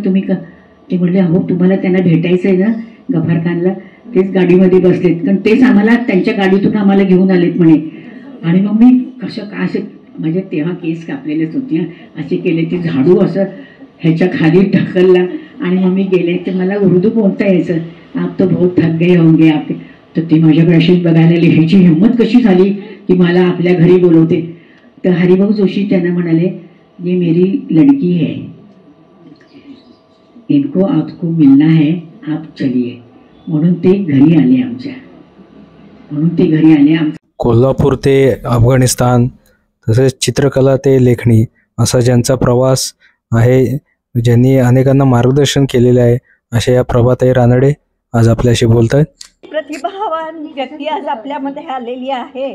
तुम्ही का? ते म्हणले अहो तुम्हाला त्यांना भेटायचं आहे ना गफार खानला, तेच गाडीमध्ये बसलेत, कारण तेच आम्हाला त्यांच्या गाडीतून आम्हाला घेऊन आलेत म्हणे. आणि मग मी कसं काय असे म्हणजे तेव्हा केस कापलेलेच होते, असे केले ती झाडू असं ह्याच्या खाली ढकलला आणि मग मी गेले. ते मला उर्दू बोलता यायचं, आप तो बहुत थक गए होंगे आप. तर ते माझ्याकडे अशीच बघायला आली, ह्याची हिंमत कशी झाली की मला आपल्या घरी बोलवते. तर हरिभाऊ जोशी त्यांना म्हणाले ये मेरी लड़की है, इनको आपको मिलना है, आप चलिए. म्हणून ते घरी आले आमच्या, म्हणून ते घरी आले. कोल्हापूर ते अफगाणिस्तान तसेच चित्रकला ते लेखणी असा ज्यांचा प्रवास आहे, ज्यांनी अनेकांना मार्गदर्शन केलेले आहे, अशा या प्रभाताई रानडे आज आपल्याशी बोलत आहेत. प्रतिभावान व्यक्ती आज आपल्यामध्ये आलेली आहे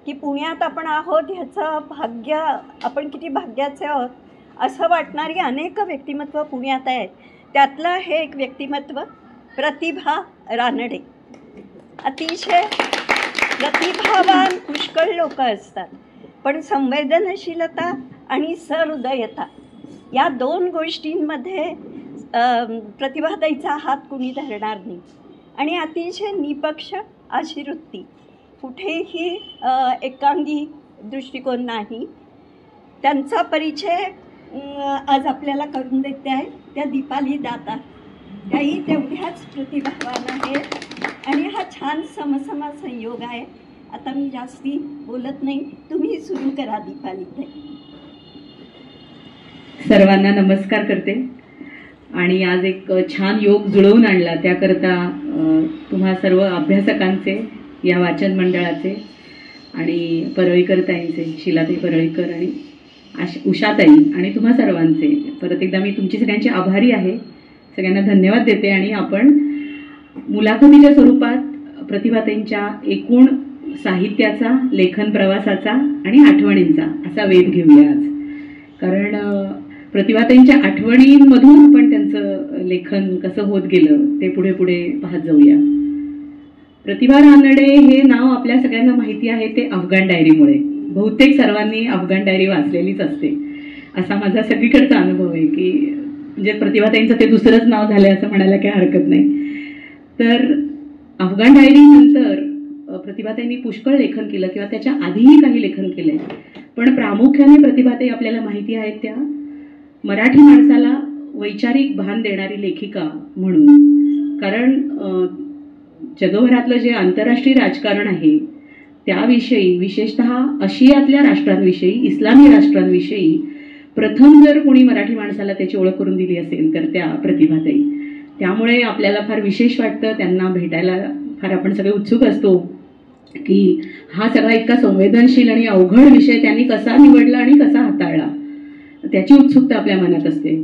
की पुण्यात आपण आहोत ह्याचं भाग्य, आपण किती भाग्याचे आहोत असं वाटणारी अनेक व्यक्तिमत्व पुण्यात आहेत. त्यातलं हे एक व्यक्तिमत्व प्रतिभा रानडे. अतिशय प्रतिभावान पुष्कळ लोक असतात, पण संवेदनशीलता आणि सहृदयता या दोन गोष्टींमध्ये प्रतिभाताईचा हात कुणी धरणार नाही. आणि अतिशय निपक्ष अशी वृत्ती, कुठेही एकांगी दृष्टिकोन नाही. त्यांचा परिचय आज आपल्याला करून देते आहे त्या दीपाली दाता. त्याही तेवढ्याच प्रतिभावान आहेत आणि हा छान समसमा संयोग आहे. आता मी जास्ती बोलत नाही, तुम्ही सुरू करा दीपाली ताई. सर्वांना नमस्कार करते. आणि आज एक छान योग जुळवून आणला त्याकरता तुम्हा सर्व अभ्यासकांचे, या वाचन मंडळाचे आणि परळीकर ताईंचे, शिलाताई परळीकर आणि उषाताई आणि तुम्हा सर्वांचे परत एकदा मी तुमची सगळ्यांची आभारी आहे. सगळ्यांना धन्यवाद देते. आणि आपण मुलाखतीच्या स्वरूपात प्रतिभाताईंच्या एकूण साहित्याचा, लेखन प्रवासाचा आणि आठवणींचा असा वेध घेऊया आज. कारण प्रतिभाताईंच्या आठवणींमधून आपण त्यांचं लेखन कसं होत गेलं ते पुढे पुढे पाहत जाऊया. प्रतिभा रानडे हे नाव आपल्या सगळ्यांना माहिती आहे ते अफगाण डायरीमुळे. बहुतेक सर्वांनी अफगाण डायरी वाचलेलीच असते असा माझा सगळीकडचा अनुभव आहे, की म्हणजे प्रतिभाताईंचं ते दुसरंच नाव झालंय असं म्हणायला काही हरकत नाही. तर अफगाण डायरी नंतर प्रतिभाताईंनी पुष्कळ लेखन केलं किंवा त्याच्या आधीही काही लेखन केलंय, पण प्रामुख्याने प्रतिभाताई आपल्याला माहिती आहेत त्या मराठी माणसाला वैचारिक भान देणारी लेखिका म्हणून. कारण जगभरातलं जे आंतरराष्ट्रीय राजकारण आहे त्याविषयी, विशेषतः आशियातल्या राष्ट्रांविषयी, इस्लामी राष्ट्रांविषयी प्रथम जर कोणी मराठी माणसाला त्याची ओळख करून दिली असेल तर त्या प्रतिभाताई. त्यामुळे आपल्याला फार विशेष वाटतं, त्यांना भेटायला फार आपण सगळे उत्सुक असतो की हा सगळा इतका संवेदनशील आणि अवघड विषय त्यांनी कसा निवडला आणि कसा हाताळला, त्याची उत्सुकता आपल्या मनात असते.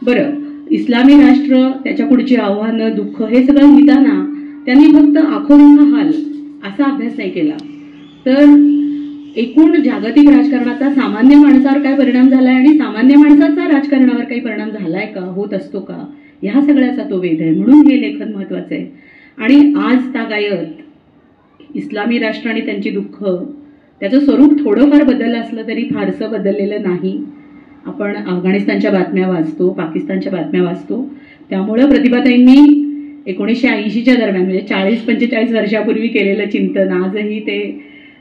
बरं, इस्लामी राष्ट्र, त्याच्या पुढची आव्हानं, दुःख हे सगळं लिहिताना त्यांनी फक्त आखोरीचा हाल असा अभ्यास नाही केला, तर एकूण जागतिक राजकारणाचा सामान्य माणसावर काय परिणाम झालाय आणि सामान्य माणसाचा राजकारणावर काही परिणाम झालाय का, होत असतो का, ह्या सगळ्याचा तो वेध आहे. म्हणून हे लेखन महत्वाचं आहे. आणि आज तागायत इस्लामी राष्ट्र आणि त्यांची दुःख, त्याचं स्वरूप थोडंफार बदललं असलं तरी फारसं बदललेलं नाही. आपण अफगाणिस्तानच्या बातम्या वाचतो, पाकिस्तानच्या बातम्या वाचतो. त्यामुळं प्रतिभाताईंनी 1980च्या दरम्यान म्हणजे 40-45 वर्षापूर्वी केलेलं चिंतन आजही ते,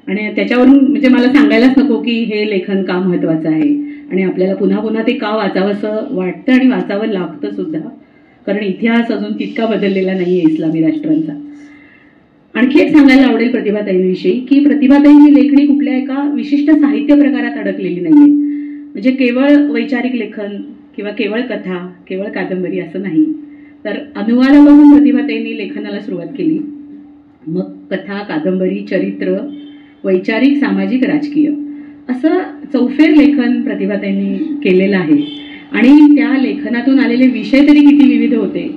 आणि त्याच्यावरून म्हणजे मला सांगायलाच नको की हे लेखन का महत्त्वाचं आहे आणि आपल्याला पुन्हा पुन्हा ते का वाचावंसं वाटतं आणि वाचावं लागतं सुद्धा, कारण इतिहास अजून तितका बदललेला नाही आहे इस्लामी राष्ट्रांचा. आणखी एक सांगायला आवडेल प्रतिभाताईंविषयी की प्रतिभाताईंची लेखणी कुठल्या एका विशिष्ट साहित्य प्रकारात अडकलेली नाही आहे. म्हणजे केवळ वैचारिक लेखन किंवा केवळ कथा, केवळ कादंबरी असं नाही, तर अनुवादापासून प्रतिभाताईंनी लेखनाला सुरुवात केली. मग कथा, कादंबरी, चरित्र, वैचारिक, सामाजिक, राजकीय असं चौफेर लेखन प्रतिभाताईंनी केलेलं आहे. आणि त्या लेखनातून आलेले विषय तरी किती विविध होते.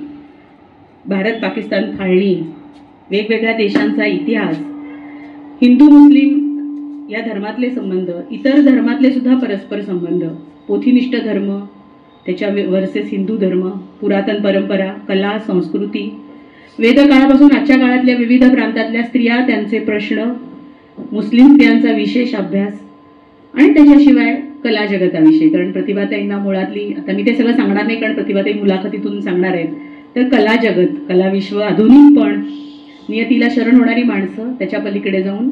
भारत पाकिस्तान फाळणी, वेगवेगळ्या देशांचा इतिहास, हिंदू मुस्लिम या धर्मातले संबंध, इतर धर्मातले सुद्धा परस्पर संबंध, पोथीनिष्ठ धर्म, त्याच्या वर्सेस हिंदू धर्म, पुरातन परंपरा, कला, संस्कृती, वेदकाळापासून आजच्या काळातल्या विविध प्रांतातल्या स्त्रिया, त्यांचे प्रश्न, मुस्लिम स्त्रियांचा विशेष अभ्यास आणि त्याच्याशिवाय कला जगताविषयी. कारण प्रतिभाताईंना मुळातली, आता मी ते सगळं सांगणार नाही कारण प्रतिभाताई मुलाखतीतून सांगणार आहेत, तर कला जगत, कला विश्व, आधुनिकपण, नियतीला शरण होणारी माणसं, त्याच्या पलीकडे जाऊन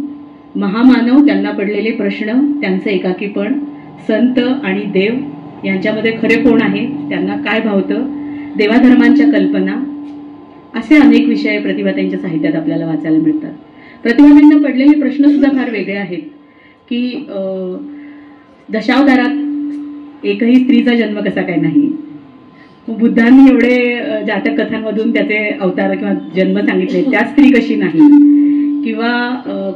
महामानव, त्यांना पडलेले प्रश्न, त्यांचं एकाकीपण, संत आणि देव यांच्यामध्ये खरे कोण आहे, त्यांना काय भावतं, देवाधर्मांच्या कल्पना, असे अनेक विषय प्रतिभाताईंच्या साहित्यात आपल्याला वाचायला मिळतात. प्रतिभाताईंना पडलेले प्रश्न सुद्धा फार वेगळे आहेत की दशावतारात एकही स्त्रीचा जन्म कसा काय नाही. बुद्धांनी एवढे जातक कथांमधून त्याचे अवतार किंवा जन्म सांगितले, त्या स्त्री कशी नाही, किंवा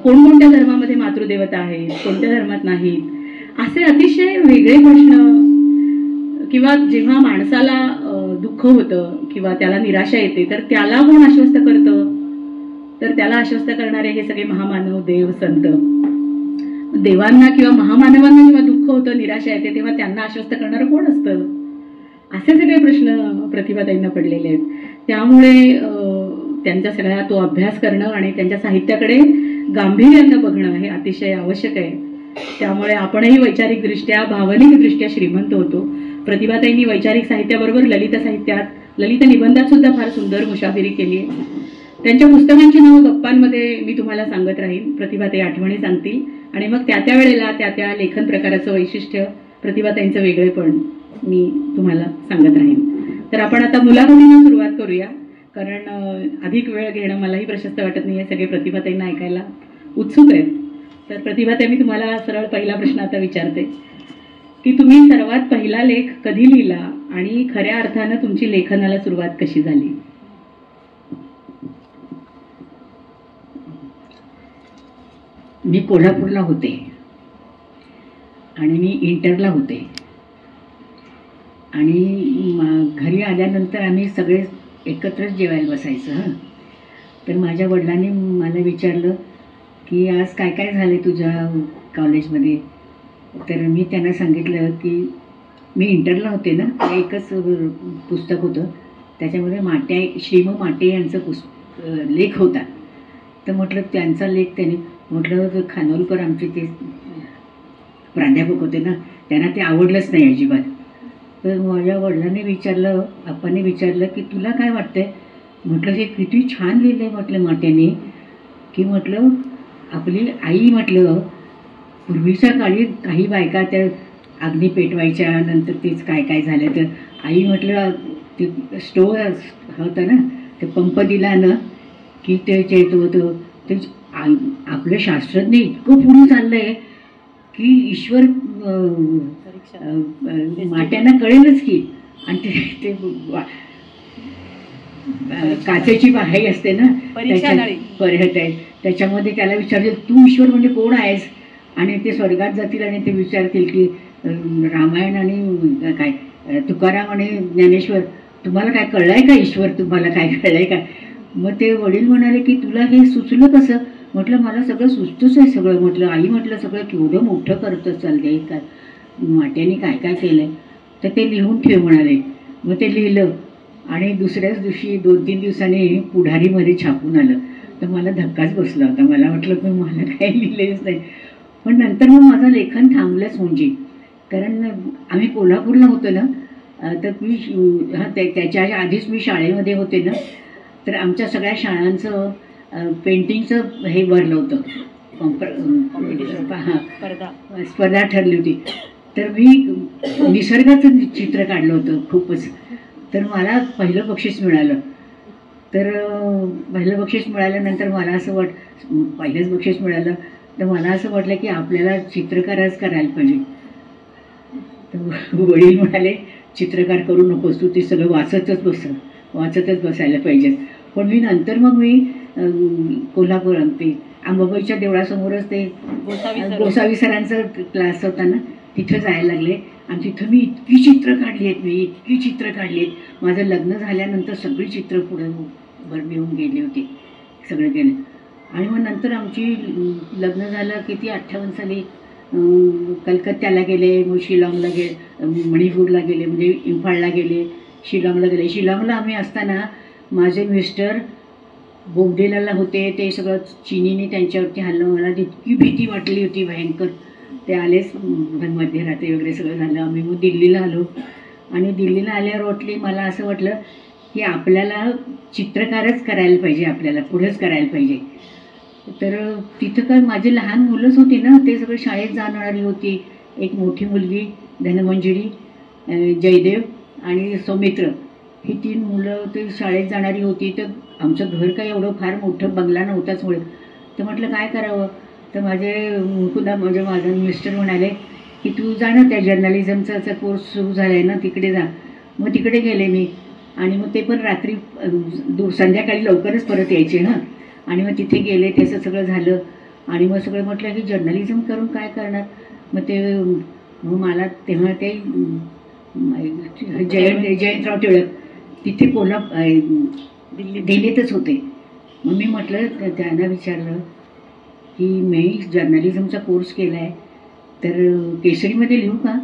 कोणकोणत्या धर्मामध्ये मातृदेवता आहेत, कोणत्या धर्मात नाहीत, असे अतिशय वेगळे प्रश्न. किंवा जेव्हा माणसाला दुःख होतं किंवा त्याला निराशा येते तर त्याला कोण आश्वस्त करतं, तर त्याला आश्वस्त करणारे हे सगळे महामानव, देव, संत. देवांना किंवा महामानवांना जेव्हा दुःख होतं, निराशा येते, तेव्हा त्यांना आश्वस्त करणारं कोण असतं, असे सगळे प्रश्न प्रतिभाताईंना पडलेले आहेत. त्यामुळे त्यांचा सगळा तो अभ्यास करणं आणि त्यांच्या साहित्याकडे गांभीर्यानं बघणं हे अतिशय आवश्यक आहे. त्यामुळे आपणही वैचारिकदृष्ट्या, भावनिकदृष्ट्या श्रीमंत होतो. प्रतिभाताईंनी वैचारिक साहित्याबरोबर ललित साहित्यात, ललित निबंधात सुद्धा फार सुंदर मुशाफिरी केली आहे. त्यांच्या पुस्तकांची नावं गप्पांमध्ये मी तुम्हाला सांगत राहीन, प्रतिभाताई आठवणी सांगतील आणि मग त्या वेळेला त्या लेखन प्रकाराचं वैशिष्ट्य, प्रतिभाताईंचं वेगळेपण मी तुम्हाला सांगत राहीन. तर आपण आता मुलाखतीनं सुरुवात करूया, कारण अधिक वेळ घेणं मलाही प्रशस्त वाटत नाही आहे. सगळे प्रतिभाताईंना ऐकायला उत्सुक आहेत. तर प्रतिभाताई, मी तुम्हाला सरळ पहिला प्रश्न आता विचारते की तुम्ही सर्वात पहिला लेख कधी लिहिला आणि खऱ्या अर्थानं तुमची लेखनाला सुरुवात कशी झाली? मी कोल्हापूरला होते आणि मी इंटरला होते आणि घरी आल्यानंतर आम्ही सगळे एकत्रच जेवायला बसायचं. तर माझ्या वडिलांनी मला विचारलं की आज काय काय झालं तुझ्या कॉलेजमध्ये. तर मी त्यांना सांगितलं की मी इंटरला होते ना, एकच पुस्तक होतं, त्याच्यामध्ये श्रीम माटे यांचं लेख होता. तर म्हटलं त्यांचा लेख त्यांनी, म्हटलं खानोलकर आमचे ते प्राध्यापक होते ना, त्यांना ते आवडलंच नाही अजिबात. तर माझ्या वडिलांनी विचारलं, आप्पांनी विचारलं की तुला काय वाटतंय. म्हटलं हे किती छान लिहिलं आहे म्हटलं माट्याने, की म्हटलं आपली आई, म्हटलं पूर्वीच्या काळी काही बायका त्या अग्नी पेटवायच्या, नंतर तेच काय काय झालं तर आई म्हटलं ते स्टोव होतं ना, ते पंप दिला ना की ते होतं ते. आपलं शास्त्रज्ञ इतकं पुढे चाललं आहे की ईश्वर माट्यांना कळेलच की. आणि ते काचेची बाहेर असते ना, परत आहे त्याच्यामध्ये त्याला विचारले तू ईश्वर म्हणजे कोण आहेस, आणि ते स्वर्गात जातील आणि ते विचारतील की रामायण आणि काय तुकाराम आणि ज्ञानेश्वर, तुम्हाला काय कळलंय का ईश्वर, तुम्हाला काय कळलंय का. मग ते वडील म्हणाले की तुला हे सुचलं कसं. म्हटलं मला सगळं सुचतंच आहे सगळं. म्हटलं आई, म्हटलं सगळं केवढं मोठं करतं चाललंय का, माट्याने काय काय केलंय. तर ते लिहून ठेव म्हणाले. मग ते लिहिलं आणि दुसऱ्याच दिवशी 2-3 दिवसांनी पुढारीमध्ये छापून आलं. तर मला धक्काच बसला होता. मला वाटलं की मला काय लिहिलेच नाही. पण नंतर मग माझं लेखन थांबलंच, म्हणजे कारण आम्ही कोल्हापूरला होतो ना, तर मी त्याच्या आधीच मी शाळेमध्ये होते ना, तर आमच्या सगळ्या शाळांचं पेंटिंगचं हे भरलं होतं, स्पर्धा ठरली होती. तर मी निसर्गाचं चित्र काढलं होतं खूपच. तर मला पहिलं बक्षीस मिळालं. तर पहिलं बक्षीस मिळाल्यानंतर मला असं पहिलंच बक्षीस मिळालं तर मला असं वाटलं की आपल्याला चित्रकारच करायला पाहिजे. तर वडील म्हणाले चित्रकार करू नकोस, तू ते सगळं वाचतच बसायला पाहिजे. पण मी नंतर मग मी कोल्हापूर ते अंबाबाईच्या देवळासमोरच ते गोसावी सरांचा क्लास होता ना, तिथं जायला लागले आणि तिथं मी इतकी चित्र काढली आहेत. माझं लग्न झाल्यानंतर सगळी चित्र पुढे भरमिळून गेली होती, सगळं गेलं. आणि मग नंतर आमची लग्न झालं किती 58 साली कलकत्त्याला गेले, मग शिलाँगला मणिपूरला गेले, म्हणजे इम्फाळला गेले, शिलाँगला गेले. शिलाँगला आम्ही असताना माझे मिस्टर बोगदेलाला होते, ते सगळं चिनीने त्यांच्यावरती हल्लं. मला इतकी भीती वाटली होती भयंकर. ते आलेच मध्यरात्री वगैरे सगळं झालं. आम्ही मग दिल्लीला आलो आणि दिल्लीला आल्यावर वाटली मला असं वाटलं की आपल्याला चित्रकारच करायला पाहिजे, आपल्याला पुढंच करायला पाहिजे. तर तिथं काय माझी लहान मुलंच होती ना, ते सगळं शाळेत जाणारी होती. एक मोठी मुलगी धनमंजिरी, जयदेव आणि सौमित्र, ही 3 मुलं ते शाळेत जाणारी होती. तर आमचं घर काय एवढं फार मोठं बंगला नव्हताच मुळे. तर म्हटलं काय करावं, तर माझे मिस्टर म्हणाले की तू जा ना, त्या जर्नलिझमचा कोर्स सुरू झाला आहे ना, तिकडे जा. मग तिकडे गेले मी आणि मग ते पण रात्री संध्याकाळी लवकरच परत यायचे ना. आणि मग तिथे गेले, त्याचं सगळं झालं आणि मग सगळं म्हटलं की जर्नलिझम करून काय करणार. मग मला तेव्हा ते जयंतराव टिळक तिथे दिल्लीतच होते. मग मी म्हटलं त्यांना विचारलं की मी जर्नलिझमचा कोर्स केला आहे तर केसरीमध्ये लिहू का.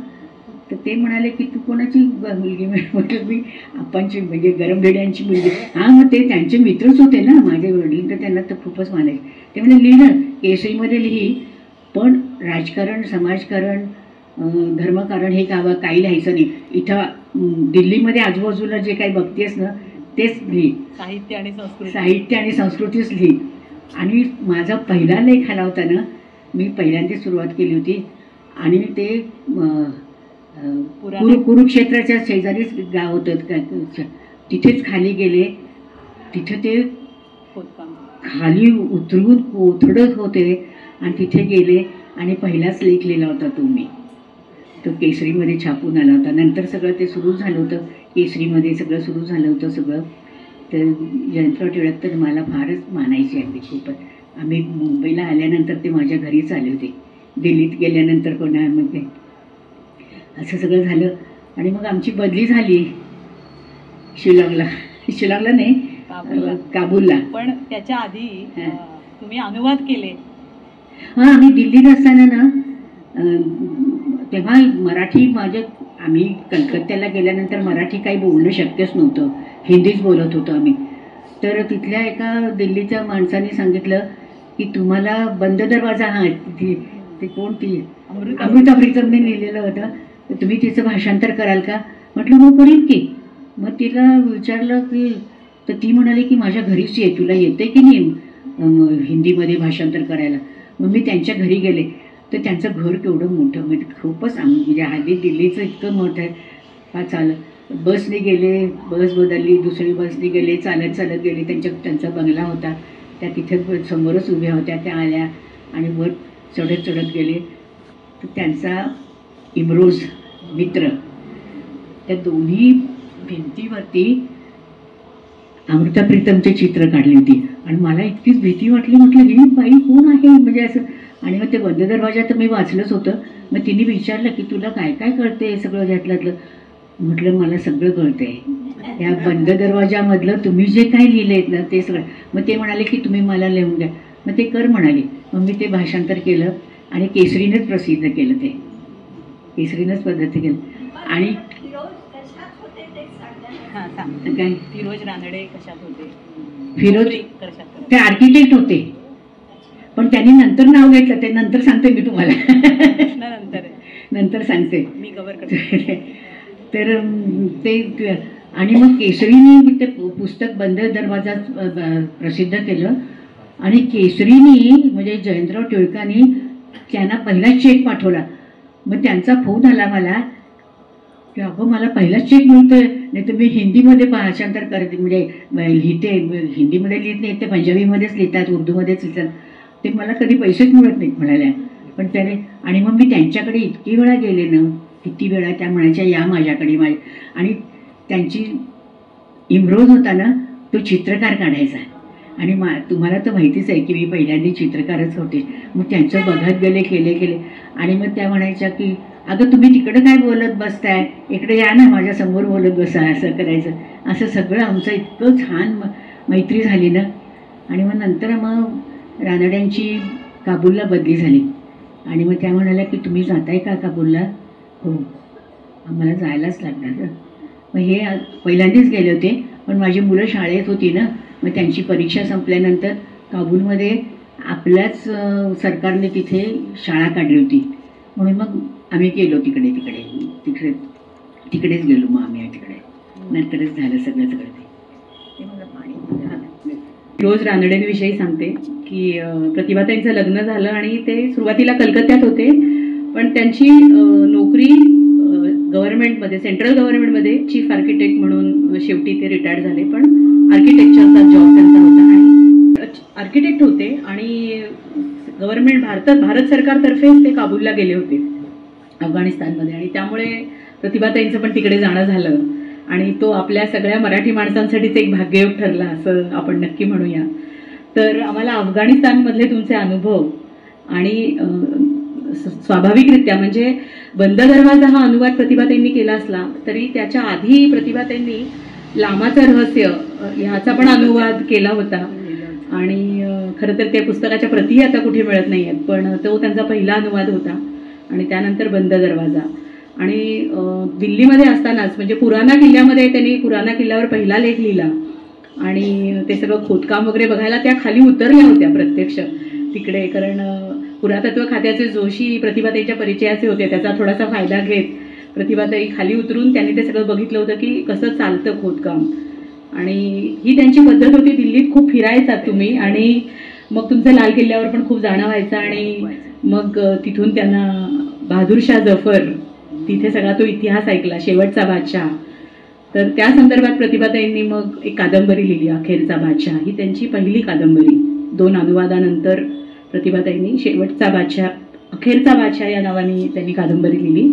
तर ते म्हणाले की तू कोणाची मुलगी. म्हटलं मी आपणची म्हणजे गरमभेड्यांची मुलगी. हां, मग ते त्यांचे मित्रच होते ना माझे वडील, तर त्यांना तर खूपच मानायचे. ते म्हणजे लिहिलं केसरीमध्ये लिही, पण राजकारण, समाजकारण, धर्मकारण हे काही लिहायचं नाही. इथं दिल्लीमध्ये आजूबाजूला जे काही बघतेस ना तेच लिही, साहित्य आणि संस्कृतीच लिही. आणि माझा पहिला लेख आला होता ना, मी पहिल्यांदा सुरुवात केली होती आणि ते कुरुक्षेत्राच्या शेजारीच गाव होतं, तिथेच खाली गेले. तिथे ते खाली उतरून कोथळत होते आणि तिथे गेले आणि पहिलाच लेख लिहिला होता तो मी. तो केसरीमध्ये छापून आला होता. नंतर सगळं ते सुरू झालं होतं, केसरीमध्ये सगळं सुरू झालं होतं सगळं. तर जयंतराव टिळक तर मला फारच मानायचे अगदी खूपच. आम्ही मुंबईला आल्यानंतर ते माझ्या घरीच आले होते, दिल्लीत गेल्यानंतर कोणामध्ये असं सगळं झालं. आणि मग आमची बदली झाली शिलाँगला नाही, काबूलला. पण त्याच्या आधी तुम्ही अनुवाद केले. हां, आम्ही दिल्लीत असताना ना, तेव्हा मराठी आम्ही कलकत्त्याला गेल्यानंतर मराठी काही बोलणं शक्यच नव्हतं, हिंदीच बोलत होतो आम्ही. तर तिथल्या एका दिल्लीच्या माणसाने सांगितलं की तुम्हाला बंद दरवाजा, हां ती कोण, ती अमृता प्रीतमने लिहिलेलं होतं, तर तुम्ही तिचं भाषांतर कराल का. म्हटलं हो करीन की. मग तिला विचारलं की, तर ती म्हणाली की माझ्या घरीच ये, तुला येते की नाही हिंदीमध्ये भाषांतर करायला. मग मी त्यांच्या घरी गेले. तर त्यांचं घर केवढं मोठं, म्हणजे खूपच म्हणजे हल्ली दिल्लीचं इतकं मोठं आहे. बसने गेले, बस बदलली, दुसरी बसने गेले, चालत गेले. त्यांचा बंगला होता, त्या तिथे समोरच उभ्या होत्या. त्या आल्या आणि वर चढत गेले. तर त्यांचा इमरोज मित्र, त्या दोन्ही भिंतीवरती अमृता प्रीतमचे चित्र काढली होती. आणि मला इतकीच भीती वाटली, म्हटलं ही बाई कोण आहे म्हणजे असं. आणि मग ते बंद दरवाजा तर मी वाचलंच होतं. मग तिने विचारलं की तुला काय काय कळते हे सगळं घातल्यातलं. म्हटलं मला सगळं कळतंय, त्या बंद दरवाजामधलं तुम्ही जे काही लिहिलेत ना ते सगळं. मग ते म्हणाले की तुम्ही मला लिहून द्या. मग ते कर म्हणाले. मग मी ते भाषांतर केलं आणि केसरीनेच प्रसिद्ध केलं. ते केसरीनंच पद्धती केलं. आणि काय फिरोज रानडे कशात होते. फिरोज ते आर्किटेक्ट होते, पण त्यांनी नंतर नाव घेतलं. ते नंतर सांगते मी तुम्हाला, नंतर सांगते मी कव्हर करते. तर ते आणि मग केसरीने ते पुस्तक बंद दरवाजा प्रसिद्ध केलं. आणि केसरीने म्हणजे जयंतराव टिळकांनी त्यांना पहिला चेक पाठवला. मग त्यांचा फोन आला मला की अगं मला पहिलाच चेक मिळतोय, नाही तर मी हिंदीमध्ये भाषांतर करते, म्हणजे लिहिते. हिंदीमध्ये लिहित नाही, ते पंजाबीमध्येच लिहितात, उर्दूमध्येच लिहितात. ते मला कधी पैसेच मिळत नाहीत म्हणाल्या. पण त्याने, आणि मग मी त्यांच्याकडे इतकी वेळा गेले ना, किती वेळा त्या म्हणायच्या या माझ्याकडे. आणि त्यांची इमरोज होता ना, तो चित्रकार काढायचा. आणि तुम्हाला तर माहितीच आहे की मी पहिल्यांदा चित्रकारच होते. मग त्यांचं बघत गेले, केले. आणि मग त्या म्हणायच्या की अगं तुम्ही तिकडं काय बोलत बसताय, इकडे या ना माझ्यासमोर बोलत बसा, असं करायचं. असं सगळं आमचं इतकं छान मैत्री झाली ना. आणि मग नंतर मग रानड्यांची काबूलला बदली झाली. आणि मग त्या म्हणाल्या की तुम्ही जाताय का काबूलला. हो, आम्हाला जायलाच लागणार. मग हे पहिल्यांदाच गेले होते, पण माझी मुलं शाळेत होती ना. मग त्यांची परीक्षा संपल्यानंतर काबूलमध्ये आपल्याच सरकारने तिथे शाळा काढली होती. म्हणून मग आम्ही गेलो तिकडेच गेलो मग आम्ही तिकडे. नंतरच झालं सगळं ते मला पाणी. रोज रानडेंविषयी सांगते की प्रतिभाताईंचं लग्न झालं आणि ते सुरुवातीला कलकत्त्यात होते, पण त्यांची नोकरी गव्हर्नमेंटमध्ये, सेंट्रल गव्हर्नमेंटमध्ये चीफ आर्किटेक्ट म्हणून शेवटी ते रिटायर्ड झाले. पण आर्किटेक्चरचा जॉब त्यांचा होता आणि आर्किटेक्ट होते आणि भारत सरकारतर्फे ते काबूलला गेले होते अफगाणिस्तानमध्ये, आणि त्यामुळे प्रतिभाताईंचं पण तिकडे जाणं झालं आणि तो आपल्या सगळ्या मराठी माणसांसाठीच एक भाग्ययोग ठरला असं आपण नक्की म्हणूया. तर आम्हाला अफगाणिस्तानमधले तुमचे अनुभव आणि स्वाभाविकरित्या म्हणजे बंद दरवाजा हा अनुवाद प्रतिभाताईंनी केला असला तरी त्याच्या आधी प्रतिभाताईंनी लामाचं रहस्य ह्याचा पण अनुवाद केला होता आणि खरं तर त्या पुस्तकाच्या प्रती आता कुठे मिळत नाही आहेत, पण तो त्यांचा पहिला अनुवाद होता. आणि त्यानंतर बंद दरवाजा. आणि दिल्लीमध्ये असतानाच म्हणजे पुराना किल्ल्यामध्ये त्यांनी पुराना किल्ल्यावर पहिला लेख लिहिला आणि ते सगळं खोदकाम वगैरे बघायला त्या खाली उतरल्या होत्या प्रत्यक्ष तिकडे, कारण पुरातत्व खात्याचे जोशी प्रतिभाताईच्या परिचयाचे होते. त्याचा थोडासा फायदा घेत प्रतिभाताई खाली उतरून त्यांनी ते सगळं बघितलं होतं की कसं चालतं खोदकाम. आणि ही त्यांची पद्धत होती. दिल्लीत खूप फिरायचात तुम्ही आणि मग तुमचं लाल किल्ल्यावर पण खूप जाणं व्हायचं आणि मग तिथून त्यांना बहादूरशाह जफर तिथे सगळा तो इतिहास ऐकला, शेवटचा बादशाह. तर त्या संदर्भात प्रतिभाताईंनी मग एक कादंबरी लिहिली, अखेरचा बादशाह. ही त्यांची पहिली कादंबरी. 2 अनुवादानंतर प्रतिभाताईंनी शेवटचा बादशाह, अखेरचा बादशाह या नावाने त्यांनी कादंबरी लिहिली.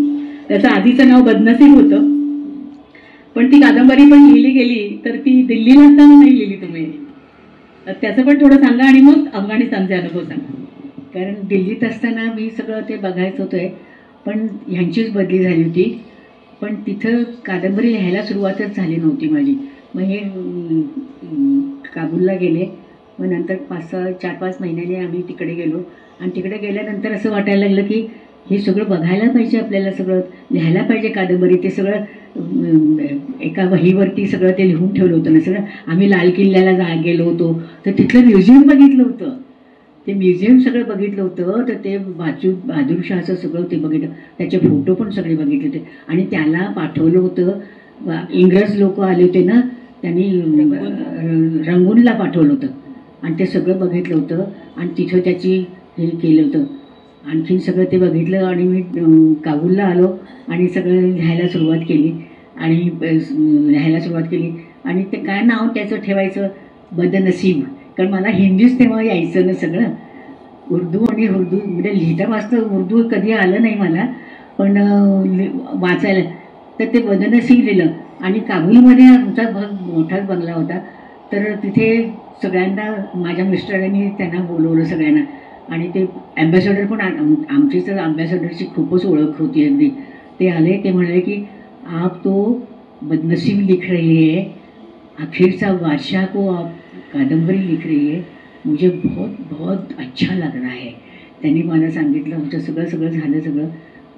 त्याचं आधीचं नाव बदनसीब होतं, पण ती कादंबरी पण लिहिली गेली तर ती दिल्लीला असताना नाही लिहिली तुम्ही. त्याचं पण थोडं सांगा आणि मग अफगाणिस्तानचे अनुभव सांगा. कारण दिल्लीत असताना मी सगळं ते बघायचं होतं, पण ह्यांचीच बदली झाली होती. पण तिथं कादंबरी लिहायला सुरुवातच झाली नव्हती माझी. मग हे काबूलला गेले, मग नंतर 4-5 महिन्याने आम्ही तिकडे गेलो आणि तिकडे गेल्यानंतर असं वाटायला लागलं की हे सगळं बघायला पाहिजे, आपल्याला सगळं लिहायला पाहिजे कादंबरी. ते सगळं एका वहीवरती सगळं ते लिहून ठेवलं होतं ना सगळं. आम्ही लाल किल्ल्याला गेलो होतो तर तिथलं म्युझियम बघितलं होतं, ते म्युझियम सगळं बघितलं होतं. तर ते बहादूरशाहचं सगळं ते बघितलं, त्याचे फोटो पण सगळे बघितले होते आणि त्याला पाठवलं होतं. इंग्रज लोक आले होते ना, त्यांनी रंगूनला पाठवलं होतं आणि ते सगळं बघितलं होतं आणि तिथं त्याची हे केलं होतं. आणखीन सगळं ते बघितलं आणि मी काबूलला आलो आणि सगळं लिहायला सुरुवात केली आणि ते काय नाव त्याचं ठेवायचं, बदनसीब. कारण मला हिंदीच तेव्हा यायचं ना सगळं, उर्दू म्हणजे लिहिता वाचता उर्दू कधी आलं नाही मला, पण वाचायला. तर ते बदनसीब लिहिलं. आणि काबूलमध्ये आमचा मोठाच बंगला होता, तर तिथे सगळ्यांना माझ्या मिस्टरांनी त्यांना बोलवलं सगळ्यांना. आणि ते ॲम्बॅसेडर पण आमची तर ॲम्बॅसेडरची खूपच ओळख होती अगदी. ते आले, ते म्हणाले की आप तो बदनसीब लिख रही है, आखिरचा बादशाह को आप कादंबरी लिख रही है, मुझे बहुत बहुत अच्छा लग रहा है. त्यांनी मला सांगितलं होतं. सगळं झालं सगळं.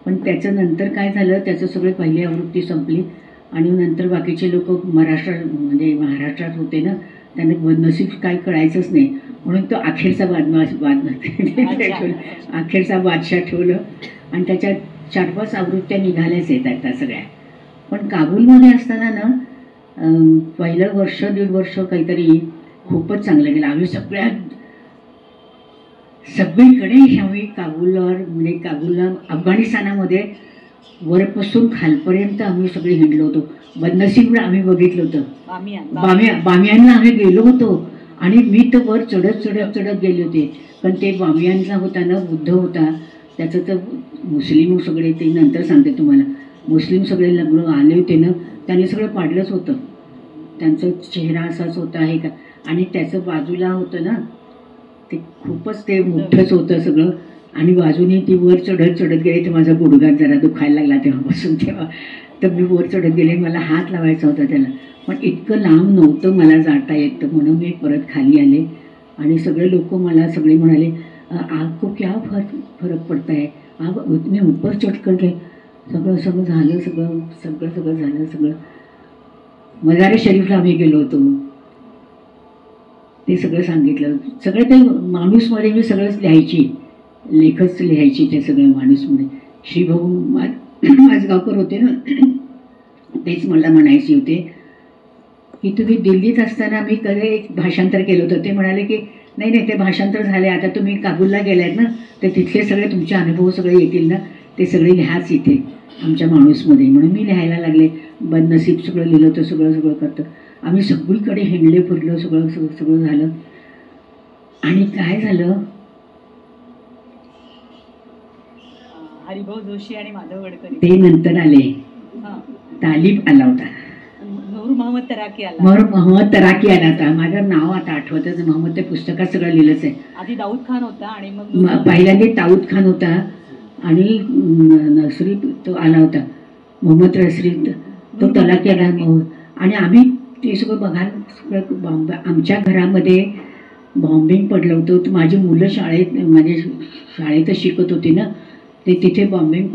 पण त्याचं नंतर काय झालं, त्याचं सगळं पहिली आवृत्ती संपली आणि नंतर बाकीचे लोक महाराष्ट्रात होते ना, त्यांना बदनसीब काय कळायचंच नाही, म्हणून तो अखेरचा अखेरचा बादशाह ठेवलं आणि त्याच्या 4-5 आवृत्त्या निघाल्याच येतात त्या सगळ्या. पण काबूलमध्ये असताना ना पहिलं 1-1.5 वर्ष काहीतरी खूपच चांगलं गेलं. आम्ही सगळीकडे आम्ही काबूलला अफगाणिस्तानामध्ये वरपासून खालपर्यंत आम्ही सगळे हिंडलो होतो. बदनसीबला आम्ही बघितलं होतं, बामियानला आम्ही गेलो होतो आणि मी तर वर चढत गेले होते. पण ते बामियानला होता ना, बुद्ध होता, त्याचं तर मुस्लिम सगळे, ते नंतर सांगते तुम्हाला, मुस्लिम सगळे लग्न आले होते ना, त्याने सगळं पाडलंच होतं. त्यांचा चेहरा असाच होता आहे का, आणि त्याचं बाजूला होतं ना ते खूपच ते मोठंच होतं सगळं. आणि बाजूने ती वर चढत गेले, तर माझा गुडघा जरा दुखायला लागला तेव्हापासून. तर मी वर चढत गेले, मला हात लावायचा होता त्याला, पण इतकं लांब नव्हतं मला जाता येत, म्हणून मी परत खाली आले. आणि सगळे लोक मला सगळे म्हणाले, आपको क्या फरक पडता है, आप उतने ऊपर चढ गए. सगळं झालं. मजारे शरीफला आम्ही गेलो होतो, ते सगळं सांगितलं. सगळं ते माणूसमध्ये मी सगळंच लिहायची, लेखच लिहायची ते सगळं माणूसमध्ये. श्रीभाऊ माझगावकर होते ना, तेच मला म्हणायचे होते की तुम्ही दिल्लीत असताना मी कधी एक भाषांतर केलं होतं. ते म्हणाले की नाही नाही, ते भाषांतर झाले, आता तुम्ही काबूलला गेलात ना, तर तिथले सगळे तुमचे अनुभव सगळे येतील ना, ते सगळे लिहाच इथे आमच्या माणूसमध्ये. म्हणून मी लिहायला लागले. बदनसीब सगळं लिहिलं होतं, सगळं करतं. आम्ही सगळीकडे हिंडले फिरलो, सगळं झालं. आणि काय झालं, हरिभाऊ जोशी आणि माधव गडकरी ते नंतर आले. हा. तालिब आला होता, नूर मोहम्मद तराकी आला, मोहम्मद तराकी आला होता. माझं नाव आता आठवतच, मोहम्मद ते पुस्तकात सगळं लिहिलंच आहे. आधी दाऊद खान होता आणि मग पहिल्यांदा दाऊद खान होता आणि नसरी तो आला होता, मोहम्मद नसरी तो तलाकी आला. आणि आम्ही ते सगळं बघायला, सगळं आमच्या घरामध्ये बॉम्बिंग पडलं होतं. तर माझी मुलं शाळेतच शिकत होती ना, ते तिथे बॉम्बिंग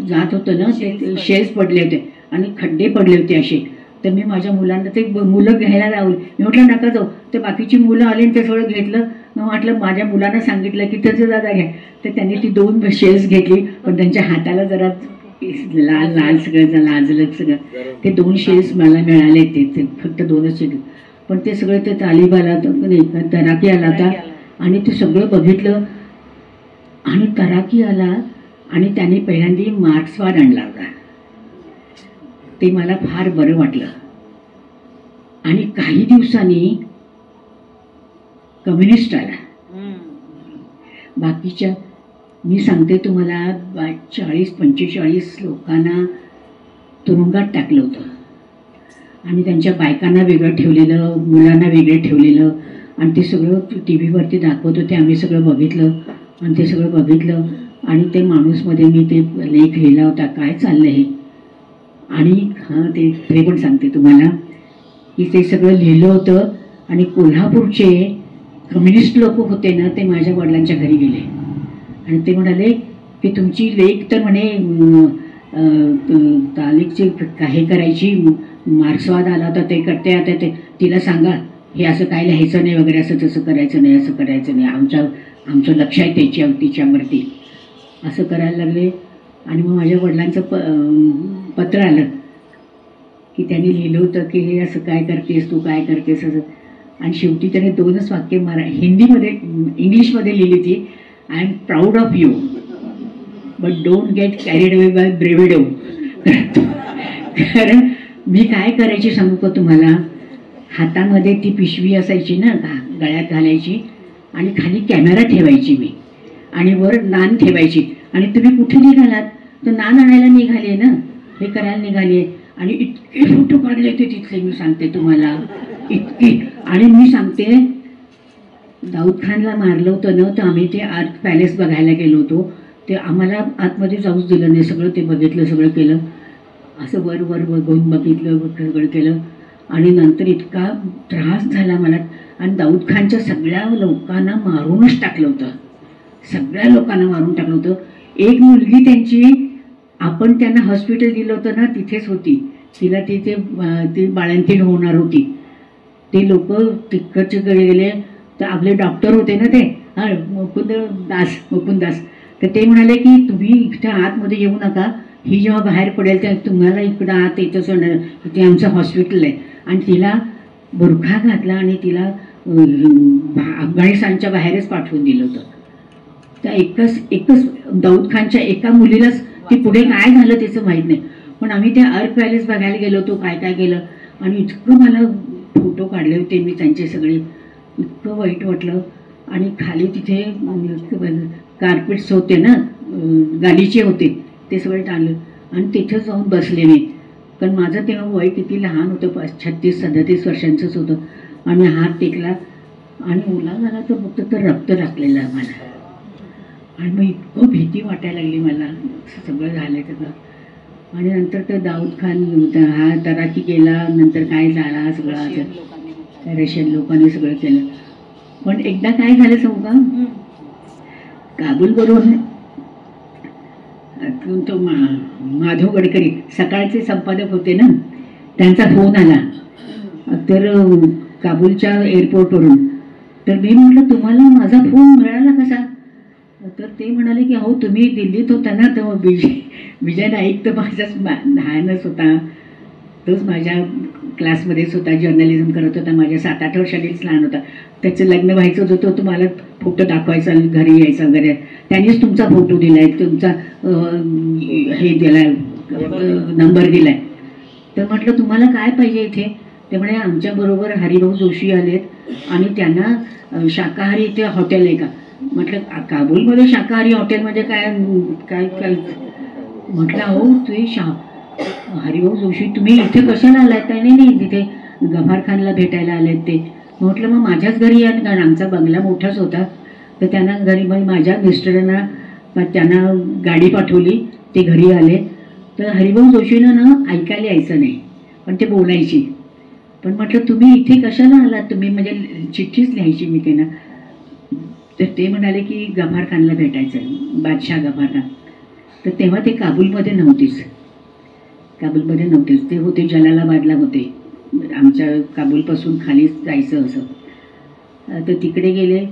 जात होतं ना, ते शेल्स पडले होते आणि खड्डे पडले होते असे. तर मी माझ्या मुलांना ते मुलं घ्यायला लावली. मी म्हटलं नका जाऊ. तर बाकीची मुलं आली आणि ते सगळं घेतलं. मग म्हटलं माझ्या मुलांना सांगितलं की त्याचं दादा घ्या. तर त्यांनी ती 2 शेल्स घेतली, पण त्यांच्या हाताला जरा लाल सगळं लाजलं सगळं. ते 2 शेल्स मला मिळाले, ते फक्त 2च शेल्स. पण ते सगळं ते तालिब आला, तराकी आला होता आणि ते सगळं बघितलं. आणि तराकी आला आणि त्याने पहिल्यांदा मार्क्सवाद आणला होता. ते मला फार बरं वाटलं. आणि काही दिवसांनी कम्युनिस्ट आला. बाकीच्या मी सांगते तुम्हाला 40-45 लोकांना तुरुंगात टाकलं होतं आणि त्यांच्या बायकांना वेगळं ठेवलेलं, मुलांना वेगळं ठेवलेलं. आणि ते सगळं TV वरती दाखवत होते. आम्ही सगळं बघितलं आणि ते सगळं बघितलं. आणि ते माणूसमध्ये मी ते लेख लिहिला होता, काय चाललं हे. आणि हां, ते पण सांगते तुम्हाला की ते सगळं लिहिलं होतं. आणि कोल्हापूरचे कम्युनिस्ट लोक होते ना, ते माझ्या वडिलांच्या घरी गेले आणि ते म्हणाले की तुमची लेख तर म्हणे तालिकची हे करायची, मार्क्सवाद आला होता ते करते, आता ते तिला सांगा हे असं काय लिहायचं नाही वगैरे, असं तसं करायचं नाही, असं करायचं नाही, आमचं लक्ष आहे तिच्यावरती, असं करायला लागले. आणि मग माझ्या वडिलांचं पत्र आलं की त्यांनी लिहिलं होतं की हे असं काय करतेस तू, काय करतेस असं. आणि शेवटी त्याने 2च वाक्य हिंदीमध्ये इंग्लिशमध्ये लिहिली ती, I am proud of you but don't get carried away by bravado. कारण मी काय करायची सांगू का तुम्हाला, हातामध्ये ती पिशवी असायची ना, गळ्यात घालायची आणि खाली कॅमेरा ठेवायची मी आणि वर नान ठेवायची. आणि तुम्ही कुठे निघालात तर नान आणायला निघाले ना, हे करायला निघाले. आणि इतके फोटो काढले होते तिथले, मी सांगते तुम्हाला इतके. आणि मी सांगते दाऊद खानला मारलं होतं ना, तर आम्ही ते आर्क पॅलेस बघायला गेलो होतो. ते आम्हाला आतमध्ये जाऊच दिलं नाही. सगळं ते बघितलं, सगळं केलं, असं वर बघून बघितलं, सगळं केलं. आणि नंतर इतका त्रास झाला मला. आणि दाऊद खानच्या सगळ्या लोकांना मारूनच टाकलं होतं, सगळ्या लोकांना मारून टाकलं होतं. एक मुलगी त्यांची, आपण त्यांना हॉस्पिटल दिलं होतं ना, तिथेच होती. तिला तिथे ती बाळंतीण होणार होती. ते लोक तिकडचे गेले तर आपले डॉक्टर होते ना ते, मुकुंद दास, तर ते म्हणाले की तुम्ही इथं आतमध्ये येऊ नका, ही जेव्हा बाहेर पडेल तर तुम्हाला इकडं आत येतच होणार, इथे आमचं हॉस्पिटल आहे. आणि तिला बुरखा घातला आणि तिला अफगाणिस्तानच्या बाहेरच पाठवून दिलं होतं. त्या एकच दाऊद खानच्या एका मुलीलाच, ती पुढे काय झालं त्याचं माहीत नाही. पण आम्ही त्या आर्क पॅलेस बघायला गेलो होतो, काय केलं. आणि इतकं मला फोटो काढले होते मी त्यांचे सगळे, इतकं वाईट वाटलं. आणि खाली तिथे कार्पेट्स होते ना, गालीचे होते, ते सगळे टाळलं आणि तिथं जाऊन बसले मी. कारण माझं तेव्हा वय किती लहान होतं, 36-37 वर्षांचंच होतं. आणि हात टेकला आणि ओला झाला तर फक्त तर रक्त टाकलेलं मला. आणि मग इतकं भीती वाटायला लागली मला, सगळं झालं त्याचं. आणि नंतर तर दाऊद खान हा तराकी गेला, नंतर काय झाला सगळं, रशियन लोकांनी सगळं केलं. पण एकदा काय झालं सांगू का, काबूलवरून तो माधव गडकरी सकाळचे संपादक होते ना, त्यांचा फोन आला तर काबूलच्या एअरपोर्टवरून. तर मी म्हटलं तुम्हाला माझा फोन मिळाला कसा, तर ते म्हणाले की अहो तुम्ही दिल्लीत होता ना, तर विजय नाईक तर माझाच लहानच होता, तोच माझ्या क्लासमध्येच होता, जर्नलिझम करत होता, माझ्या 7-8 वर्षांनीच लहान होता. त्याचं लग्न व्हायचं होतं, तुम्हाला फोटो दाखवायचा, घरी यायचा वगैरे, त्यांनीच तुमचा फोटो दिलाय, तुमचा हे दिलाय, नंबर दिलाय. तर म्हटलं तुम्हाला काय पाहिजे इथे? ते म्हणे आमच्याबरोबर हरिभाऊ जोशी आलेत आणि त्यांना शाकाहारी इथे हॉटेल आहे का? म्हटलं काबूलमध्ये शाकाहारी हॉटेल म्हणजे काय काय काय? म्हटलं अहो तुम्ही हरिभाऊ जोशी तुम्ही इथे कशाला आलात? नाही तिथे गफार खानला भेटायला आलेत ते. म्हटलं मग माझ्याच घरी या, कारण आमचा बंगला मोठाच होता. तर त्यांना घरी मग माझ्या मिस्टरांना त्यांना गाडी पाठवली, ते घरी आले. तर हरिभाऊ जोशीनं ना ऐकायला यायचं नाही, पण ते बोलायची. पण म्हटलं तुम्ही इथे कशाला आलात तुम्ही, म्हणजे चिठ्ठीच लिहायची मी त्यांना. तर ते म्हणाले की गफार खानला भेटायचं, बादशाह गफार खान. तर तेव्हा ते काबूलमध्ये नव्हतेच, ते होते जलालाबादला होते, आमच्या काबूलपासून खाली जायचं असं. तर तिकडे गेले.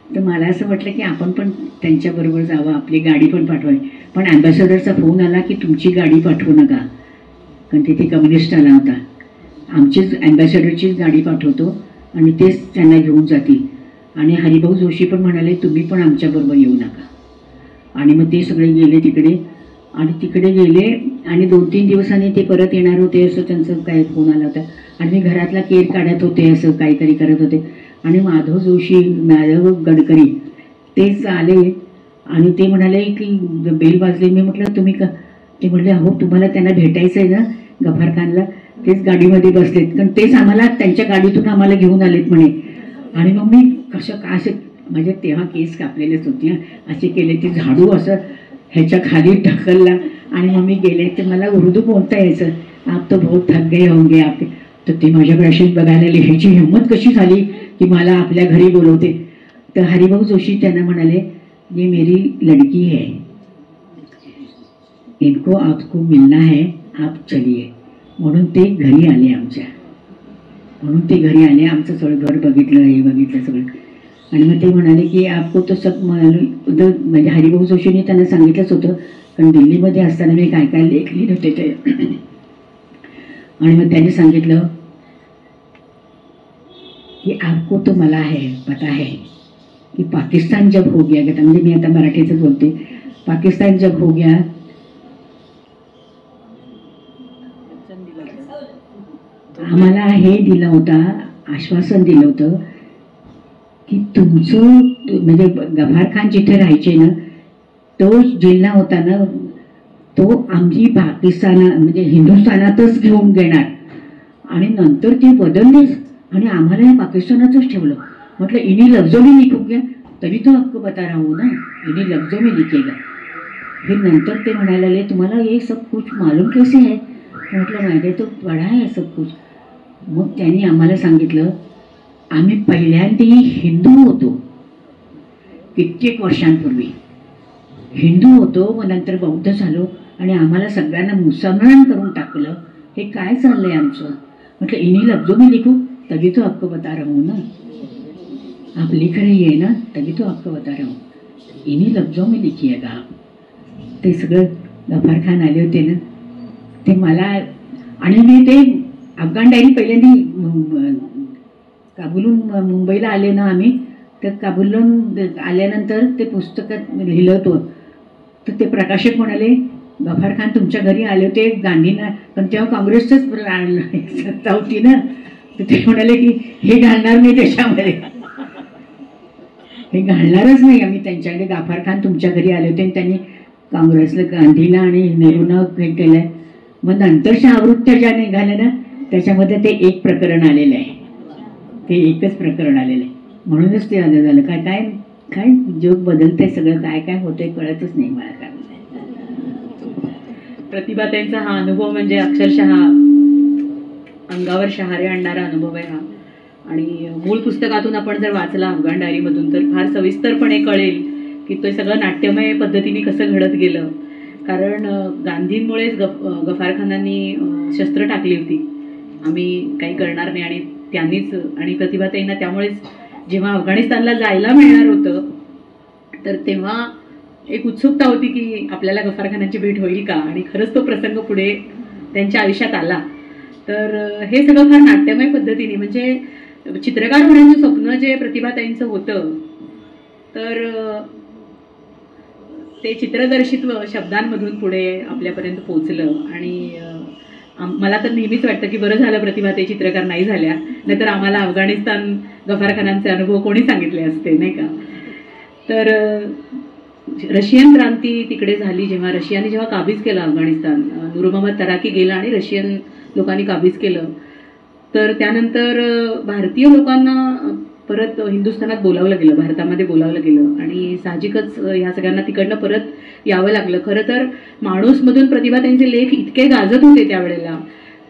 तर मला असं वाटलं की आपण पण त्यांच्याबरोबर जावं, आपली गाडी पण पाठवावी. पण ॲम्बॅसेडरचा फोन आला की तुमची गाडी पाठवू नका, कारण तिथे कम्युनिस्ट आला होता. आमचीच ॲम्बॅसेडरचीच गाडी पाठवतो आणि तेच त्यांना घेऊन जातील. आणि हरिभाऊ जोशी पण म्हणाले तुम्ही पण आमच्याबरोबर येऊ नका. आणि मग ते सगळे गेले तिकडे, आणि तिकडे गेले आणि 2-3 दिवसांनी ते परत येणार होते असं त्यांचं काय फोन आला होता. आणि मी घरातला केर काढत होते, असं काहीतरी करत होते. आणि माधव गडकरी तेच आले आणि ते म्हणाले की बेल वाजले. मी म्हटलं तुम्ही का? ते म्हटले अहो तुम्हाला त्यांना भेटायचं आहे ना गफार खानला, तेच गाडीमध्ये बसलेत, कारण तेच आम्हाला त्यांच्या गाडीतून आम्हाला घेऊन आलेत म्हणे. आणि मग मी कसं का असे म्हणजे तेव्हा केस कापलेलेच होते, असे केले, ते झाडू असं ह्याच्या खाली ढकलला आणि मग मी गेले. तर मला उर्दू बोलता यायचं, आप तो बहुत थक गए होंगे आप. तर ते माझ्याकडे अशीच बघायला आली, ह्याची हिंमत कशी झाली की मला आपल्या घरी बोलवते. तर हरिभाऊ जोशी त्यांना म्हणाले ये मेरी लड़की है, इनको आपको मिलना है, आप चलिए. म्हणून ते घरी आले आमच्या, आमचं सगळं घर बघितलं, हे बघितलं सगळं. आणि मग ते म्हणाले की आपको तो सब म्हणजे हरिभाऊ जोशींनी त्यांना सांगितलंच होतं, कारण दिल्लीमध्ये असताना मी काय काय लेख लिहिले होते ते. आणि मग त्यांनी सांगितलं कि आपको तो मला है पता है कि पाकिस्तान जब हो गया, म्हणजे मी आता मराठीच बोलते, पाकिस्तान जब हो गया आम्हाला हे दिलं होतं, आश्वासन दिलं होतं की तुमचं म्हणजे गफार खान जिथे राहायचे ना, तो जिल्हा होता ना, तो आम्ही म्हणजे हिंदुस्थानातच घेऊन घेणार. आणि नंतर ते बदललेच आणि आम्हाला हे पाकिस्तानातच ठेवलं. म्हटलं इन्हीं लफ्जों में लिखू क्या, तभी तो आपको बता रहा हूँ ना, इन्हीं लफ्जों में लिखेगा. फिर नंतर ते म्हणायला लागले तुम्हाला ये सब कुछ मालूम कैसे है? म्हटलं मैंने तो पढ़ा है सब कुछ. मग त्यांनी आम्हाला सांगितलं आम्ही पहिल्यांदा हिंदू होतो, कित्येक वर्षांपूर्वी हिंदू होतो, मग नंतर बौद्ध झालो आणि आम्हाला सगळ्यांना मुसलमान करून टाकलं. हे काय चाललंय आमचं? म्हटलं इन्हीं लफ्जों में लिखू तभी तो आपको बता रहा हूँ ना, आप लिख रही है ना तभी तो आपको बता रहा हूँ, इन्हीं लफ्जों में लिखिएगा. ते सगळं गफार खान आले होते ना, ते मला, आणि मी ते अफगाण डायरी पहिल्यांदा काबूलहून मुंबईला आले ना आम्ही, तर काबूलहून आल्यानंतर ते पुस्तकात लिहिलं होतं. तर ते प्रकाशक म्हणाले गफार खान तुमच्या घरी आले होते गांधींना, पण तेव्हा काँग्रेसचंच सत्ता होती ना, तर ते म्हणाले की हे घालणार नाही त्याच्यामध्ये, हे घालणारच नाही आम्ही त्यांच्याकडे. गफार खान तुमच्या घरी आले होते आणि त्यांनी काँग्रेसला, गांधीला आणि नेहरूंना हे केलंय. मग नंतरच्या आवृत्त्या ज्या निघाल्या ना त्याच्यामध्ये ते एक प्रकरण आलेलं आहे, ते एकच प्रकरण आलेलं आहे. म्हणूनच ते झालं. काय काय काय जग बदलते सगळं, काय काय होतंय कळतच नाही मला. काय प्रतिभाताईंचा हा अनुभव म्हणजे अक्षरशः अंगावर शहारे आणणारा अनुभव आहे हा. आणि मूळ पुस्तकातून आपण जर वाचला अफगाण डायरीमधून तर फार सविस्तरपणे कळेल की ते सगळं नाट्यमय पद्धतीने कसं घडत गेलं. कारण गांधींमुळेच गफार खानांनी शस्त्र टाकली होती, आम्ही काही करणार नाही, आणि त्यांनीच, आणि प्रतिभाताईंना त्यामुळेच जेव्हा अफगाणिस्तानला जायला मिळणार होतं तर तेव्हा एक उत्सुकता होती की आपल्याला गफ्फारखानांची भेट होईल का, आणि खरंच तो प्रसंग पुढे त्यांच्या आयुष्यात आला. तर हे सगळं फार नाट्यमय पद्धतीने, म्हणजे चित्रकार होण्याचं स्वप्न जे प्रतिभाताईंचं होतं, तर ते चित्रदर्शित्व शब्दांमधून पुढे आपल्यापर्यंत पोचलं. आणि मला तर नेहमीच वाटतं की बरं झालं प्रतिभाताई चित्रकार नाही झाल्या, नाहीतर आम्हाला अफगाणिस्तान गफ्फारखानांचे अनुभव कोणी सांगितले असते, नाही का. तर रशियन क्रांती तिकडे झाली, जेव्हा रशियाने जेव्हा काबीज केलं अफगाणिस्तान, नूर मोहम्मद तराकी गेला आणि रशियन लोकांनी काबीज केलं, तर त्यानंतर भारतीय लोकांना परत हिंदुस्थानात बोलावलं गेलं, भारतामध्ये बोलावलं गेलं, आणि साहजिकच ह्या सगळ्यांना तिकडनं परत यावं लागलं. खरं तर माणूसमधून प्रतिभाताईंचे लेख इतके गाजत होते त्यावेळेला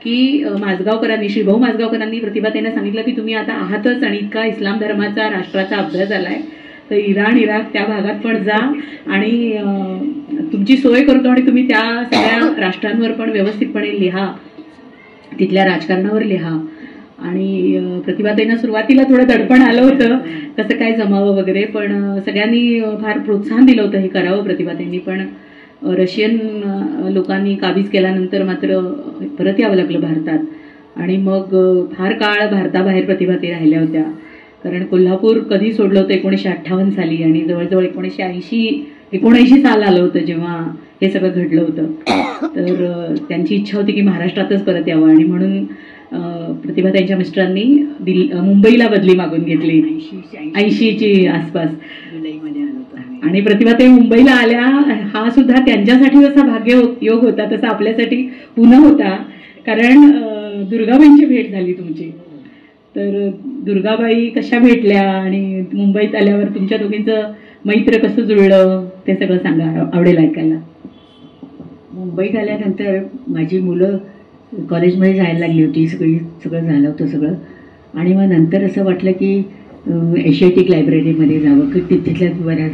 की माझगावकरांनी, श्रीभाऊ माझगावकरांनी प्रतिभाताईंना सांगितलं की तुम्ही आता आहातच आणि इतका इस्लाम धर्माचा राष्ट्राचा अभ्यास झालाय, तर इराण, इराक त्या भागात पण जा आणि तुमची सोय करतो आणि तुम्ही त्या सगळ्या राष्ट्रांवर पण व्यवस्थितपणे लिहा, तिथल्या राजकारणावर लिहा. आणि प्रतिभाताईंना सुरुवातीला थोडं दडपण आलं होतं कसं काय जमावं वगैरे, पण सगळ्यांनी फार प्रोत्साहन दिलं होतं हे करावं प्रतिभाताईंनी. पण रशियन लोकांनी काबीज केल्यानंतर मात्र परत यावं लागलं भारतात. आणि मग फार काळ भारताबाहेर प्रतिभाताई राहिल्या होत्या, कारण कोल्हापूर कधी सोडलं होतं 1958 साली, आणि जवळजवळ 1979 साल आलं होतं जेव्हा हे सगळं घडलं होतं. तर त्यांची इच्छा होती की महाराष्ट्रातच परत यावं, आणि म्हणून प्रतिभाताईंच्या मिस्टरांनी मुंबईला बदली मागून घेतली 80ची आसपास. आणि प्रतिभाताई मुंबईला आल्या, हा सुद्धा त्यांच्यासाठी जसा भाग्य योग होता तसा आपल्यासाठी पुन्हा होता, कारण दुर्गाबाईंची भेट झाली तुमची. तर दुर्गाबाई कशा भेटल्या आणि मुंबईत आल्यावर तुमच्या दोघींचं मैत्र कसं जुळलं ते सगळं सांगा, आवडेल ऐकायला. मुंबईत आल्यानंतर माझी मुलं कॉलेजमध्ये जायला लागली होती, सगळं झालं होतं सगळं. आणि मग नंतर असं वाटलं की एशियाटिक लायब्ररीमध्ये जावं, की तिथल्या बऱ्याच.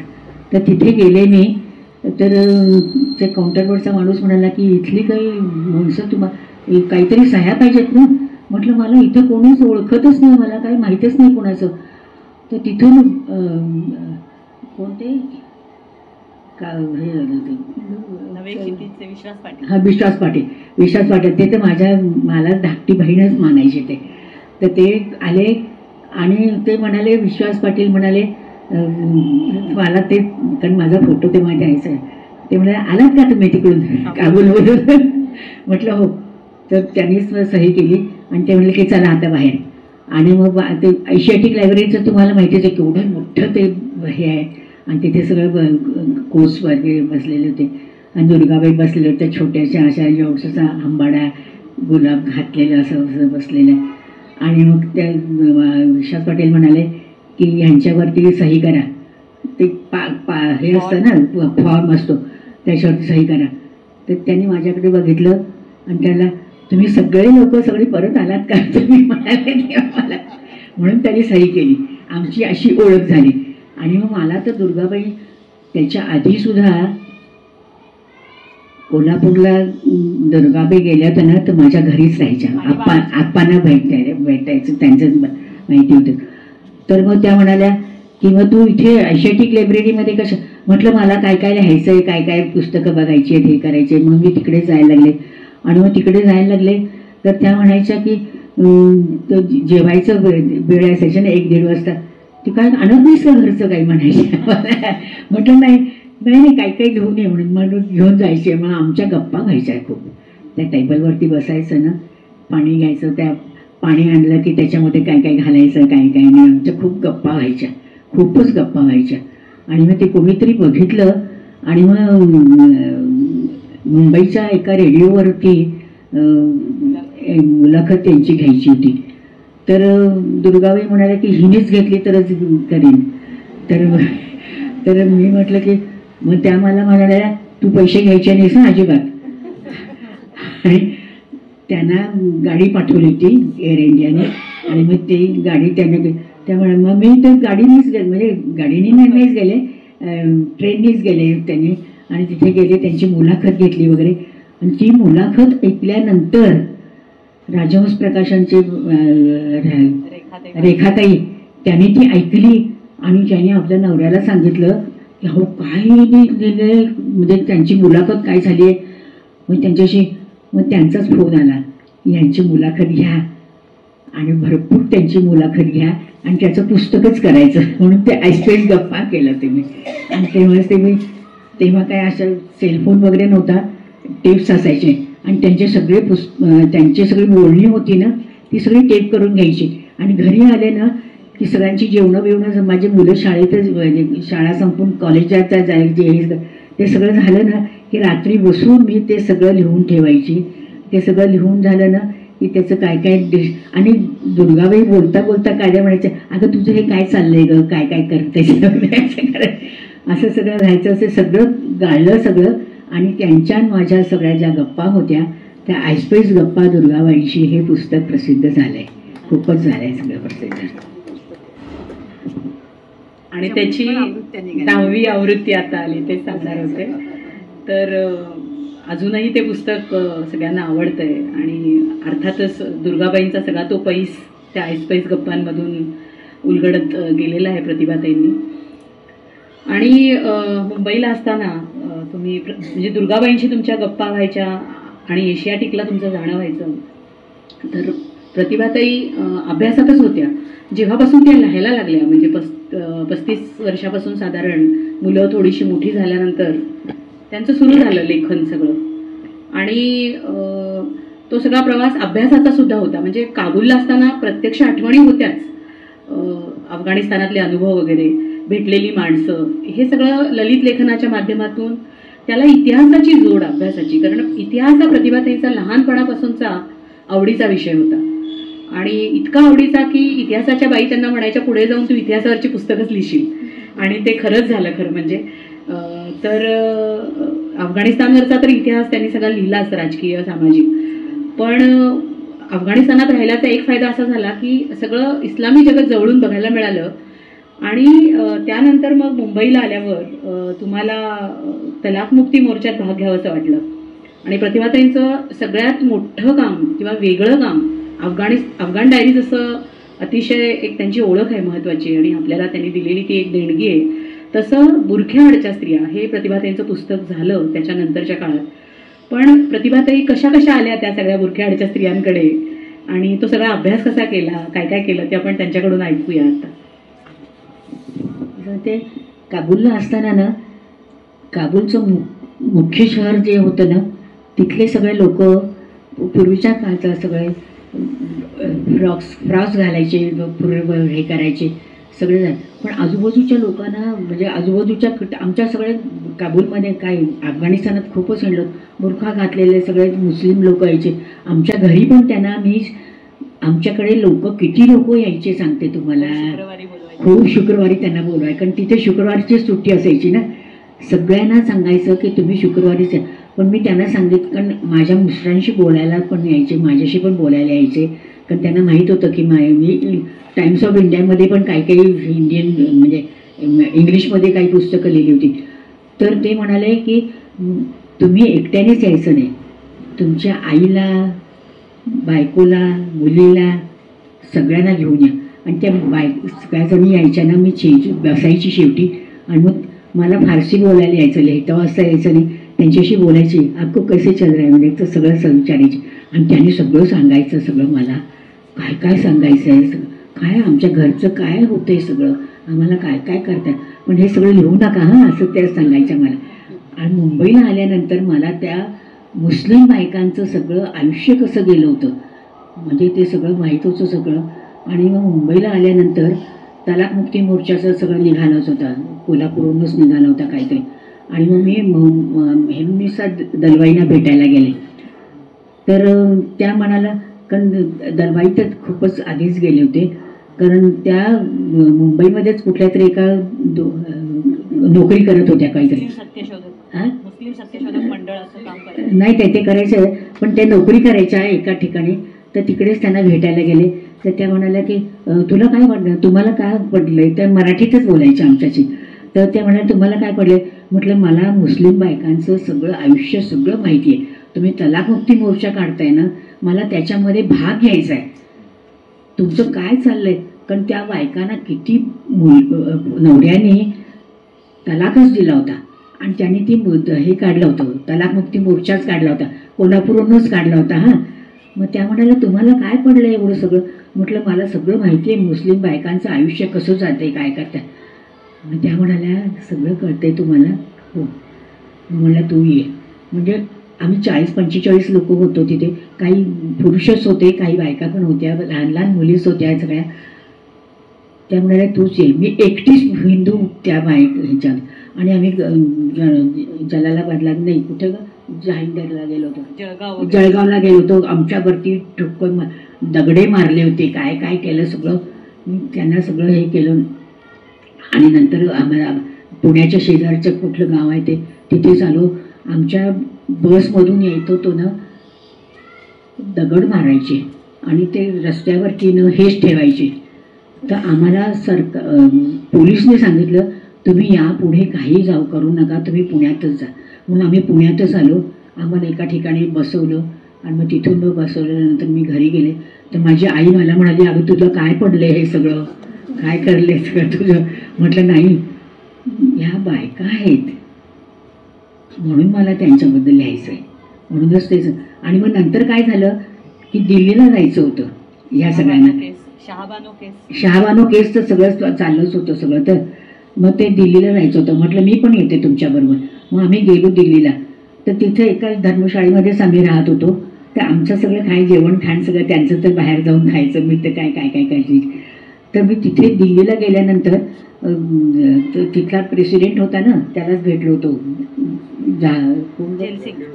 तर तिथे गेले मी, तर त्या काउंटरवरचा माणूस म्हणाला की इथली काही माणसं तुम्हाला काहीतरी सह्या पाहिजेत ना. म्हटलं मला इथं कोणीच ओळखतच नाही, मला काही माहीतच नाही कोणाचं. तर तिथून कोणते का हे विश्वास पाटील ते तर मला धाकटी बहीणच मानायचे ते. तर ते आले आणि ते म्हणाले, विश्वास पाटील म्हणाले मला ते, कारण माझा फोटो ते माझ्या यायचा आहे, ते म्हणाले आलात का तुम्ही तिकडून काबूलमधून. म्हटलं हो. तर त्यांनीच सही केली आणि ते म्हणले की चला आता बाहेर. आणि मग ते एशियाटिक लायब्ररीचं तुम्हाला माहितीच आहे केवढं मोठं ते हे आहे, आणि तिथे सगळं कोर्स वगैरे बसलेले होते, आणि दुर्गाबाई बसलेले होते छोट्याशा अशा एवढसा आंबाडा गुलाब घातलेलं असं बसलेलं. आणि मग त्या विश्वास पाटील म्हणाले की ह्यांच्यावरती सही करा, ते हे असतं ना फॉर्म असतो त्याच्यावरती सही करा. तर त्यांनी माझ्याकडे बघितलं आणि त्याला तुम्ही सगळे लोक सगळे परत आलात का तुम्ही म्हणाले मला, म्हणून त्यांनी सही केली. आमची अशी ओळख झाली. आणि मग मला तर दुर्गाबाई त्याच्या आधीसुद्धा कोल्हापूरला दुर्गाबाई गेल्या होत्या ना, तर माझ्या घरीच राहायच्या, आप्पांना भेटायचं त्यांचं माहिती होतं. तर मग त्या म्हणाल्या की मग तू इथे एशियाटिक लायब्ररीमध्ये कसं. म्हटलं मला काय काय लिहायचं आहे, काय काय पुस्तकं बघायची आहेत, हे करायचे. म्हणून मी तिकडे जायला लागले. आणि मग तिकडे जायला लागले तर त्या म्हणायच्या की जेवायचं वेळ असायचं ना 1-1.5 वाजता, ती काय आणत नाहीस का घरचं काही म्हणायचं. म्हटलं नाही नाही काही काही घेऊन ये म्हणून, म्हणून घेऊन जायचे. मग आमच्या गप्पा व्हायच्या खूप. त्या टेबलवरती बसायचं ना, पाणी घ्यायचं, त्या पाणी आणलं की त्याच्यामध्ये काय काय घालायचं काय काय नाही, आमच्या खूप गप्पा व्हायच्या, खूपच गप्पा व्हायच्या. आणि मग ते कोणीतरी बघितलं आणि मग मुंबईच्या एका रेडिओवरती मुलाखत त्यांची घ्यायची होती. तर दुर्गाबाई म्हणाल्या की हिनेच घेतली तरच करीन. तर मी म्हटलं की मग त्या मला म्हणाल्या तू पैसे घ्यायचे नाहीस ना अजिबात. आणि त्यांना गाडी पाठवली होती एअर इंडियाने, आणि मग ती गाडी त्याने त्यामुळे मग मी तर गाडीनेच गेले, म्हणजे गाडीने नाहीच गेले, ट्रेननीच गेले त्यांनी. आणि तिथे गेले, त्यांची मुलाखत घेतली वगैरे. आणि ती मुलाखत ऐकल्यानंतर राजहंस प्रकाशनचे रेखाताई त्यांनी ती ऐकली आणि ज्याने आपल्या नवऱ्याला सांगितलं की अहो काय लिहिलंय, म्हणजे त्यांची मुलाखत काय झाली आहे. मग त्यांच्याशी मग त्यांचाच फोन आला, यांची मुलाखत घ्या आणि भरपूर त्यांची मुलाखत घ्या आणि त्याचं पुस्तकच करायचं. म्हणून ते आयस्पेस गप्पा केलं ते मी. आणि तेव्हाच तेव्हा काय असं सेलफोन वगैरे नव्हता, टेप्स असायचे आणि त्यांचे सगळे त्यांची सगळी बोलणी होती ना ती सगळी टेप करून घ्यायची. आणि घरी आले ना की सगळ्यांची जेवणं बिवणं, माझी मुलं शाळेतच शाळा संपून कॉलेजात जायचे, ते सगळं झालं ना की रात्री बसून मी ते सगळं लिहून ठेवायची. ते सगळं लिहून झालं ना की त्याचं काय काय. आणि दुर्गाबाई बोलता बोलता काय म्हणायचं, अगं तुझं हे काय चाललंय ग, काय काय करतेस असं सगळं राहायचं. असं सगळं गाळलं सगळं. आणि त्यांच्या माझ्या सगळ्या ज्या गप्पा होत्या त्या आयस्पेस गप्पा दुर्गाबाईंशी हे पुस्तक प्रसिद्ध झालंय, खूपच झालंय सगळं प्रसिद्ध. आणि त्याची 10वी आवृत्ती आता आली, ते सांगणार होते. तर अजूनही ते पुस्तक सगळ्यांना आवडतंय. आणि अर्थातच दुर्गाबाईंचा सगळा तो पैस त्या आईस्पाईस गप्पांमधून उलगडत गेलेला आहे प्रतिभाताईंनी. आणि मुंबईला असताना तुम्ही म्हणजे दुर्गाबाईंशी तुमच्या गप्पा व्हायच्या आणि एशियाटिकला तुमचं जाणं व्हायचं. तर प्रतिभाताई अभ्यासातच होत्या जेव्हापासून त्या लिहायला लागल्या. म्हणजे 35 वर्षापासून साधारण मुलं थोडीशी मोठी झाल्यानंतर त्यांचं सुरू झालं लेखन सगळं. आणि तो सगळा प्रवास अभ्यासाचा सुद्धा होता. म्हणजे काबूलला असताना प्रत्यक्ष आठवणी होत्याच, अफगाणिस्तानातले अनुभव वगैरे, भेटलेली माणसं, हे सगळं ललित लेखनाच्या माध्यमातून. त्याला इतिहासाची जोड अभ्यासाची, कारण इतिहास हा प्रतिभाताईचा लहानपणापासूनचा आवडीचा विषय होता. आणि इतका आवडीचा की इतिहासाच्या बाई त्यांना म्हणायच्या, पुढे जाऊन तू इतिहासावरची पुस्तकच लिहिशील. आणि ते खरंच झालं खरं म्हणजे. तर अफगाणिस्तानवरचा तर इतिहास त्यांनी सगळा लिहिलाच, राजकीय सामाजिक. पण अफगाणिस्तानात राहिल्याचा एक फायदा असा झाला की सगळं इस्लामी जगत जवळून बघायला मिळालं. आणि त्यानंतर मग मुंबईला आल्यावर तुम्हाला तलाकमुक्ती मोर्चात भाग घ्यावंसं वाटलं. आणि प्रतिभाताईंचं सगळ्यात मोठं काम किंवा वेगळं काम अफगाण डायरीज असं अतिशय एक त्यांची ओळख आहे महत्त्वाची, आणि आपल्याला त्यांनी दिलेली ती एक देणगी आहे. तसं बुरख्याआडच्या स्त्रिया हे प्रतिभाताईंचं पुस्तक झालं त्याच्यानंतरच्या काळात. पण प्रतिभाताई कशा कशा आल्या त्या सगळ्या बुरख्याआडच्या स्त्रियांकडे, आणि तो सगळा अभ्यास कसा केला, काय काय केलं ते आपण त्यांच्याकडून ऐकूया आता. ते काबूलला असताना ना, काबूलचं मुख्य शहर जे होतं ना, तिथले सगळे लोक पूर्वीच्या काळचं सगळे फ्रॉक्स घालायचे, हे करायचे सगळे. पण आजूबाजूच्या लोकांना, म्हणजे आजूबाजूच्या आमच्या सगळ्या काबूलमध्ये काय अफगाणिस्तानात खूपच हिंडलो, बुरखा घातलेले सगळे मुस्लिम लोक यायचे आमच्या घरी. पण त्यांना आमच्याकडे किती लोक यायचे सांगते तुम्हाला, खूप शुक्रवारी त्यांना बोलवाय, कारण तिथे शुक्रवारची सुट्टी असायची ना. सगळ्यांना सांगायचं की तुम्ही शुक्रवारीच या. पण मी त्यांना सांगितलं, कारण माझ्या मिस्टरांशी बोलायला पण यायचे, माझ्याशी पण बोलायला यायचे, कारण त्यांना माहीत होतं की मी टाइम्स ऑफ इंडियामध्ये पण काही इंडियन म्हणजे इंग्लिशमध्ये काही पुस्तकं लिहिली होती. तर ते म्हणाले की तुम्ही एकट्यानेच यायचं नाही, तुमच्या आईला, बायकोला, मुलीला सगळ्यांना घेऊन या. आणि त्या सगळ्याजणी यायच्या ना, मी बसायची शेवटी. आणि मग मला फारसी बोलायला यायचं, लिहिता वाजता यायचं नाही, त्यांच्याशी बोलायची, आपको कैसे चल रहा है म्हणजे तर सगळं विचारायचे. आणि त्यांनी सगळं सांगायचं, सगळं मला काय काय सांगायचं आहे, सगळं काय आमच्या घरचं काय होतं आहे सगळं, आम्हाला काय काय करतात, पण हे सगळं लिहू नका हां, असं त्या सांगायच्या मला. आणि मुंबईला आल्यानंतर मला त्या मुस्लिम बायकांचं सगळं आयुष्य कसं गेलं होतं म्हणजे ते सगळं माहीत होतं सगळं. आणि मग मुंबईला आल्यानंतर तलाकमुक्ती मोर्चाचं सगळं निघालंच होता, कोल्हापूरहूनच निघाला होता काहीतरी. आणि मग मी हेमनिसा दलवाईंना भेटायला गेले. तर त्या म्हणाला, कारण दलवाई तर खूपच आधीच गेले होते, कारण त्या मुंबईमध्येच कुठल्या तरी एका नोकरी करत होत्या काहीतरी. मुस्लिम सत्यशोधक मंडळ असं काम करत नाही, ते करायचं, पण ते नोकरी करायच्या एका ठिकाणी. तर तिकडेच त्यांना भेटायला गेले. तर त्या म्हणाल्या की तुला काय पडलं, तुम्हाला काय पडलंय, तर मराठीतच बोलायचं आमच्याशी. तर त्या म्हणाल्या तुम्हाला काय पडले. म्हटलं मला मुस्लिम बायकांचं सगळं आयुष्य सगळं माहिती आहे, तुम्ही तलाकमुक्ती मोर्चा काढताय ना, मला त्याच्यामध्ये भाग घ्यायचा आहे, तुमचं काय चाललंय. कारण त्या बायकांना किती नवऱ्याने तलाकच दिला होता. आणि त्यांनी हे काढलं होतं, तलाकमुक्ती मोर्चाच काढला होता, कोल्हापूरहूनच काढला होता. हां, मग त्या म्हणाल्या तुम्हाला काय पडलं एवढं सगळं? म्हटलं मला सगळं माहिती आहे, मुस्लिम बायकांचं आयुष्य कसं जाते, काय करतात. मग त्या म्हणाल्या सगळं कळतंय तुम्हाला? हो. मग म्हणलं तू ये. म्हणजे आम्ही 40-45 लोक होतो तिथे. काही पुरुषच होते, काही बायका पण होत्या, लहान लहान मुलीच होत्या सगळ्या. त्या म्हणाल्या तूच ये. मी एकटीच हिंदू त्या ह्याच्यात. आणि आम्ही जलालाबादला नाही, कुठे जहांगीरला गेलो होतो, जळगावला गेलो होतो. आमच्यावरती ठोकून दगडे मारले होते, काय काय केलं सगळं. मी त्यांना सगळं हे केलं. आणि नंतर आम्हाला पुण्याच्या शेजारचं कुठलं गाव आहे ते, तिथेच आलो. आमच्या बसमधून येत होतो ना, दगड मारायचे आणि ते रस्त्यावरती न हेच ठेवायचे. तर आम्हाला पोलिसने सांगितलं तुम्ही यापुढे काही करू नका, तुम्ही पुण्यातच जा. म्हणून आम्ही पुण्यातच आलो. आम्हाला एका ठिकाणी बसवलं आणि मग तिथून मग बसवल्यानंतर मी घरी गेले. तर माझी आई मला म्हणाली अगं तुला काय पडलं हे सगळं, काय करले सगळं तुझं? म्हटलं नाही, ह्या बायका आहेत म्हणून मला त्यांच्याबद्दल लिहायचं आहे, म्हणूनच तेच. आणि मग नंतर काय झालं की दिल्लीला जायचं होतं ह्या सगळ्यांना. शहाबानो केस तर सगळं चाललंच होतं सगळं. तर मग ते दिल्लीला जायचं होतं. म्हटलं मी पण येते तुमच्याबरोबर. मग आम्ही गेलो दिल्लीला. तर तिथे एका धर्मशाळेमध्येच आम्ही राहत होतो. तर आमचं सगळं काही जेवण खाण सगळं त्यांचं तर बाहेर जाऊन खायचं, मी तर काय काय काय खायची. तर मी तिथे दिल्लीला गेल्यानंतर तिथला प्रेसिडेंट होता ना, त्यालाच भेटलो होतो,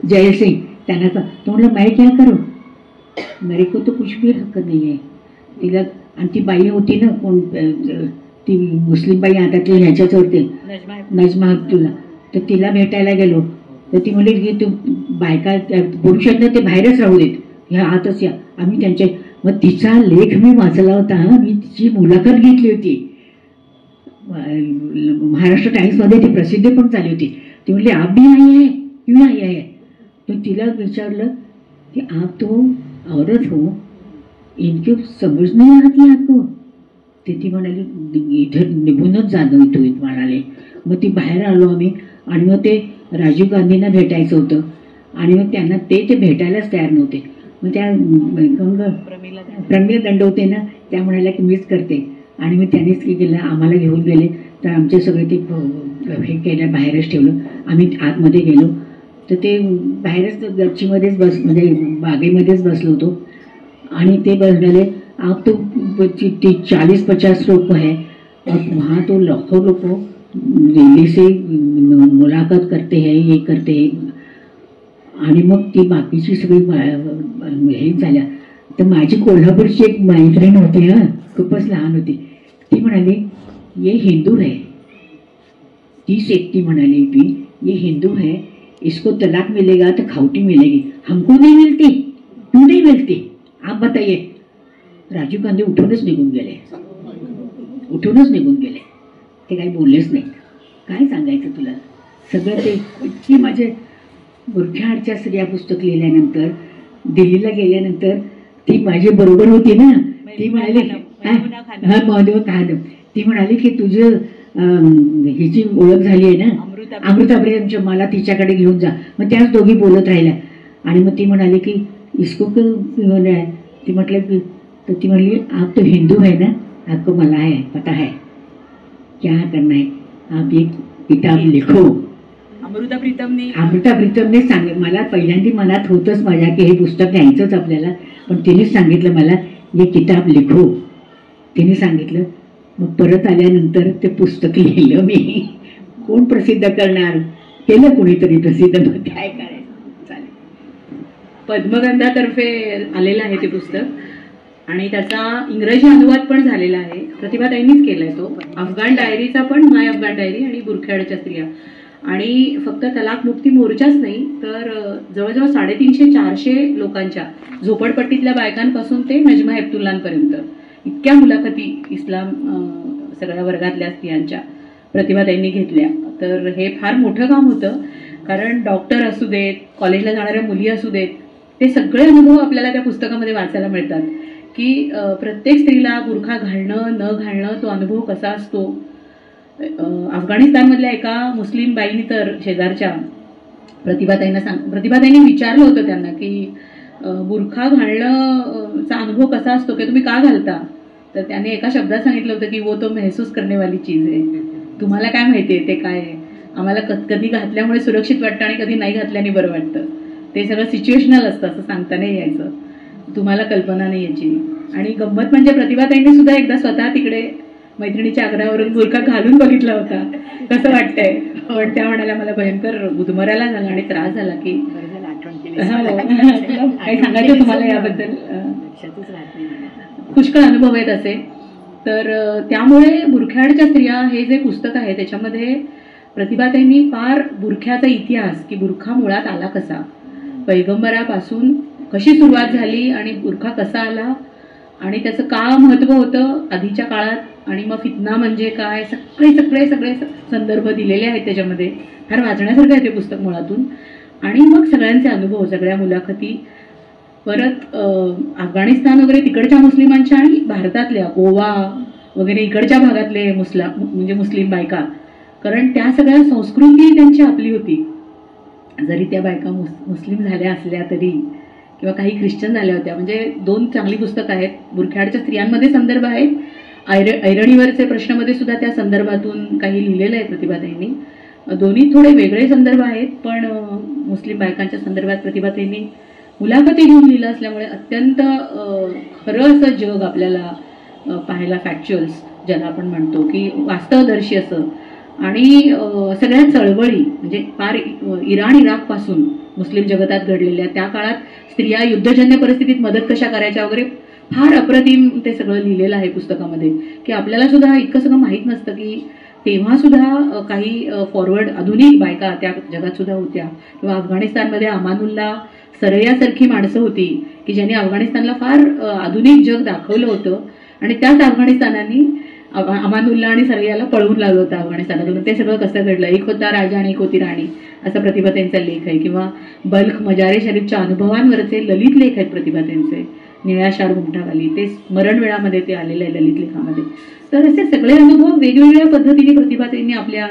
जयसिंग. त्यांना तो म्हटलं मैं क्या करू, मेरे को तो कुछ भी हक्क नाही आहे. तिला आणि ती बाई होती ना, कोण ती मुस्लिम बाई आता ती ह्याच्याच होते, नजमा हेपतुल्ला. तर तिला भेटायला गेलो. तर ती म्हणली की तू बायका पुरुष आहेत ना ते बाहेरच राहू देत, ह्या आतच या. आम्ही त्यांच्या मग तिचा लेख मी वाचला होता. मी तिची मुलाखत घेतली होती, महाराष्ट्र टाइम्समध्ये ती प्रसिद्ध पण झाली होती. ती म्हणली आप भी आई है क्यों आई है. तर तिला विचारलं की आप तो औरत हो, इनके समझ नहीं आती आपको. ती म्हणाली इधर निघूनच जाणं इथून म्हणाले. मग ती बाहेर आलो आम्ही. आणि मग ते राजीव गांधींना भेटायचं होतं आणि मग त्यांना ते भेटायलाच तयार नव्हते. मग त्या प्रमिला दंड होते ना, त्या म्हणाल्या की मीच करते. आणि मग त्यांनीच की केलं, आम्हाला घेऊन गेले. तर आमचे सगळे ते हे केलं, बाहेरच ठेवलं. आम्ही आतमध्ये गेलो तर ते बाहेरच गच्चीमध्येच म्हणजे बागेमध्येच बसलो होतो. आणि ते बसलेले आप तो 40-50 लोग है और वहाँ तो लाखों लोग दिल्ली से मुलाकात करते हैं, ये करते हैं. आणि मग ती बाकीची सगळी हे झाल्या. तर माझी कोल्हापूरची एक मैत्रीण होती ना, खूपच लहान होती. ती म्हणाली ये हिंदू है, तीच एकटी म्हणाली ती, ये हिंदू है, इसको तलाक मिलेगा तो खावटी मिलेगी, हमको नहीं मिलती, क्यों नहीं मिलती आप बताइए. राजीव गांधी उठूनच निघून गेले, उठूनच निघून गेले. ते काही बोललेच नाही. काय सांगायचं तुला सगळं. ते इतकी माझे बुरख्याआडच्या स्त्रिया पुस्तक लिहिल्यानंतर, दिल्लीला गेल्यानंतर ती माझी बरोबर होती ना. ती म्हणाली मधुवा खान, ती म्हणाली की तुझं हिची ओळख झाली आहे ना अमृता प्रियमच्या, मला तिच्याकडे घेऊन जा. मग त्याच दोघी बोलत राहिल्या. आणि मग ती म्हणाली की इसको ती म्हटलं की, तर ती म्हणली आप तो हिंदू है ना, आपको मला है पता है क्या करना है, आप एक किताब लिखो. अमृता प्रीतमने मला पहिल्यांदा मनात होतंच माझ्या की हे पुस्तक घ्यायचंच आपल्याला. पण तिनेच सांगितलं मला ये किताब लिखो, तिने सांगितलं. मग परत आल्यानंतर ते पुस्तक लिहिलं मी. कोण प्रसिद्ध करणार, केलं कोणीतरी प्रसिद्ध, मग काय करायचं. चालेल. पद्मगंधातर्फे आलेलं आहे ते पुस्तक आणि त्याचा इंग्रजी अनुवाद पण झालेला आहे. प्रतिभाताईंनीच केलाय तो. अफगाण डायरीचा पण, माय अफगाण डायरी आणि बुरख्याआडच्या स्त्रिया. आणि फक्त तलाकमुक्ती मोर्चाच नाही तर जवळजवळ 350-400 लोकांच्या, झोपडपट्टीतल्या बायकांपासून ते नजमा हेपतुल्लांपर्यंत इतक्या मुलाखती इस्लाम सगळ्या वर्गातल्या स्त्रियांच्या प्रतिभाताईंनी घेतल्या. तर हे फार मोठं काम होतं. कारण डॉक्टर असू देत, कॉलेजला जाणाऱ्या मुली असू देत, ते सगळे अनुभव आपल्याला त्या पुस्तकामध्ये वाचायला मिळतात. की प्रत्येक स्त्रीला बुरखा घालणं न घालणं तो अनुभव कसा असतो. अफगाणिस्तानमधल्या एका मुस्लिम बाईनी तर शेजारच्या प्रतिभाताईंनी विचारलं होतं त्यांना की बुरखा घालण्याचा अनुभव कसा असतो की तुम्ही का घालता, तर त्याने एका शब्दात सांगितलं होतं की वो तो महसूस करने वाली चीज आहे. तुम्हाला काय माहिती आहे ते काय आहे, आम्हाला कधी घातल्यामुळे सुरक्षित वाटतं आणि कधी नाही घातल्याने बरं वाटतं. ते सगळं सिच्युएशनल असतं, असं सांगता नाही यायचं, तुम्हाला कल्पना नाही याची. आणि गंमत म्हणजे प्रतिभाताईंनी सुद्धा एकदा स्वतः तिकडे मैत्रिणीच्या आग्रहावरून बुरखा घालून बघितला होता, कसं वाटतंय. पण त्या म्हणाल्या मला भयंकर गुदमरायला झाला आणि त्रास झाला की काही सांगायचं तुम्हाला याबद्दल. पुष्कळ अनुभव आहेत असे. तर त्यामुळे बुरख्याडच्या स्त्रिया हे जे पुस्तक आहे त्याच्यामध्ये प्रतिभाताईंनी फार बुरख्याचा इतिहास की बुरखा मुळात आला कसा, पैगंबरापासून कशी सुरुवात झाली आणि बुरखा कसा आला आणि त्याचं का महत्त्व होतं आधीच्या काळात आणि मग फितना म्हणजे काय, सगळे संदर्भ दिलेले आहेत त्याच्यामध्ये. फार वाचण्यासारखं आहे ते पुस्तक मुळातून. आणि मग सगळ्यांचे अनुभव, सगळ्या मुलाखती, परत अफगाणिस्तान वगैरे तिकडच्या मुस्लिमांच्या आणि भारतातल्या गोवा वगैरे इकडच्या भागातले म्हणजे मुस्लिम बायका, कारण त्या सगळ्या संस्कृती त्यांची आपली होती. जरी त्या बायका मुस्लिम झाल्या असल्या तरी किंवा काही ख्रिश्चन झाल्या होत्या. म्हणजे 2 चांगली पुस्तकं आहेत. बुरख्याडच्या स्त्रियांमध्ये संदर्भ आहेत, ऐरणीवरचे प्रश्नमध्ये सुद्धा त्या संदर्भातून काही लिहिलेलं आहे प्रतिभाताईंनी. दोन्ही थोडे वेगळे संदर्भ आहेत, पण मुस्लिम बायकांच्या संदर्भात प्रतिभाताईंनी मुलाखती घेऊन लिहिलं असल्यामुळे अत्यंत खरं असं जग आपल्याला पाहायला, फॅक्च्युअल्स ज्याला आपण म्हणतो की वास्तवदर्शी असं. आणि सगळ्या चळवळी म्हणजे फार इराकपासून मुस्लिम जगतात घडलेल्या, त्या काळात स्त्रिया युद्धजन्य परिस्थितीत मदत कशा करायच्या वगैरे फार अप्रतिम ते सगळं लिहिलेलं आहे पुस्तकामध्ये. की आपल्याला सुद्धा इतकं सगळं माहीत नसतं की तेव्हा सुद्धा काही फॉरवर्ड आधुनिक बायका त्या जगात सुद्धा होत्या. किंवा अफगाणिस्तानमध्ये अमानुल्ला सरयासारखी माणसं होती की ज्यांनी अफगाणिस्तानला फार आधुनिक जग दाखवलं होतं आणि त्याच अफगाणिस्तानाने अमानुल्ला आणि सरयाला पळवून लावलं होतं अफगाणिस्तानातून. ते सगळं कसं घडलं, एक होता राजा आणि एक होती राणी, असा प्रतिभाताईंचा लेख आहे. किंवा बल्ख मजारे शरीफच्या अनुभवांवरचे ललित लेख आहेत प्रतिभाताईंचे, निळ्या शार घुमटावाली, ते स्मरणवेळामध्ये ते आलेलं आहे ललित लेखामध्ये. तर असे सगळे अनुभव वेगवेगळ्या पद्धतीने प्रतिभाताईंनी आपल्या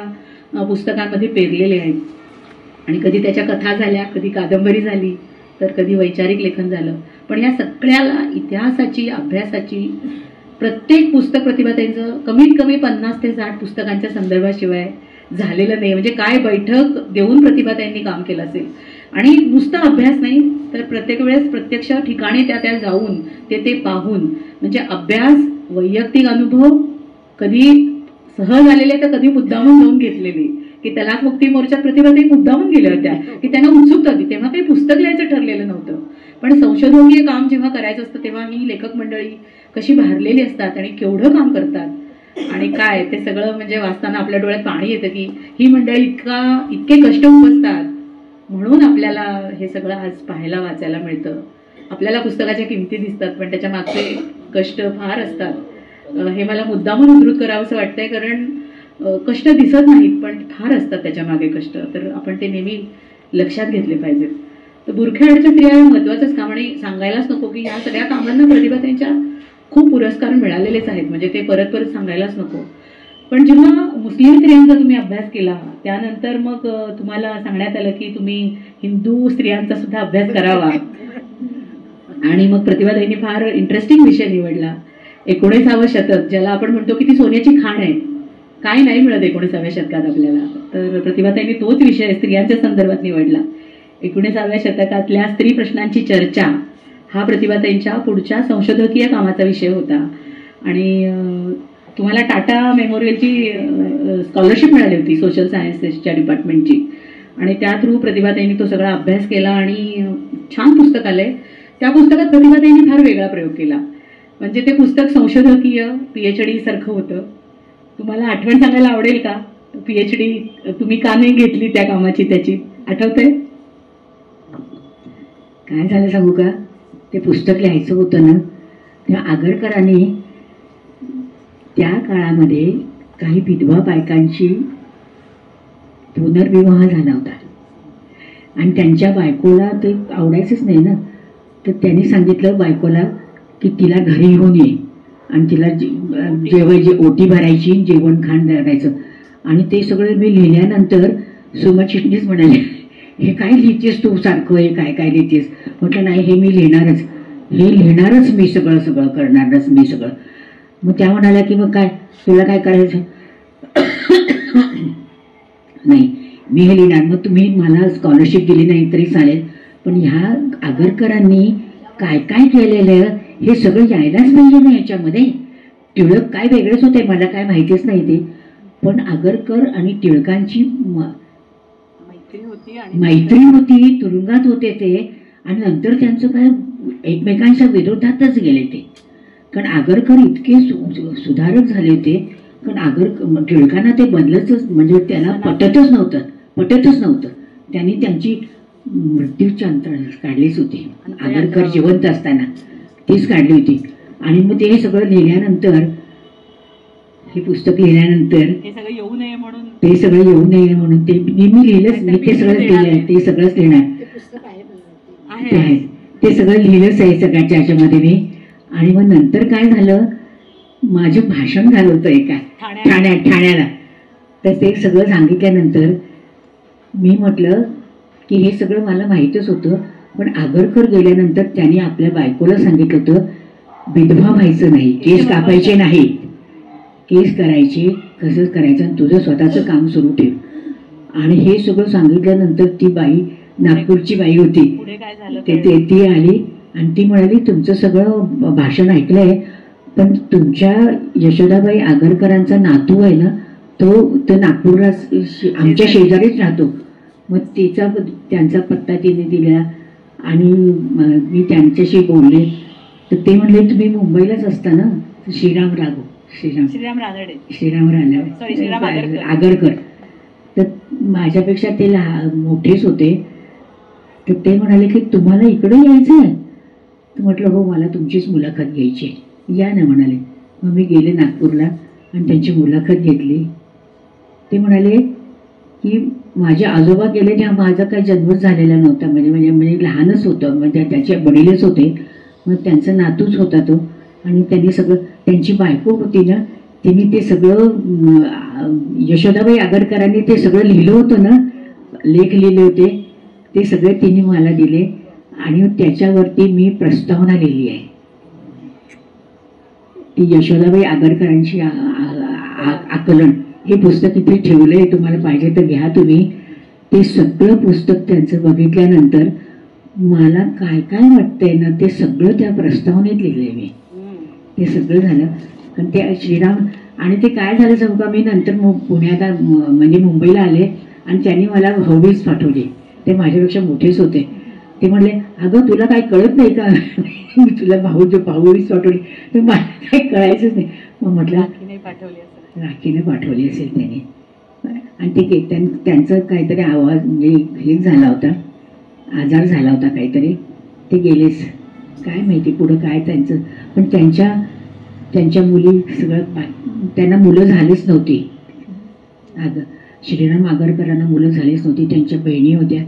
पुस्तकांमध्ये पेरलेले आहेत. आणि कधी त्याच्या कथा झाल्या, कधी कादंबरी झाली, तर कधी वैचारिक लेखन झालं. पण या सगळ्याला इतिहासाची, अभ्यासाची प्रत्येक पुस्तक प्रतिभाताईंचं कमीत कमी 50 ते 60 पुस्तकांच्या संदर्भाशिवाय झालेलं नाही. म्हणजे काय बैठक देऊन प्रतिभाताईंनी काम केलं असेल. आणि नुसता अभ्यास नाही तर प्रत्येक वेळेस प्रत्यक्ष ठिकाणी त्या जाऊन ते पाहून, म्हणजे अभ्यास, वैयक्तिक अनुभव, कधी सहज आलेले तर कधी मुद्दामून जाऊन घेतलेले. की तलाक मुक्ती मोर्चात प्रतिभाताई मुद्दामून गेल्या होत्या की त्यांना उत्सुकता होती. तेव्हा काही पुस्तक लिहायचं ठरलेलं नव्हतं, पण संशोधकीय काम जेव्हा करायचं असतं तेव्हा ही लेखक मंडळी कशी भारलेली असतात आणि केवढं काम करतात आणि काय ते सगळं म्हणजे वाचताना आपल्या डोळ्यात पाणी येतं की ही मंडळी इतके कष्ट उपसतात म्हणून आपल्याला हे सगळं आज पाहायला वाचायला मिळतं. आपल्याला पुस्तकाच्या किमती दिसतात पण त्याच्या मागचे कष्ट फार असतात. हे मला मुद्दामून उद्धृत करावंसं वाटतंय, कारण कष्ट दिसत नाहीत पण फार असतात त्याच्या मागे कष्ट. तर आपण ते नेहमी लक्षात घेतले पाहिजेत. तर बुरख्याडच्या स्त्रिया महत्त्वाचंच काम, आणि सांगायलाच नको की या सगळ्या कामांना प्रतिभाताईंच्या खूप पुरस्कार मिळालेलेच आहेत, म्हणजे ते परत परत सांगायलाच नको. पण जेव्हा मुस्लिम स्त्रियांचा तुम्ही अभ्यास केला त्यानंतर मग तुम्हाला सांगण्यात आलं की तुम्ही हिंदू स्त्रियांचा सुद्धा अभ्यास करावा. आणि मग प्रतिभाताईंनी फार इंटरेस्टिंग विषय निवडला, 19व्या शतक, ज्याला आपण म्हणतो की ती सोन्याची खाण आहे. काय नाही मिळत 19व्या शतकात आपल्याला, तर प्रतिभाताईंनी तोच विषय स्त्रियांच्या संदर्भात निवडला. 19व्या शतकातल्या स्त्री प्रश्नांची चर्चा हा प्रतिभाताईंच्या पुढच्या संशोधकीय कामाचा विषय होता. आणि तुम्हाला टाटा मेमोरियलची स्कॉलरशिप मिळाली होती सोशल सायन्सेसच्या डिपार्टमेंटची, आणि त्या थ्रू प्रतिभाताईंनी तो सगळा अभ्यास केला आणि छान पुस्तक आलंय. त्या पुस्तकात प्रतिभाताईंनी फार वेगळा प्रयोग केला. म्हणजे ते पुस्तक संशोधकीय PhD सारखं होतं. तुम्हाला आठवण सांगायला आवडेल का, PhD तुम्ही का नाही घेतली त्या कामाची, त्याची आठवतंय? काय झालं सांगू का, ते पुस्तक लिहायचं होतं ना, त्या आगरकरांनी त्या काळामध्ये काही विधवा बायकांची पुनर्विवाह झाला होता आणि त्यांच्या बायकोला ते आवडायचंच नाही ना, तर त्यांनी सांगितलं बायकोला की तिला घरी घेऊन ये आणि तिला ओटी भरायची, जेवण खाण करायचं. आणि ते सगळं मी लिहिल्यानंतर सोमा चिटणीस म्हणाले, हे काय लिहितेस तू सारखं, हे काय काय लिहितेस. म्हटलं नाही, हे मी लिहिणारच, हे लिहिणारच मी, सगळं सगळं करणारच मी सगळं. मग त्या म्हणाल्या की मग काय तुला काय करायचं. नाही मी हे लिहिणार. मग तुम्ही मला स्कॉलरशिप दिली नाही तरी चालेल, पण ह्या आगरकरांनी काय काय केलेलं हे सगळं यायलाच पाहिजे ना याच्यामध्ये. टिळक काय वेगळेच होते, मला काय माहितीच नाही ते, पण आगरकर आणि टिळकांची मैत्री होती, तुरुंगात होते ते, आणि नंतर त्यांचं काय एकमेकांच्या विरोधातच गेले ते. कारण आगरकर इतके सुधारक झाले होते, कारण टिळकांना ते बदलतच, म्हणजे त्याला पटतच नव्हतं. त्यांनी त्यांची मृत्यूची अंतर काढलीच होती. आगरकर जिवंत असताना तीच काढली होती. आणि मग ते सगळं लिहिल्यानंतर, हे पुस्तक लिहिल्यानंतर हे सगळं येऊ नये म्हणून ते मी लिहिलंच, मी ते सगळं ते सगळंच लिहिणार, ते सगळं लिहिलंच आहे सगळ्याच्या ह्याच्यामध्ये मी. आणि मग नंतर काय झालं, माझं भाषण झालं होतं एका ठाण्याला. तर ते सगळं सांगितल्यानंतर मी म्हटलं की हे सगळं मला माहीतच होतं, पण आगरकर गेल्यानंतर त्यांनी आपल्या बायकोला सांगितलं होतं विधवा व्हायचं नाही, केस कापायचे नाही, केस करायचे, कसं करायचं, आणि तुझं स्वतःचं काम सुरू ठेव. आणि हे सगळं सांगितल्यानंतर ती बाई, नागपूरची बाई होती, ती आली आणि ती म्हणाली तुमचं सगळं भाषण ऐकलंय, पण तुमच्या यशोदाबाई आगरकरांचा नातू आहे ना, तो नागपूरला आमच्या शेजारीच राहतो. मग त्यांचा पत्ता तिने दिला आणि मी त्यांच्याशी बोलले. तर ते म्हणले तुम्ही मुंबईलाच असता ना. श्रीराम आगरकर. तर माझ्यापेक्षा ते मोठेच होते. तर ते म्हणाले की तुम्हाला इकडे यायचं आहे. तर म्हटलं हो, मला तुमचीच मुलाखत घ्यायची आहे, या ना म्हणाले. मग मी गेले नागपूरला आणि त्यांची मुलाखत घेतली. ते म्हणाले की माझे आजोबा गेले तेव्हा माझा काही जन्मच झालेला नव्हता, म्हणजे लहानच होतं, म्हणजे त्याचे वडीलच होते. मग त्यांचा नातूच होता तो. आणि त्यांनी सगळं, त्यांची बायको होती ना, तिने ते सगळं यशोदाबाई आगरकरांनी ते सगळं लिहिलं होतं ना, लेख लिहिले होते, ते सगळे तिने मला दिले. आणि त्याच्यावरती मी प्रस्तावना लिहिली आहे. ती यशोदाबाई आगरकरांची आकलन, हे पुस्तक इथे ठेवलंय, तुम्हाला पाहिजे तर घ्या तुम्ही. ते सगळं पुस्तक त्यांचं बघितल्यानंतर मला काय काय वाटतंय ना, ते सगळं त्या प्रस्तावनेत लिहिलंय मी. ते सगळं झालं. पण ते श्रीराम, आणि ते काय झालं सांगू का, मी नंतर पुण्याला म्हणजे मुंबईला आले आणि त्यांनी मला भाऊबीज पाठवली. ते माझ्यापेक्षा मोठेच होते. ते म्हणले अगं तुला काय कळत नाही का, मी तुला भाऊबीज पाठवली. तर मला काही कळायचंच नाही. मग म्हटलं राखीने पाठवली असेल त्याने. आणि ते त्यांचं काहीतरी आवाज म्हणजे हे झाला होता, आजार झाला होता काहीतरी, ते गेलेच. काय माहिती पुढं काय त्यांचं. पण त्यांच्या मुली सगळं, त्यांना मुलं झालीच नव्हती. श्रीराम आगरकरांना मुलं झालीच नव्हती. त्यांच्या बहिणी होत्या,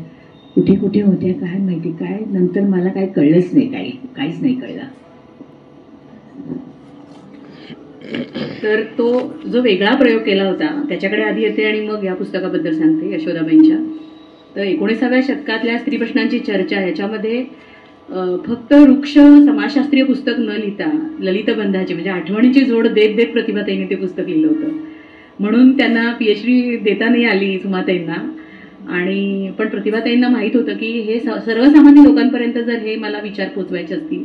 कुठे कुठे होत्या काय माहिती. काय नंतर मला काय कळलंच नाही, काहीच नाही कळलं. तर तो जो वेगळा प्रयोग केला होता त्याच्याकडे आधी येते आणि मग या पुस्तकाबद्दल सांगते, यशोदाबाईंच्या. तर 19व्या शतकातल्या स्त्री प्रश्नांची चर्चा याच्यामध्ये फक्त वृक्ष समाजशास्त्रीय पुस्तक न लिहिता ललितबंधाचे म्हणजे आठवणीची जोड देत देत प्रतिभाताईंनी ते पुस्तक लिहिलं होतं. म्हणून त्यांना PhD देता नाही आली सुमाताईंना. आणि पण प्रतिभाताईंना माहीत होतं की हे सर्वसामान्य लोकांपर्यंत जर हे मला विचार पोचवायचे असतील,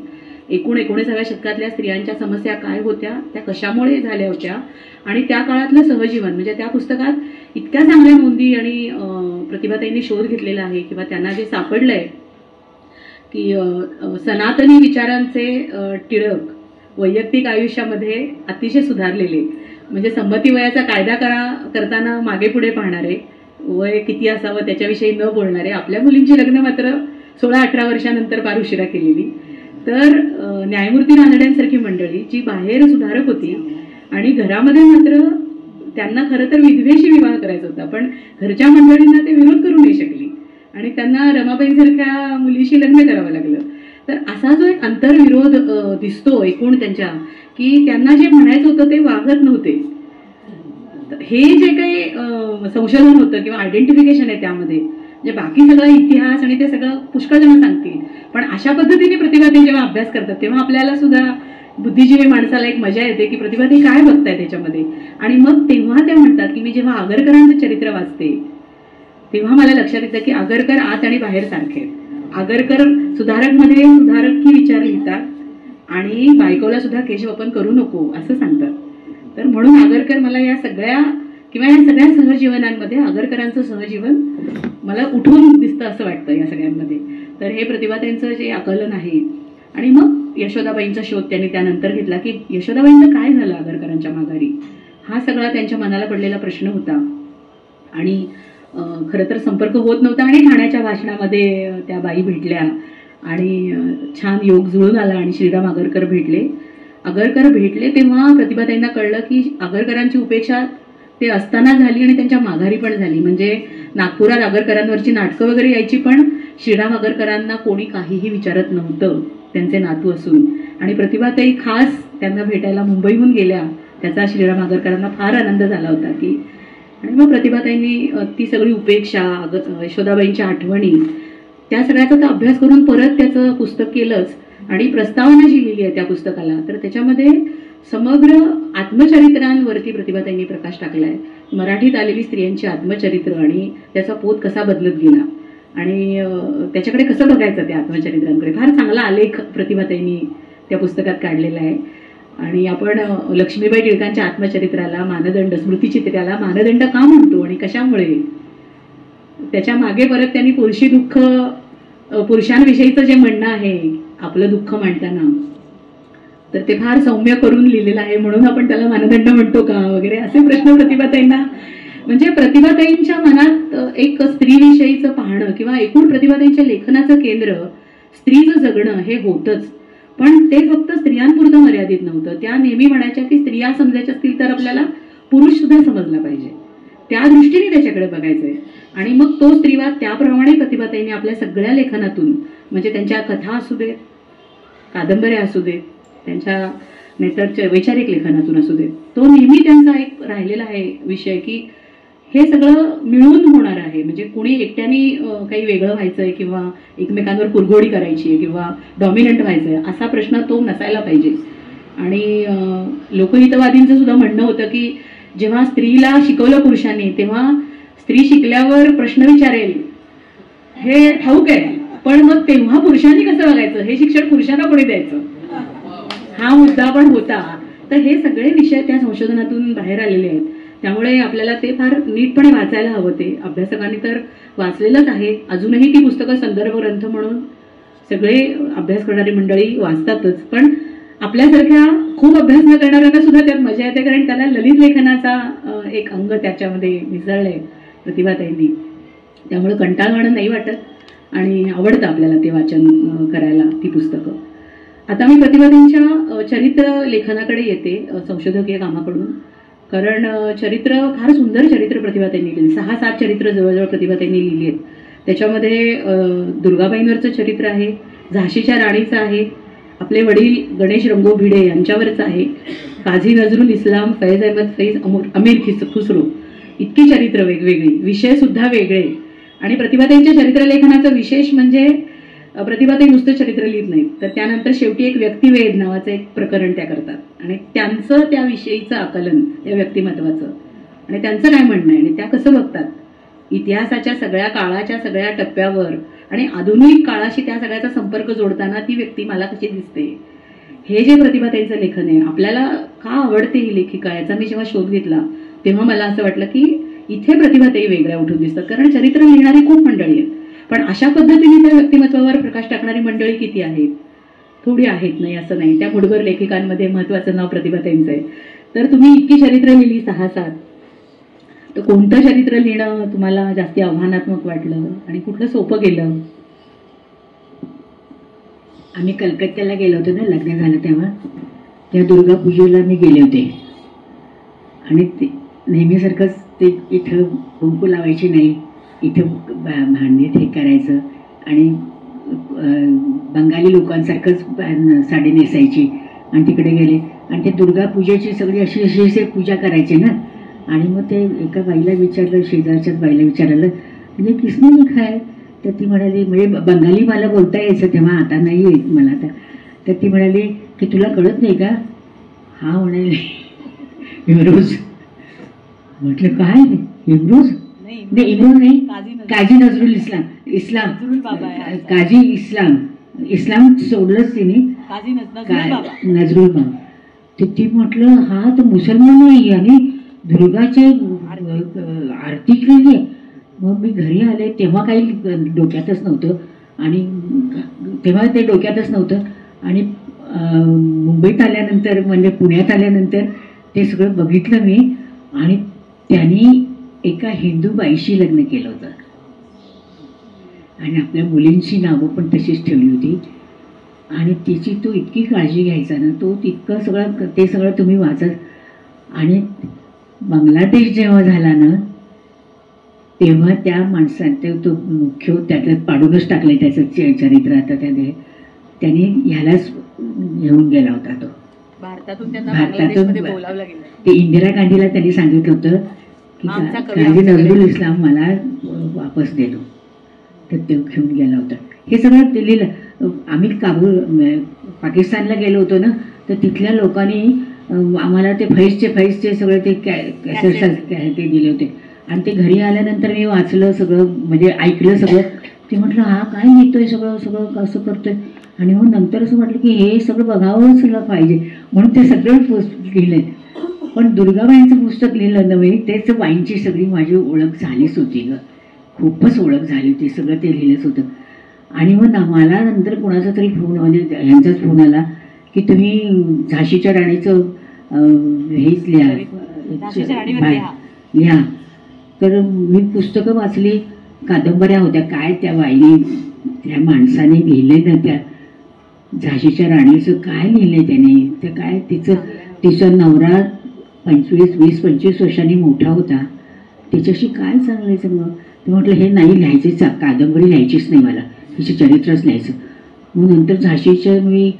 19व्या शतकातल्या स्त्रियांच्या समस्या काय होत्या, त्या कशामुळे झाल्या होत्या, आणि त्या काळातलं सहजीवन, म्हणजे त्या पुस्तकात इतक्या चांगल्या नोंदी आणि प्रतिभाताईंनी शोध घेतलेला आहे किंवा त्यांना जे सापडलंय की सनातनी विचारांचे टिळक वैयक्तिक आयुष्यामध्ये अतिशय सुधारलेले, म्हणजे संमती वयाचा कायदा करताना मागे पुढे पाहणारे, वय किती असावं त्याच्याविषयी न बोलणारे, आपल्या मुलींची लग्न मात्र 16-18 वर्षानंतर फार उशिरा केलेली. तर न्यायमूर्ती रानड्यांसारखी मंडळी जी बाहेर सुधारक होती आणि घरामध्ये मात्र त्यांना खरं तर विधवेशी विवाह करायचा होता, पण घरच्या मंडळींना ते विरोध करू नाही शकली आणि त्यांना रमाबाईंसारख्या मुलीशी लग्न करावं लागलं. तर असा जो एक आंतरविरोध दिसतो एकूण त्यांच्या, की त्यांना जे म्हणायचं होतं ते वागत नव्हते. हे जे काही संशोधन होतं किंवा आयडेंटिफिकेशन आहे त्यामध्ये, म्हणजे बाकी सगळा इतिहास आणि ते सगळं पुष्कळ जण सांगतील, पण अशा पद्धतीने प्रतिभाताई जेव्हा अभ्यास करतात तेव्हा आपल्याला सुद्धा बुद्धिजीवी माणसाला एक मजा येते की प्रतिभाताई काय बघताय त्याच्यामध्ये. आणि मग तेव्हा त्या म्हणतात की मी जेव्हा आगरकरांचं चरित्र वाचते तेव्हा मला लक्षात येतं की आगरकर आत आणि बाहेर सारखे. आगरकर सुधारकमध्ये सुधारकी विचार लिहितात आणि बायकोला सुद्धा केशवपन करू नको असं सांगतात. तर म्हणून आगरकर मला या सगळ्या सहजीवनांमध्ये आगरकरांचं सहजीवन मला उठून दिसतं असं वाटतं या सगळ्यांमध्ये. तर हे प्रतिभाताईंचं जे आकलन आहे. आणि मग यशोदाबाईंचा शोध त्यांनी त्यानंतर घेतला की यशोदाबाईंचं काय झालं आगरकरांच्या माघारी, हा सगळा त्यांच्या मनाला पडलेला प्रश्न होता. आणि खरं तर संपर्क होत नव्हता आणि ठाण्याच्या भाषणामध्ये त्या बाई भेटल्या आणि छान योग जुळून आला आणि श्रीराम आगरकर भेटले तेव्हा प्रतिभाताईंना कळलं की आगरकरांची उपेक्षा ते असताना झाली आणि त्यांच्या माघारी पण झाली. म्हणजे नागपुरात आगरकरांवरची नाटकं वगैरे यायची पण श्रीराम आगरकरांना कोणी काहीही विचारत नव्हतं त्यांचे नातू असून. आणि प्रतिभाताई खास त्यांना भेटायला मुंबईहून गेल्या, त्याचा श्रीराम आगरकरांना फार आनंद झाला होता की. आणि मग प्रतिभाताईंनी ती सगळी उपेक्षा, यशोदाबाईंच्या आठवणी, त्या सगळ्याचा अभ्यास करून परत त्याचं पुस्तक केलंच. आणि प्रस्तावना जी लिहिली आहे त्या पुस्तकाला, तर त्याच्यामध्ये समग्र आत्मचरित्रांवरती प्रतिभाताईंनी प्रकाश टाकलाय. मराठीत आलेली स्त्रियांची आत्मचरित्र आणि त्याचा पोत कसा बदलत गेला आणि त्याच्याकडे कसं बघायचं त्या आत्मचरित्रांकडे, फार चांगला आलेख प्रतिभाताईंनी त्या पुस्तकात काढलेला आहे. आणि आपण लक्ष्मीबाई टिळकांच्या आत्मचरित्राला मानदंड, स्मृतिचित्राला मानदंड का म्हणतो आणि कशामुळे, त्याच्या मागे परत त्यांनी पुरुषांविषयीचं जे म्हणणं आहे आपलं दुःख मांडताना, तर ते फार सौम्य करून लिहिलेलं आहे. म्हणून आपण त्याला मानदंड म्हणतो का वगैरे असे प्रश्न प्रतिभाताईंना, म्हणजे प्रतिभाताईंच्या मनात एक स्त्रीविषयीचं पाहणं किंवा एकूण प्रतिभाताईंच्या लेखनाचं केंद्र स्त्रीचं जगणं हे होतंच. पण ते फक्त स्त्रियांपुरतं मर्यादित नव्हतं. त्या नेहमी म्हणायच्या की स्त्रिया समजायच्या असतील तर आपल्याला पुरुष सुद्धा समजला पाहिजे, त्या दृष्टीने त्याच्याकडे बघायचंय. आणि मग तो स्त्रीवाद त्याप्रमाणे प्रतिभाताईंनी आपल्या सगळ्या लेखनातून, म्हणजे त्यांच्या कथा असू देत, कादंबऱ्या असू देत, त्यांच्या नेतर वैचारिक लेखनातून असू देत, तो नेहमी त्यांचा एक राहिलेला आहे विषय की हे सगळं मिळून होणार आहे. म्हणजे कुणी एकट्याने काही वेगळं व्हायचंय किंवा एकमेकांवर कुरघोडी करायची आहे किंवा डॉमिनंट व्हायचंय असा प्रश्न तो नसायला पाहिजे. आणि लोकहितवादींचं सुद्धा म्हणणं होतं की जेव्हा स्त्रीला शिकवलं पुरुषांनी तेव्हा स्त्री शिकल्यावर प्रश्न विचारेल हे ठाऊक आहे, पण मग तेव्हा पुरुषांनी कसं बघायचं हे शिक्षण पुरुषांना कोणी द्यायचं, हा मुद्दा पण होता. तर हे सगळे विषय त्या संशोधनातून बाहेर आलेले आहेत. त्यामुळे आपल्याला ते फार नीटपणे वाचायला हवं. ते अभ्यासकांनी तर वाचलेलंच आहे, अजूनही ती पुस्तकं संदर्भ ग्रंथ म्हणून सगळे अभ्यास करणारी मंडळी वाचतातच. पण आपल्यासारख्या खूप अभ्यास न करणाऱ्यांना सुद्धा त्यात मजा येते, कारण त्याला ललित लेखनाचा एक अंग त्याच्यामध्ये मिसळलंय प्रतिभाताईंनी. त्यामुळे कंटाळवाणं नाही वाटत आणि आवडतं आपल्याला ते वाचन करायला ती पुस्तकं. आता मी प्रतिभाताईंच्या चरित्र लेखनाकडे येते संशोधकीय कामाकडून. कारण चरित्र, फार सुंदर चरित्र प्रतिभाताईंनी लिहिली. 6-7 चरित्र जवळजवळ प्रतिभाताईंनी लिहिली आहेत. त्याच्यामध्ये दुर्गाबाईंवरचं चरित्र आहे, झाशीच्या राणीचं आहे, आपले वडील गणेश रंगो भिडे यांच्यावरचं आहे, काझी नजरुल इस्लाम, फैज अहमद फैज, अमीर खुसरो, इतकी चरित्र वेगवेगळी, विषय सुद्धा वेगळे. आणि प्रतिभाताईंच्या चरित्रलेखनाचं विशेष म्हणजे प्रतिभाताई नुसतं चरित्र लिहित नाहीत, तर त्यानंतर शेवटी एक व्यक्तिवेध नावाचं एक प्रकरण त्या करतात आणि त्यांचं त्याविषयीचं आकलन, त्या व्यक्तिमत्वाचं आणि त्यांचं काय म्हणणं आहे आणि त्या कसं बघतात इतिहासाच्या सगळ्या काळाच्या सगळ्या टप्प्यावर आणि आधुनिक काळाशी त्या सगळ्याचा संपर्क जोडताना ती व्यक्ती मला कशी दिसते. हे जे प्रतिभाताईंचं लेखन आहे, आपल्याला का आवडते ही लेखिका याचा मी जेव्हा शोध घेतला तेव्हा मला असं वाटलं की इथे प्रतिभाताई वेगळ्या उठून दिसतात. कारण चरित्र लिहिणारी खूप मंडळी आहेत, पण अशा पद्धतीने त्या व्यक्तिमत्वावर प्रकाश टाकणारी मंडळी किती आहेत, थोडी आहेत, नाही असं नाही. त्या मुठभर लेखिकांमध्ये महत्वाचं नाव प्रतिभाताईंचं आहे. तर तुम्ही इतकी चरित्र लिहिली 6-7, तर कोणतं चरित्र लिहिणं तुम्हाला जास्ती आव्हानात्मक वाटलं आणि कुठलं सोपं गेलं? आम्ही कलकत्त्याला गेलो होतो ना, लग्न झालं तेव्हा. त्या दुर्गा पूजेला मी गेले होते आणि ते नेहमीसारखंच ते इथं कुंकू लावायची नाही, इथं भांडणीत हे करायचं आणि बंगाली लोकांसारखंच साडी नेसायची आणि तिकडे गेले आणि ते दुर्गा पूजेची सगळी अशी पूजा करायची ना. आणि मग ते एका बाईला विचारलं, शेजारच्याच बाईला विचारलं म्हणजे किसने लिखा है? तर ती म्हणाली, म्हणजे बंगाली मला बोलता यायचं तेव्हा, आता नाही येत मला आता. तर ती म्हणाली की तुला कळत नाही का? हा म्हणाले इम्रोज. म्हटलं काय इम्रोज? नाही इम्रोज नाही, काजी नजरुल इस्लाम. नजरुल बाबा आहे. काजी इस्लाम सोडलंच तिने, नजरुल बाबा. तर ती म्हटलं हा तर मुसलमान आहे आणि दुर्गाच्या आरती केली आहे. मग मी घरी आले तेव्हा काही डोक्यातच नव्हतं, आणि तेव्हा ते डोक्यातच नव्हतं. आणि मुंबईत आल्यानंतर म्हणजे पुण्यात आल्यानंतर ते सगळं बघितलं मी. आणि त्यांनी एका हिंदू बाईशी लग्न केलं होतं आणि आपल्या मुलींची नावं पण तशीच ठेवली होती. आणि तिची तो इतकी काळजी घ्यायचा ना, तो तितकं सगळं ते सगळं तुम्ही वाचत. आणि बांगलादेश जेव्हा झाला ना तेव्हा त्या माणसाने तो मुख्य त्याच्यात पाडूनच टाकले त्याचं चरित्र. आता त्याने ह्यालाच घेऊन गेला होता तो भारतातून बोलावलं गेलं. ते इंदिरा गांधीला त्यांनी सांगितलं होतं की काजी नजरुल इस्लाम मला वापस देतो, तर ते घेऊन गेला होता. हे सगळं ते लिहिलं. आम्ही पाकिस्तानला गेलो होतो ना, तर तिथल्या लोकांनी आम्हाला ते फैजचे सगळे ते ते दिले होते. आणि ते घरी आल्यानंतर मी वाचलं सगळं, म्हणजे ऐकलं सगळं. ते म्हटलं हा काय लिहितोय सगळं कसं करतोय. आणि मग नंतर असं म्हटलं की हे सगळं बघावंच पाहिजे म्हणून ते सगळं लिहिलंय. पण दुर्गाबाईंचं पुस्तक लिहिलं नव्हे, तेच बाईंची सगळी माझी ओळख झालीच होती ग, खूपच ओळख झाली होती. सगळं ते लिहिलंच होतं. आणि मग मला नंतर कोणाचा तरी फोन, म्हणजे ह्यांचाच फोन आला की तुम्ही झाशीच्या राणीचं हेच लिहा. तर मी पुस्तकं वाचली, कादंबऱ्या होत्या. काय त्या बाईने त्या माणसाने लिहिलंय ना, त्या झाशीच्या राणीचं काय लिहिलंय त्याने. ते काय तिचा नवरा 20-25 वर्षांनी मोठा होता, तिच्याशी काय चांगलं मग. ते म्हटलं हे नाही लिहायचे, कादंबरी लिहायचीच नाही मला, तिचे चरित्रच लिहायचं. मग नंतर झाशीचं मी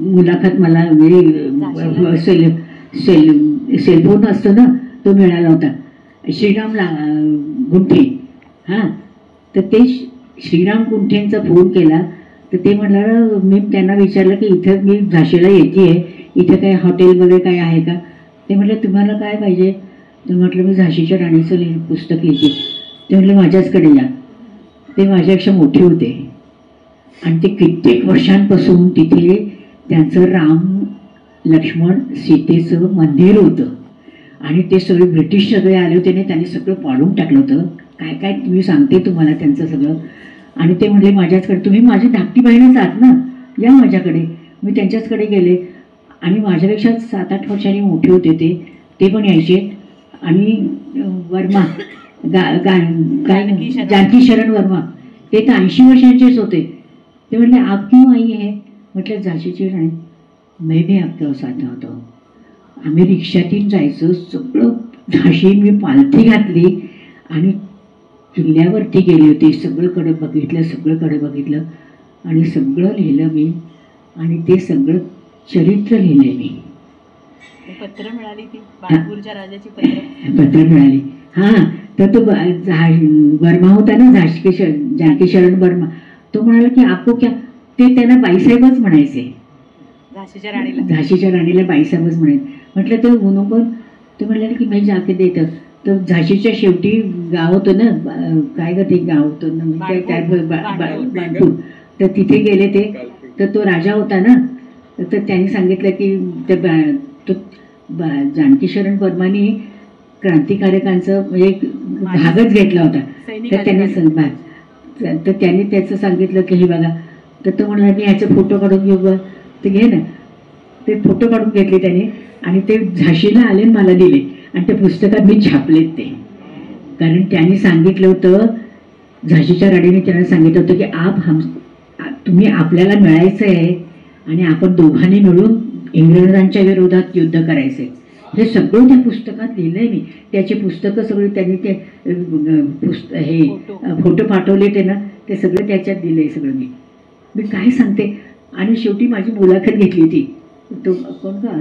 मुलाखत मला म्हणजे सेलफोन असतो ना तो मिळाला होता, श्रीराम गुंठे. हां, तर ते श्रीराम गुंठेंचा फोन केला. तर ते म्हणाला, मी त्यांना विचारलं की इथं मी झाशीला येते आहे, इथं काय हॉटेल वगैरे काय आहे का. ते म्हटलं तुम्हाला काय पाहिजे. तर म्हटलं मी झाशीच्या राणीचं पुस्तक लिहिते. ते म्हटलं माझ्याचकडे या. ते माझ्यापेक्षा मोठे होते आणि ते कित्येक वर्षांपासून तिथे त्यांचं राम लक्ष्मण सीतेचं मंदिर होतं. आणि ते सगळे ब्रिटिश सगळे आले होते आणि त्यांनी सगळं पाडून टाकलं होतं. काय काय मी सांगते तुम्हाला त्यांचं सगळं. आणि ते म्हटले माझ्याचकडे, तुम्ही माझी धाकटी बहीणच आहात ना, या माझ्याकडे. मी त्यांच्याचकडे गेले आणि माझ्यापेक्षा 7-8 वर्षांनी मोठे होते ते पण यायचे. आणि वर्मा जानकी शरण वर्मा, ते तर 80 वर्षांचेच होते. ते म्हटले आप क्यों आई है. म्हटलं झाशीची राणी, मैं भी आपल्या साथ होतो. आम्ही रिक्षातून जायचं, सगळं झाशी मी पालथी घातली आणि किल्ल्यावरती गेले होते. सगळीकडे बघितलं आणि सगळं लिहिलं मी. आणि ते सगळं चरित्र लिहिलंय मी. पत्र मिळाली, ती बाळपूरच्या राजाची पत्र मिळाली. हां, तर तो वर्मा होता ना, जानकी शरण वर्मा, तो म्हणाला की आपको क्या. ते त्यांना बाईसाहेबच म्हणायचे, झाशीच्या राणीला बाईसाहेबच म्हणायचे. म्हटलं तर नको. ते म्हणाले की मी जाके देतं. तर झाशीच्या शेवटी गाव होतं ना, काय ग ते गाव होतं ना, बाणपूर. तर तिथे गेले ते. तर तो राजा होता ना, तर त्यांनी सांगितलं की जानकी शरण वर्माने क्रांतिकारकांचं म्हणजे भागच घेतला होता. तर त्यांनी त्याचं सांगितलं की हे बघा. तर तो म्हणाला मी ह्याचे फोटो काढून घेऊ बघ. ते घे ना. ते फोटो काढून घेतले त्याने आणि ते झाशीला आले, मला दिले. आणि त्या पुस्तकात मी छापलेत ते. कारण त्यांनी सांगितलं होतं, झाशीच्या राणीने त्यांना सांगितलं होतं की तुम्ही आपल्याला मिळायचं आहे आणि आपण दोघांनी मिळून इंग्रजांच्या विरोधात युद्ध करायचं आहे. हे सगळं त्या पुस्तकात लिहिलंय मी. त्याची पुस्तकं सगळी त्यांनी ते हे फोटो पाठवले ते ना, ते सगळं त्याच्यात दिलंय सगळं मी काय सांगते. आणि शेवटी माझी मुलाखत घेतली होती. तो कोण का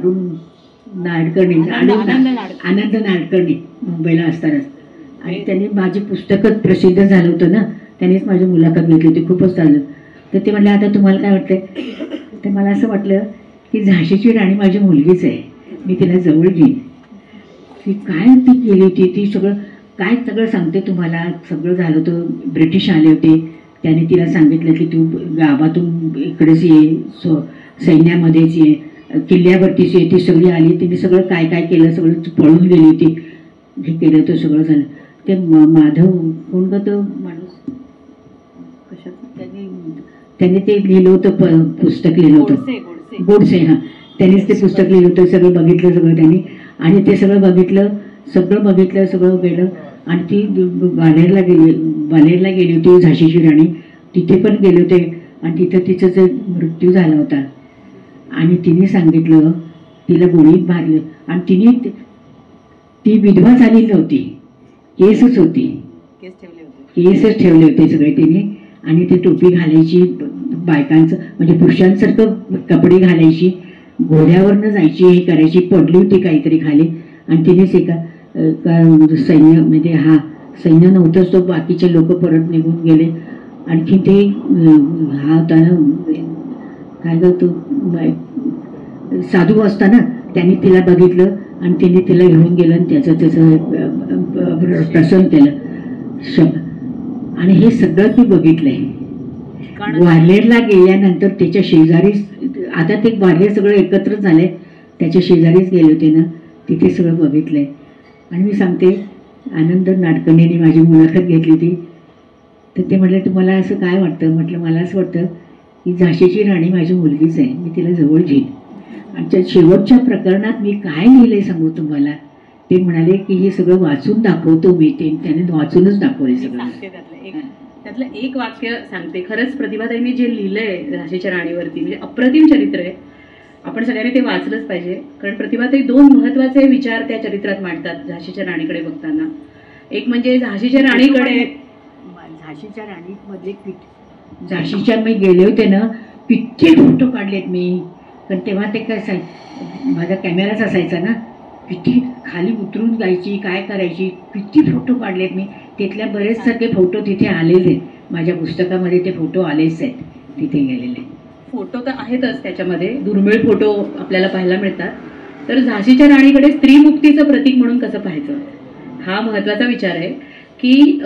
नाडकर्णी आनंद नाडकर्णी मुंबईला असतानाच. आणि त्यांनी माझी पुस्तकं प्रसिद्ध झालं होतं ना, त्यांनीच माझी मुलाखत घेतली होती, खूपच चाललं. तर ते म्हणले आता तुम्हाला काय वाटतंय? तर मला असं वाटलं की झाशीची राणी माझी मुलगीच आहे, मी तिला जवळ घेईन. ती काय ती केली होती, ती सगळं सांगते तुम्हाला. सगळं झालं होतं, ब्रिटिश आले होते, त्याने तिला सांगितलं की तू गावातून इकडेच ये, सैन्यामध्येच ये, किल्ल्यावरतीच ये. ती सगळी आली, तिने सगळं काय काय केलं, सगळं पळून गेली होती, हे केलं होतं, सगळं झालं. ते माधव कोण का तो माणूस, कशाचं त्यांनी ते लिहिलं होतं, पुस्तक लिहिलं होतं, गोडसे. हां, त्यांनीच ते पुस्तक लिहिलं होतं, सगळं बघितलं सगळं त्यांनी. आणि ते सगळं बघितलं, सगळं गेलं. आणि ती बालेरला गेली होती झाशीची राणी, तिथे पण गेले होते. आणि तिथं तिचं जे मृत्यू झाला होता. आणि तिने सांगितलं, तिला गोळीत मारलं. आणि ती विधवा झालेली नव्हती, केसच होती, केसच ठेवले होते सगळे तिने. आणि ती टोपी घालायची, बायकांचं म्हणजे पुरुषांसारखं कपडे घालायची, घोड्यावरनं जायची, हे करायची, पडली होती काहीतरी खाली. आणि तिनेच एका सैन्य म्हणजे सैन्य नव्हतंच, तो बाकीचे लोक परत निघून गेले. आणखी ते होता ना, काय करतो साधू असताना, त्यांनी तिला बघितलं आणि तिने तिला घेऊन गेलं आणि त्याचं प्रसन्न केलं. आणि हे सगळं मी बघितलंय. ग्वाल्हेरला गेल्यानंतर त्याच्या शेजारी, आता ते ग्वाल्हेर सगळं एकत्रच झालंय, त्याच्या शेजारीच गेले होते ना, तिथे सगळं बघितलंय. आणि मी सांगते, आनंद नाडकर्णीने माझी मुलाखत घेतली होती. तर ते म्हटलं तुम्हाला असं काय वाटतं? म्हटलं मला असं वाटतं की झाशीची राणी माझी मुलगीच आहे, मी तिला जवळ घेईन. आणि शेवटच्या प्रकरणात मी काय लिहिलंय सांगू तुम्हाला. ते म्हणाले की हे सगळं वाचून दाखवतो मी. त्याने वाचूनच दाखवले सगळं. त्यातलं एक वाक्य सांगते. खरंच प्रतिभाताईंनी जे लिहिलंय झाशीच्या राणीवरती, म्हणजे अप्रतिम चरित्र आहे. आपण सगळ्यांनी ते वाचलंच पाहिजे. कारण प्रतिभाताई दोन महत्वाचे विचार त्या चरित्रात मांडतात झाशीच्या राणीकडे बघताना. एक म्हणजे झाशीच्या राणीकडे, झाशीच्या राणीमध्ये झाशीच्या मी गेले होते ना, किती फोटो काढलेत मी. पण तेव्हा ते काय माझा कॅमेराच असायचा ना, किती खाली उतरून जायची, काय करायची, किती फोटो काढलेत मी. तिथल्या बरेच सगळे फोटो तिथे आलेले आहेत, माझ्या पुस्तकामध्ये ते फोटो आलेच आहेत, तिथे गेलेले. फोटो तर आहेतच त्याच्यामध्ये, दुर्मिळ फोटो आपल्याला पाहायला मिळतात. तर झाशीच्या राणीकडे स्त्रीमुक्तीचं प्रतीक म्हणून कसं पाहायचं, हा महत्वाचा विचार आहे. की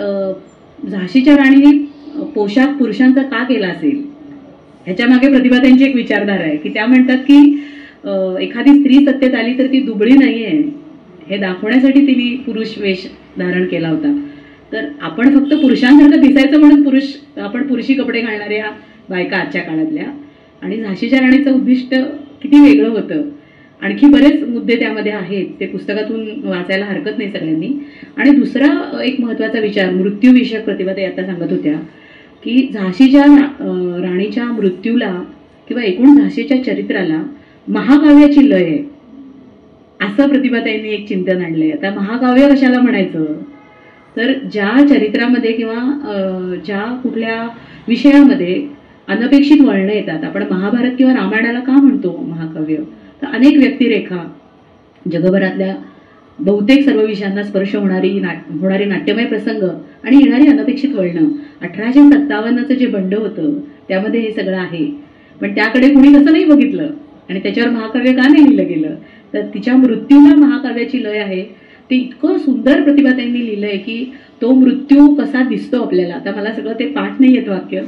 झाशीच्या राणीने पोशाख पुरुषांचा का केला असेल, ह्याच्या मागे प्रतिभाताईंची एक विचारधारा आहे. की त्या म्हणतात की एखादी स्त्री सत्तेत आली तर ती दुबळी नाहीये, हे दाखवण्यासाठी तिने पुरुष वेश धारण केला होता. तर आपण फक्त पुरुषांसारखं दिसायचं म्हणून आपण पुरुषी कपडे घालणाऱ्या बायका आजच्या काळातल्या. आणि झाशीच्या राणीचं उद्दिष्ट किती वेगळं होतं. आणखी बरेच मुद्दे त्यामध्ये आहेत, ते पुस्तकातून वाचायला हरकत नाही सगळ्यांनी. आणि दुसरा एक महत्वाचा विचार, मृत्यूविषयक प्रतिभाताई आता सांगत होत्या की झाशीच्या राणीच्या मृत्यूला किंवा एकूण झाशीच्या चरित्राला महाकाव्याची लय आहे, असं प्रतिभाताईंनी एक चिंतन आणलंय. आता महाकाव्य कशाला म्हणायचं, तर ज्या चरित्रामध्ये किंवा ज्या कुठल्या विषयामध्ये अनपेक्षित वळणं येतात. आपण महाभारत किंवा रामायणाला का म्हणतो महाकाव्य, तर अनेक व्यक्तिरेखा, जगभरातल्या बहुतेक सर्व विषयांना स्पर्श होणारी नाट्यमय प्रसंग आणि येणारी अनपेक्षित वळणं. 1857चं जे बंड होतं त्यामध्ये हे सगळं आहे. पण त्याकडे कुणी कसं नाही बघितलं आणि त्याच्यावर महाकाव्य का नाही लिहिलं गेलं. तर तिच्या मृत्यूला महाकाव्याची लय आहे. ते इतकं सुंदर प्रतिभाताईंनी लिहिलंय की तो मृत्यू कसा दिसतो आपल्याला. आता मला सगळं ते पाठ नाही येत वाक्य,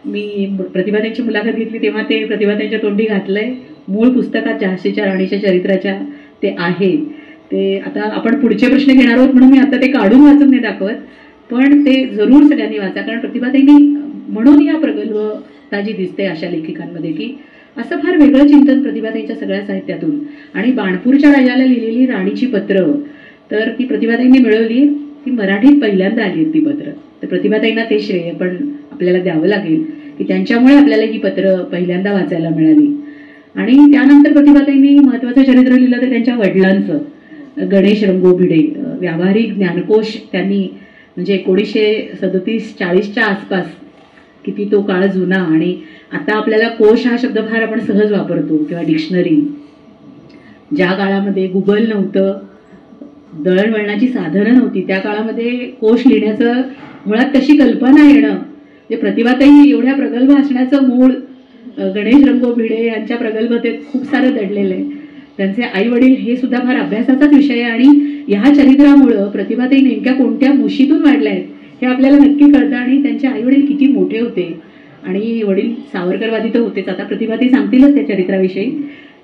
मी प्रतिभाताईंची मुलाखत घेतली तेव्हा ते प्रतिभाताईंच्या तोंडी घातलंय. मूळ पुस्तकात झाशीच्या राणीच्या चरित्राच्या ते आहे. ते आता आपण पुढचे प्रश्न घेणार आहोत म्हणून मी आता ते काढून वाचून नाही दाखवत, पण ते जरूर सगळ्यांनी वाचा. कारण प्रतिभाताईंनी म्हणून या प्रगल्भता जी दिसते अशा लेखिकांमध्ये की असं फार वेगळं चिंतन प्रतिभाताईंच्या सगळ्या साहित्यातून. आणि बाणपूरच्या राजाला लिहिलेली राणीची पत्र, तर ती प्रतिभाताईंनी मिळवली, ती मराठीत पहिल्यांदा आली ती पत्र. तर प्रतिभाताईंना ते श्रेय पण आपल्याला द्यावं लागेल की त्यांच्यामुळे आपल्याला ही पत्र पहिल्यांदा वाचायला मिळाली. आणि त्यानंतर प्रतिभाताईंनी महत्वाचं चरित्र लिहिलं तर त्यांच्या वडिलांचं, गणेश रंगो भिडे. व्यावहारिक ज्ञानकोश त्यांनी म्हणजे 1937-40च्या आसपास, किती तो काळ जुना. आणि आता आपल्याला कोश हा शब्द फार आपण सहज वापरतो किंवा डिक्शनरी. ज्या काळामध्ये गुगल नव्हतं, दळणवळणाची साधनं नव्हती, त्या काळामध्ये कोश लिहिण्याचं मुळात तशी कल्पना येणं, जे प्रतिभाताई एवढ्या प्रगल्भ असण्याचं मूळ गणेश रंगो भिडे यांच्या प्रगल्भतेत खूप सारं दडलेलं आहे. त्यांचे आई वडील हे सुद्धा फार अभ्यासाचाच विषय आहे आणि ह्या चरित्रामुळं प्रतिभाताई नेमक्या कोणत्या मुशीतून वाढल्या आहेत हे आपल्याला नक्की कळतं. आणि त्यांचे आई वडील किती मोठे होते आणि वडील सावरकरवादी तर होतेच. आता प्रतिभाताई सांगतीलच त्या चरित्राविषयी.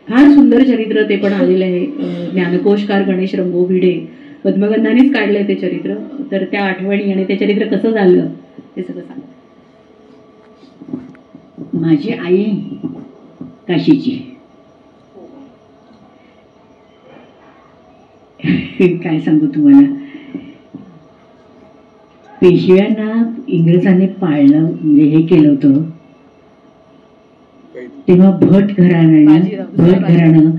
फार सुंदर चरित्र ते पण आलेलं आहे. ज्ञानकोशकार गणेश रंगो भिडे पद्मगंधानेच काढलंय ते चरित्र. तर त्या आठवणी आणि ते चरित्र कसं झालं ते सगळं सांग. माझी आई काशीची. काय सांगू तुम्हाला, पेशव्यांना इंग्रजांनी पाळलं, म्हणजे हे केलं होतं तेव्हा भट घराणं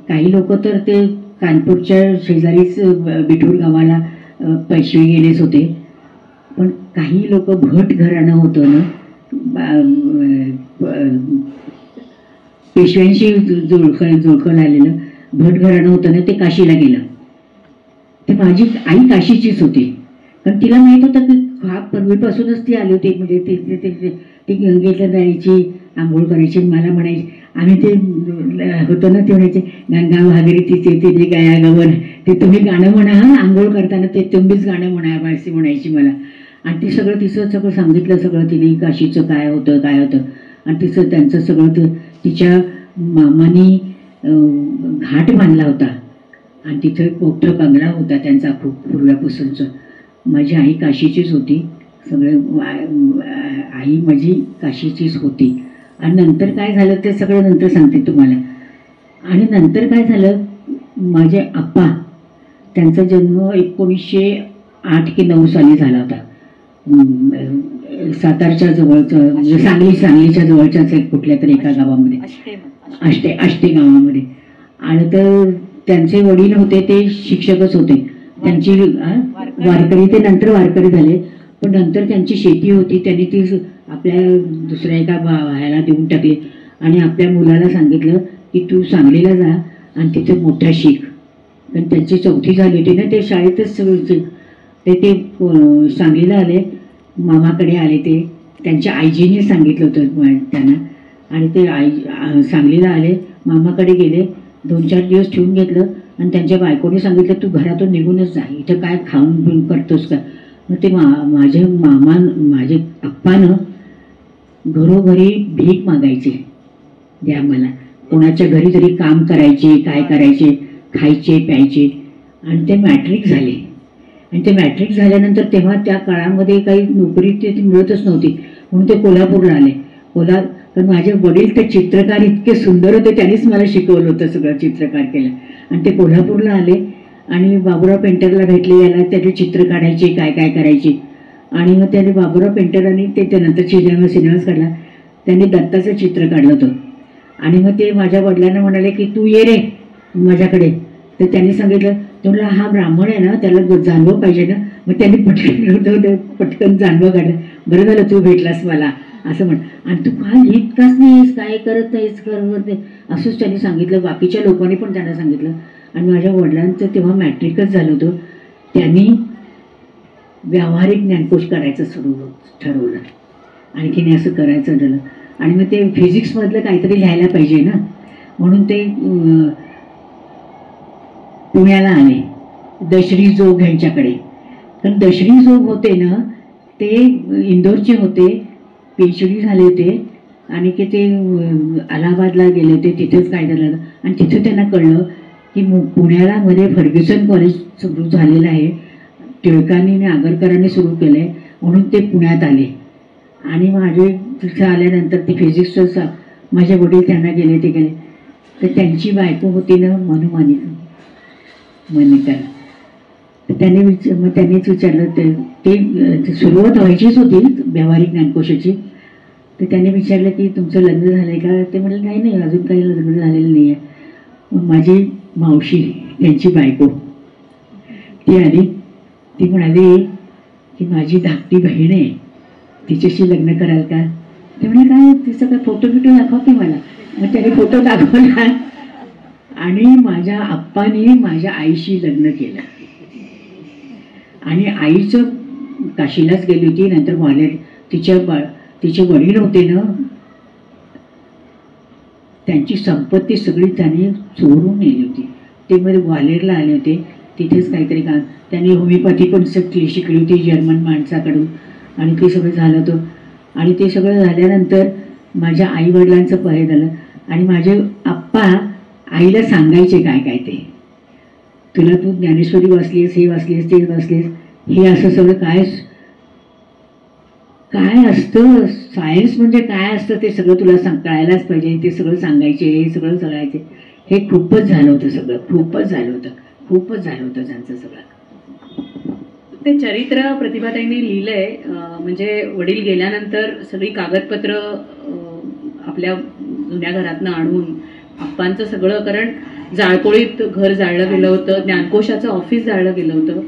काही लोक तर ते कानपूरच्या शेजारीच बिठूर गावाला पेशवे गेलेच होते. पण काही लोक भट घराणं होतं ना, पेशव्यांशी जोडखं आलेलं भट घराणं होतं ना, ते काशीला गेलं. ते माझी आई काशीचीच होती, कारण तिला माहित होतं की हा पूर्वीपासूनच ती आली होती. म्हणजे ती गंगेला जायची, आंघोळ करायची, मला म्हणायची. आम्ही ते होतं ना, ते म्हणायचे गंगा वगैरे तिथे गाया गवन, ते तुम्ही गाणं म्हणा हा आंघोळ करताना, ते तुम्हीच गाणं म्हणा अशी म्हणायची मला. आणि ते सगळं तिचं सगळं सांगितलं, सगळं तिने काशीचं काय होतं. आणि तिचं त्यांचं सगळं तिच्या मामानी घाट बांधला होता आणि तिथं एक मोठा बंगला होता त्यांचा खूप पूर्वीपासूनचं. माझी आई काशीचीच होती, सगळं आई माझी काशीचीच होती. आणि नंतर काय झालं ते सगळं नंतर सांगते तुम्हाला. आणि नंतर काय झालं, माझे आप्पा त्यांचा जन्म 1908 की 9 साली झाला होता. सातारच्या जवळचं, म्हणजे सांगलीच्या जवळच्याच एक कुठल्या तरी एका गावामध्ये, आष्टे गावामध्ये. आणि तर त्यांचे वडील होते ते शिक्षकच होते. त्यांची वारकरी, ते नंतर वारकरी झाले, पण नंतर त्यांची शेती होती, त्यांनी ती आपल्या दुसऱ्या एका ह्याला देऊन टाकली. आणि आपल्या मुलाला सांगितलं की तू सांगलीला जा आणि तिथे मोठा शिक. पण त्यांची 4थी झाली होती ना, ते शाळेतच ते सांगलीला आले, मामाकडे आले. ते त्यांच्या आईजीने सांगितलं होतं त्यांना. आणि ते सांगलीला आले, मामाकडे गेले, 2-4 दिवस ठेवून घेतलं. आणि त्यांच्या बायकोने सांगितलं तू घरातून निघूनच जा, इथं काय खाऊन करतोस का. मग ते माझे आप्पानं घरोघरी भीक मागायचे, द्या मला. कोणाच्या घरी तरी काम करायचे, काय करायचे, खायचे प्यायचे. आणि ते मॅट्रिक झाले. आणि ते मॅट्रिक झाल्यानंतर तेव्हा त्या काळामध्ये काही नोकरी ते मिळतच नव्हती, म्हणून ते कोल्हापूरला आले. पण माझे वडील ते चित्रकार इतके सुंदर होते, त्यांनीच मला शिकवलं होतं, सगळं चित्रकार केलं. आणि ते कोल्हापूरला आले आणि बाबुराव पेंटरला भेटले, याला त्याचे चित्र काढायचे, काय काय करायचे. आणि मग त्याने बाबुराव पेंटरांनी ते त्यानंतर सिनेमाच काढला, त्यांनी दत्ताचं चित्र काढलं होतं. आणि मग ते माझ्या वडिलांना म्हणाले की तू ये रे माझ्याकडे. तर त्यांनी सांगितलं तुला हा ब्राह्मण आहे ना, त्याला जानवं पाहिजे ना. मग त्यांनी पटकन जानवं काढलं. बरं झालं तू भेटलास मला असं म्हण. आणि तू काय लिहितच नाहीस, काय करत नाहीस, करत असंच त्यांनी सांगितलं. बाकीच्या लोकांनी पण त्यांना सांगितलं. आणि माझ्या वडिलांचं तेव्हा मॅट्रिकच झालं होतं. त्यांनी व्यावहारिक ज्ञानकोश करायचं ठरवलं, आणखीन असं करायचं झालं. आणि मग ते फिजिक्समधलं काहीतरी लिहायला पाहिजे ना, म्हणून ते पुण्याला आले दशरी जोग यांच्याकडे. कारण दशरी जोग होते ना, ते इंदोरचे होते, PhD झाले होते. आणि की ते अलाहाबादला गेले होते, तिथेच कायदा झालं. आणि तिथे त्यांना कळलं की पुण्याला मध्ये फर्ग्युसन कॉलेज सुरू झालेलं आहे, टिळकांनी आणि आगरकरांनी सुरू केलं आहे, म्हणून ते पुण्यात आले. आणि माझे तिथे आल्यानंतर ते फिजिक्सचं माझे वडील त्यांना गेले, ते गेले. तर त्यांची बायको होती ना मनिका. त्यांनीच विचारलं, ते सुरुवात व्हायचीच होती व्यावहारिक ज्ञानकोशाची. तर त्यांनी विचारलं की तुमचं लग्न झालं आहे का. ते म्हटलं नाही अजून काही लग्न झालेलं नाही आहे. मग माझी मावशी त्यांची बायको ती आली, ती म्हणाली की माझी धाकटी बहीण आहे, तिच्याशी लग्न कराल का. ते म्हणे काय तिचं काय फोटो दाखव की मला. मग त्याने फोटो दाखवला. आणि माझ्या आप्पाने माझ्या आईशी लग्न केलं आणि आईचं काशीलाच गेली होती. नंतर ग्वाल्हेर तिचे वडील होते ना, त्यांची संपत्ती सगळी त्यांनी चोरून नेली होती. ते मध्ये ग्वाल्हेरला आले होते, तिथेच काहीतरी काम, त्यांनी होमिओपॅथी पण शिकली होती जर्मन माणसाकडून आणि ते सगळं झालं होतं. आणि ते सगळं झाल्यानंतर माझ्या आईवडिलांचं हे झालं आणि माझे आप्पा आईला सांगायचे काय काय ते, तुला तू ज्ञानेश्वरी वाचलीस, हे वाचलीस, ते वाचलीस, हे असं सगळं काय असतं, सायन्स म्हणजे काय असतं ते सगळं तुला कळायलाच पाहिजे, ते सगळं सांगायचे, हे सगळं सांगायचे. हे खूपच झालं होतं सगळं, खूपच झालं होतं त्यांचं सगळं. ते चरित्र प्रतिभाताईंनी लिहिलंय. म्हणजे वडील गेल्यानंतर सगळी कागदपत्र आपल्या जुन्या घरातनं आणून आप्पांचं सगळं, कारण जाळपोळीत घर जाळलं गेलं होतं, ज्ञानकोशाचं ऑफिस जाळलं गेलं होतं,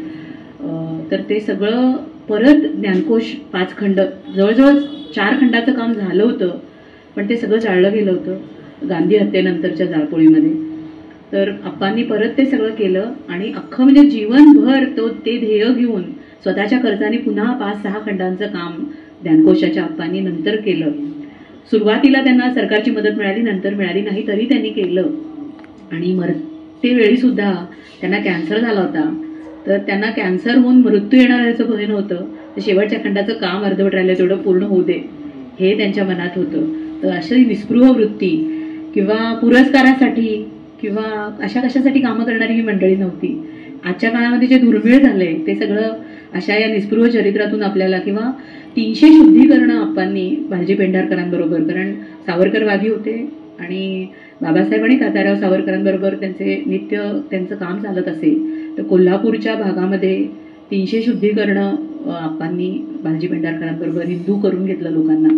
तर ते सगळं परत ज्ञानकोश 5 खंड, जवळजवळ 4 खंडाचं काम झालं होतं, पण ते सगळं जाळलं गेलं होतं गांधी हत्येनंतरच्या जाळपोळीमध्ये. तर आप्पांनी परत ते सगळं केलं आणि अख्खं म्हणजे जीवनभर ते ध्येय घेऊन स्वतःच्या खर्चाने पुन्हा 5-6 खंडांचं काम ज्ञानकोशाच्या आप्पांनी नंतर केलं. सुरुवातीला त्यांना सरकारची मदत मिळाली, नंतर मिळाली नाही, तरी त्यांनी केलं. आणि मरते वेळी सुद्धा त्यांना कॅन्सर झाला होता, तर त्यांना कॅन्सर होऊन मृत्यू येणार याचं भय नव्हतं, तर शेवटच्या खंडाचं काम अर्धवट राहिलं तेवढं पूर्ण होऊ दे हे त्यांच्या मनात होतं. तर अशी निस्पृह वृत्ती किंवा पुरस्कारासाठी किंवा अशा कशासाठी कामं करणारी ही मंडळी नव्हती. आजच्या काळामध्ये जे दुर्मिळ झालंय ते सगळं अशा या निस्पृह चरित्रातून आपल्याला, किंवा 300 शुद्धीकरणं आप्पांनी भालजी पेंढारकरांबरोबर, कारण सावरकरवादी होते आणि बाबासाहेब आणि तात्याराव सावरकरांबरोबर त्यांचं काम चालत असे. तर कोल्हापूरच्या भागामध्ये 300 शुद्धीकरणं आप्पांनी भालजी पेंढारकरांबरोबर हिंदू करून घेतलं लोकांना.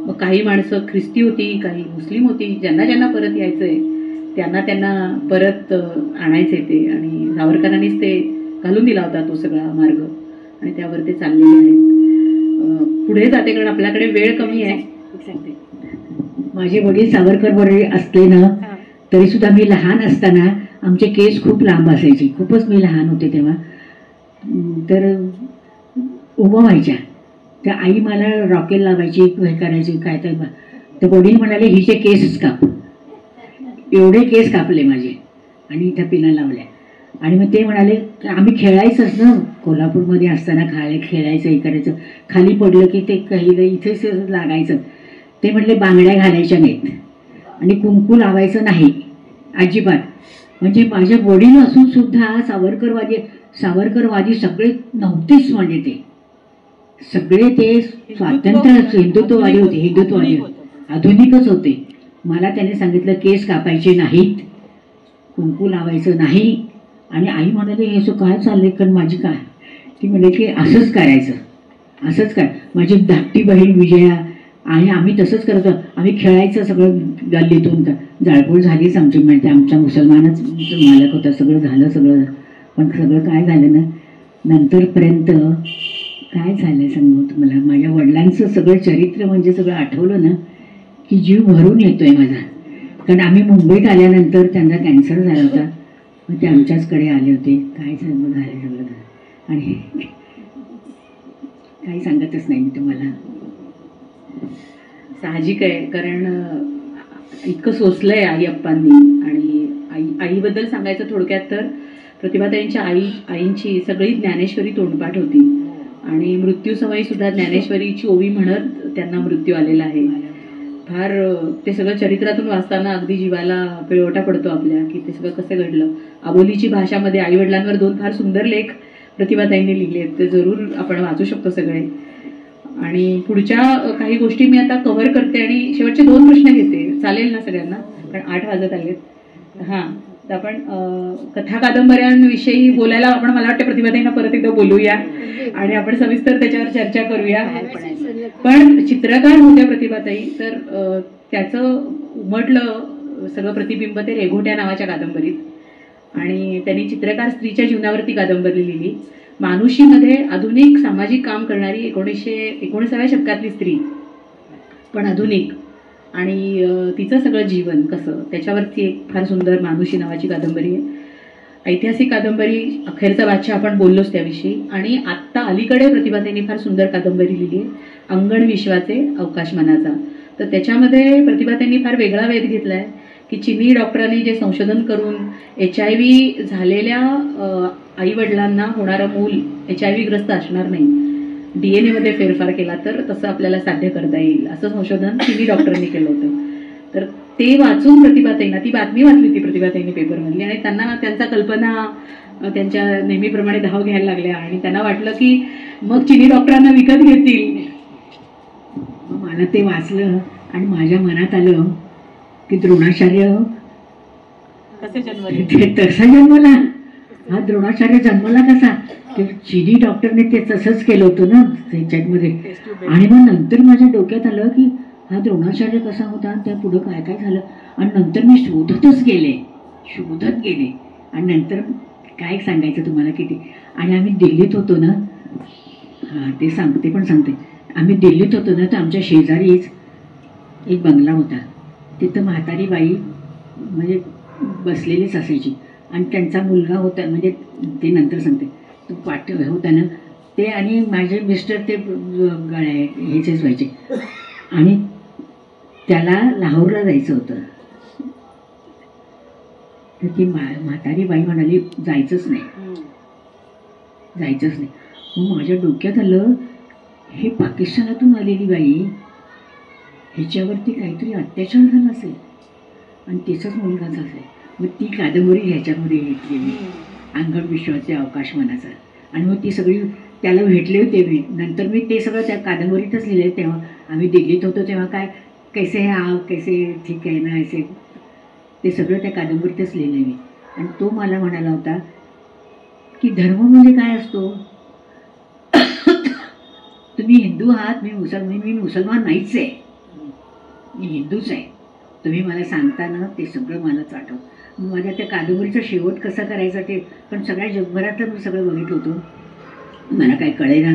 मग काही माणसं ख्रिस्ती होती, काही मुस्लिम होती, ज्यांना परत यायचंय त्यांना परत आणायचे ते, आणि सावरकरांनीच ते घालून दिला होता तो सगळा मार्ग आणि त्यावर ते चाललेले आहेत. पुढे जाते कारण आपल्याकडे वेळ कमी आहे. माझे वडील सावरकर बरोबर असले ना, तरी सुद्धा मी लहान असताना आमचे केस खूप लांब असायचे, खूपच मी लहान होते तेव्हा, तर उभं व्हायच्या. तर आई मला रॉकेल लावायची, हे करायची काय तर वडील म्हणाले हिचे केसच काप. एवढे केस कापले माझे आणि त्या पिना लावल्या. आणि मग ते म्हणाले आम्ही खेळायचंच ना, कोल्हापूरमध्ये असताना खेळायचं, हे करायचं, खाली पडलं की ते काही इथेच लागायचं. ते म्हटले बांगड्या घालायच्या नाहीत आणि कुंकू लावायचं नाही अजिबात. म्हणजे माझे वडील असून सुद्धा सावरकरवादी सगळे नव्हतेच. म्हणजे ते सगळे ते स्वातंत्र्य हिंदुत्ववादी होते, आधुनिकच होते. मला त्याने सांगितलं केस कापायचे नाहीत, कुंकू लावायचं नाही. आणि आई म्हणाली हे असं काय चाललंय, कारण माझी काय ती म्हणाली की असंच करायचं, असंच काय. माझी धाकटी बहीण विजया आणि आम्ही तसंच करतो, आम्ही खेळायचं सगळं गल्लीतून. जाळपोळ झालीच आमची, म्हणजे आमचा मुसलमानच मालक होता, सगळं झालं. पण सगळं काय झालं ना नंतरपर्यंत, काय झालं सांगू तुम्हाला. माझ्या वडिलांचं सगळं चरित्र म्हणजे सगळं आठवलं ना की जीव भरून येतोय माझा. कारण आम्ही मुंबईत आल्यानंतर त्यांना कॅन्सर झाला होता, मग ते आमच्याचकडे आले होते. काय झालं सगळं, आणि काही सांगतच नाही मी तुम्हाला. साहजिक आहे, कारण इतकं सोसलंय आई अप्पांनी. आणि आईबद्दल सांगायचं थोडक्यात तर प्रतिभाताईंच्या आईंची सगळी ज्ञानेश्वरी तोंडपाठ होती आणि मृत्यूसमयी सुद्धा ज्ञानेश्वरीची ओवी म्हणत त्यांना मृत्यू आलेला आहे. फार ते सगळं चरित्रातून वाचताना अगदी जीवाला पिळवटा पडतो आपल्या, की ते सगळं कसं घडलं. आबोलीची भाषामध्ये आईवडिलांवर 2 फार सुंदर लेख प्रतिभाताईंनी लिहिले आहेत, ते जरूर आपण वाचू शकतो सगळे. आणि पुढच्या काही गोष्टी मी आता कव्हर करते आणि शेवटचे 2 प्रश्न घेते, चालेल ना सगळ्यांना, कारण 8 वाजत आलेत. हां, तर आपण कथा कादंबऱ्यांविषयी बोलायला आपण, मला वाटतं प्रतिभाताईंना परत एकदा बोलूया आणि आपण सविस्तर त्याच्यावर चर्चा करूया. पण चित्रकार होत्या प्रतिभाताई, तर त्याचं उमटलं सगळं प्रतिबिंब ते रेघोट्या नावाच्या कादंबरीत. आणि त्यांनी चित्रकार स्त्रीच्या जीवनावरती कादंबरी लिहिली. मानुषीमध्ये आधुनिक सामाजिक काम करणारी 19व्या शतकातली स्त्री, पण आधुनिक, आणि तिचं सगळं जीवन कसं, त्याच्यावरती एक फार सुंदर मानुषी नावाची कादंबरी आहे. ऐतिहासिक कादंबरी, अखेरचा बादशाह आपण बोललोच त्याविषयी. आणि आत्ता अलीकडे प्रतिभाताईंनी फार सुंदर कादंबरी लिहिली आहे, अंगण विश्वाचे अवकाश मनाचा. तर त्याच्यामध्ये प्रतिभाताईंनी फार वेगळा वेध घेतला आहे की चिनी डॉक्टरांनी जे संशोधन करून HIV झालेल्या आईवडिलांना होणारं मूल HIV ग्रस्त असणार नाही, DNA मध्ये फेरफार केला तर तसं आपल्याला साध्य करता येईल, असं संशोधन चिनी डॉक्टरांनी केलं होतं. तर ते वाचून प्रतिभाताईंना, ती बातमी वाचली होती प्रतिभाताईंनी पेपरमधली, आणि त्यांना त्यांचा कल्पना त्यांच्या नेहमीप्रमाणे धाव घ्यायला लागल्या आणि त्यांना वाटलं की मग चिनी डॉक्टरांना विकत घेतील. मला ते वाचलं आणि माझ्या मनात आलं की द्रोणाचार्य कसे जन्मले? तसा जन्मला, हा द्रोणाचार्य जन्मला कसा, की चिनी डॉक्टरने ते तसंच केलं होतं ना त्याच्यामध्ये. आणि मग नंतर माझ्या डोक्यात आलं की हा द्रोणाचार्य कसा होता, त्या पुढं काय काय झालं. आणि नंतर मी शोधत गेले आणि नंतर काय सांगायचं तुम्हाला किती. आणि आम्ही दिल्लीत होतो ना, हां ते सांगते, आम्ही दिल्लीत होतो ना, तर आमच्या शेजारीच एक बंगला होता. तिथं म्हातारी बाई म्हणजे बसलेलीच असायची आणि त्यांचा मुलगा होता, म्हणजे ते नंतर सांगते, तो पाठ होता ना ते, आणि माझे मिस्टर ते गळ्या ह्याचेच व्हायचे. आणि त्याला लाहोरला जायचं होतं. तर ती म्हातारी बाई म्हणाली जायचंच नाही. मग माझ्या डोक्यात आलं, हे पाकिस्तानातून आलेली बाई, ह्याच्यावरती काहीतरी अत्याचार झाला असेल आणि तिचाच मुलगाच असेल. मग ती कादंबरी ह्याच्यामध्ये घेतलेली, अंगण विश्वाचे अवकाश मनाचा. आणि मग ती सगळी त्याला भेटले होते मी, नंतर मी ते सगळं त्या कादंबरीतच लिहिले. तेव्हा आम्ही दिल्लीत होतो तेव्हा काय कैसे है आप, कैसे ठीक आहे ना, असे ते सगळं त्या कादंबरीतच लिहिलं मी. आणि तो मला म्हणाला होता की धर्म म्हणजे काय असतो, तुम्ही हिंदू आहात, मी मुसलमान नाहीच आहे, मी हिंदूच आहे. तुम्ही मला सांगताना ते सगळं मलाच आठवतं. माझ्या त्या कादंबरीचा शेवट कसा करायचा ते, पण सगळ्या जगभरातलं मी सगळं बघितलं होतं, मला काय कळेना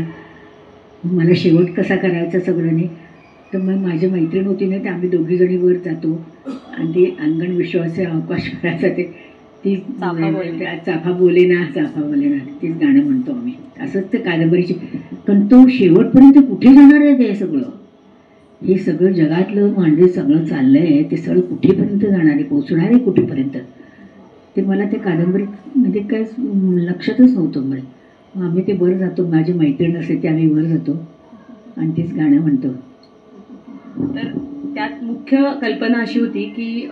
मला शेवट कसा करायचा सगळं नाही. तर मग माझी मैत्रीण होती ना, ते आम्ही दोघीजणी वर जातो आणि ते अंगण विश्वाचे अवकाश करायचा, ते ती चाफा बोले ना तेच गाणं म्हणतो आम्ही. असंच ते कादंबरीचे. पण तो शेवटपर्यंत कुठे जाणार आहे ते सगळं, हे सगळं जगातलं म्हणजे सगळं चाललं आहे, ते सगळं कुठेपर्यंत जाणार आहे, पोचणार आहे कुठेपर्यंत, ते मला त्या कादंबरीत म्हणजे काय लक्षातच नव्हतं. मग आम्ही ते वर जातो, माझी मैत्रीण असते ते आम्ही वर जातो आणि तेच गाणं म्हणतो. तर त्यात मुख्य कल्पना अशी होती की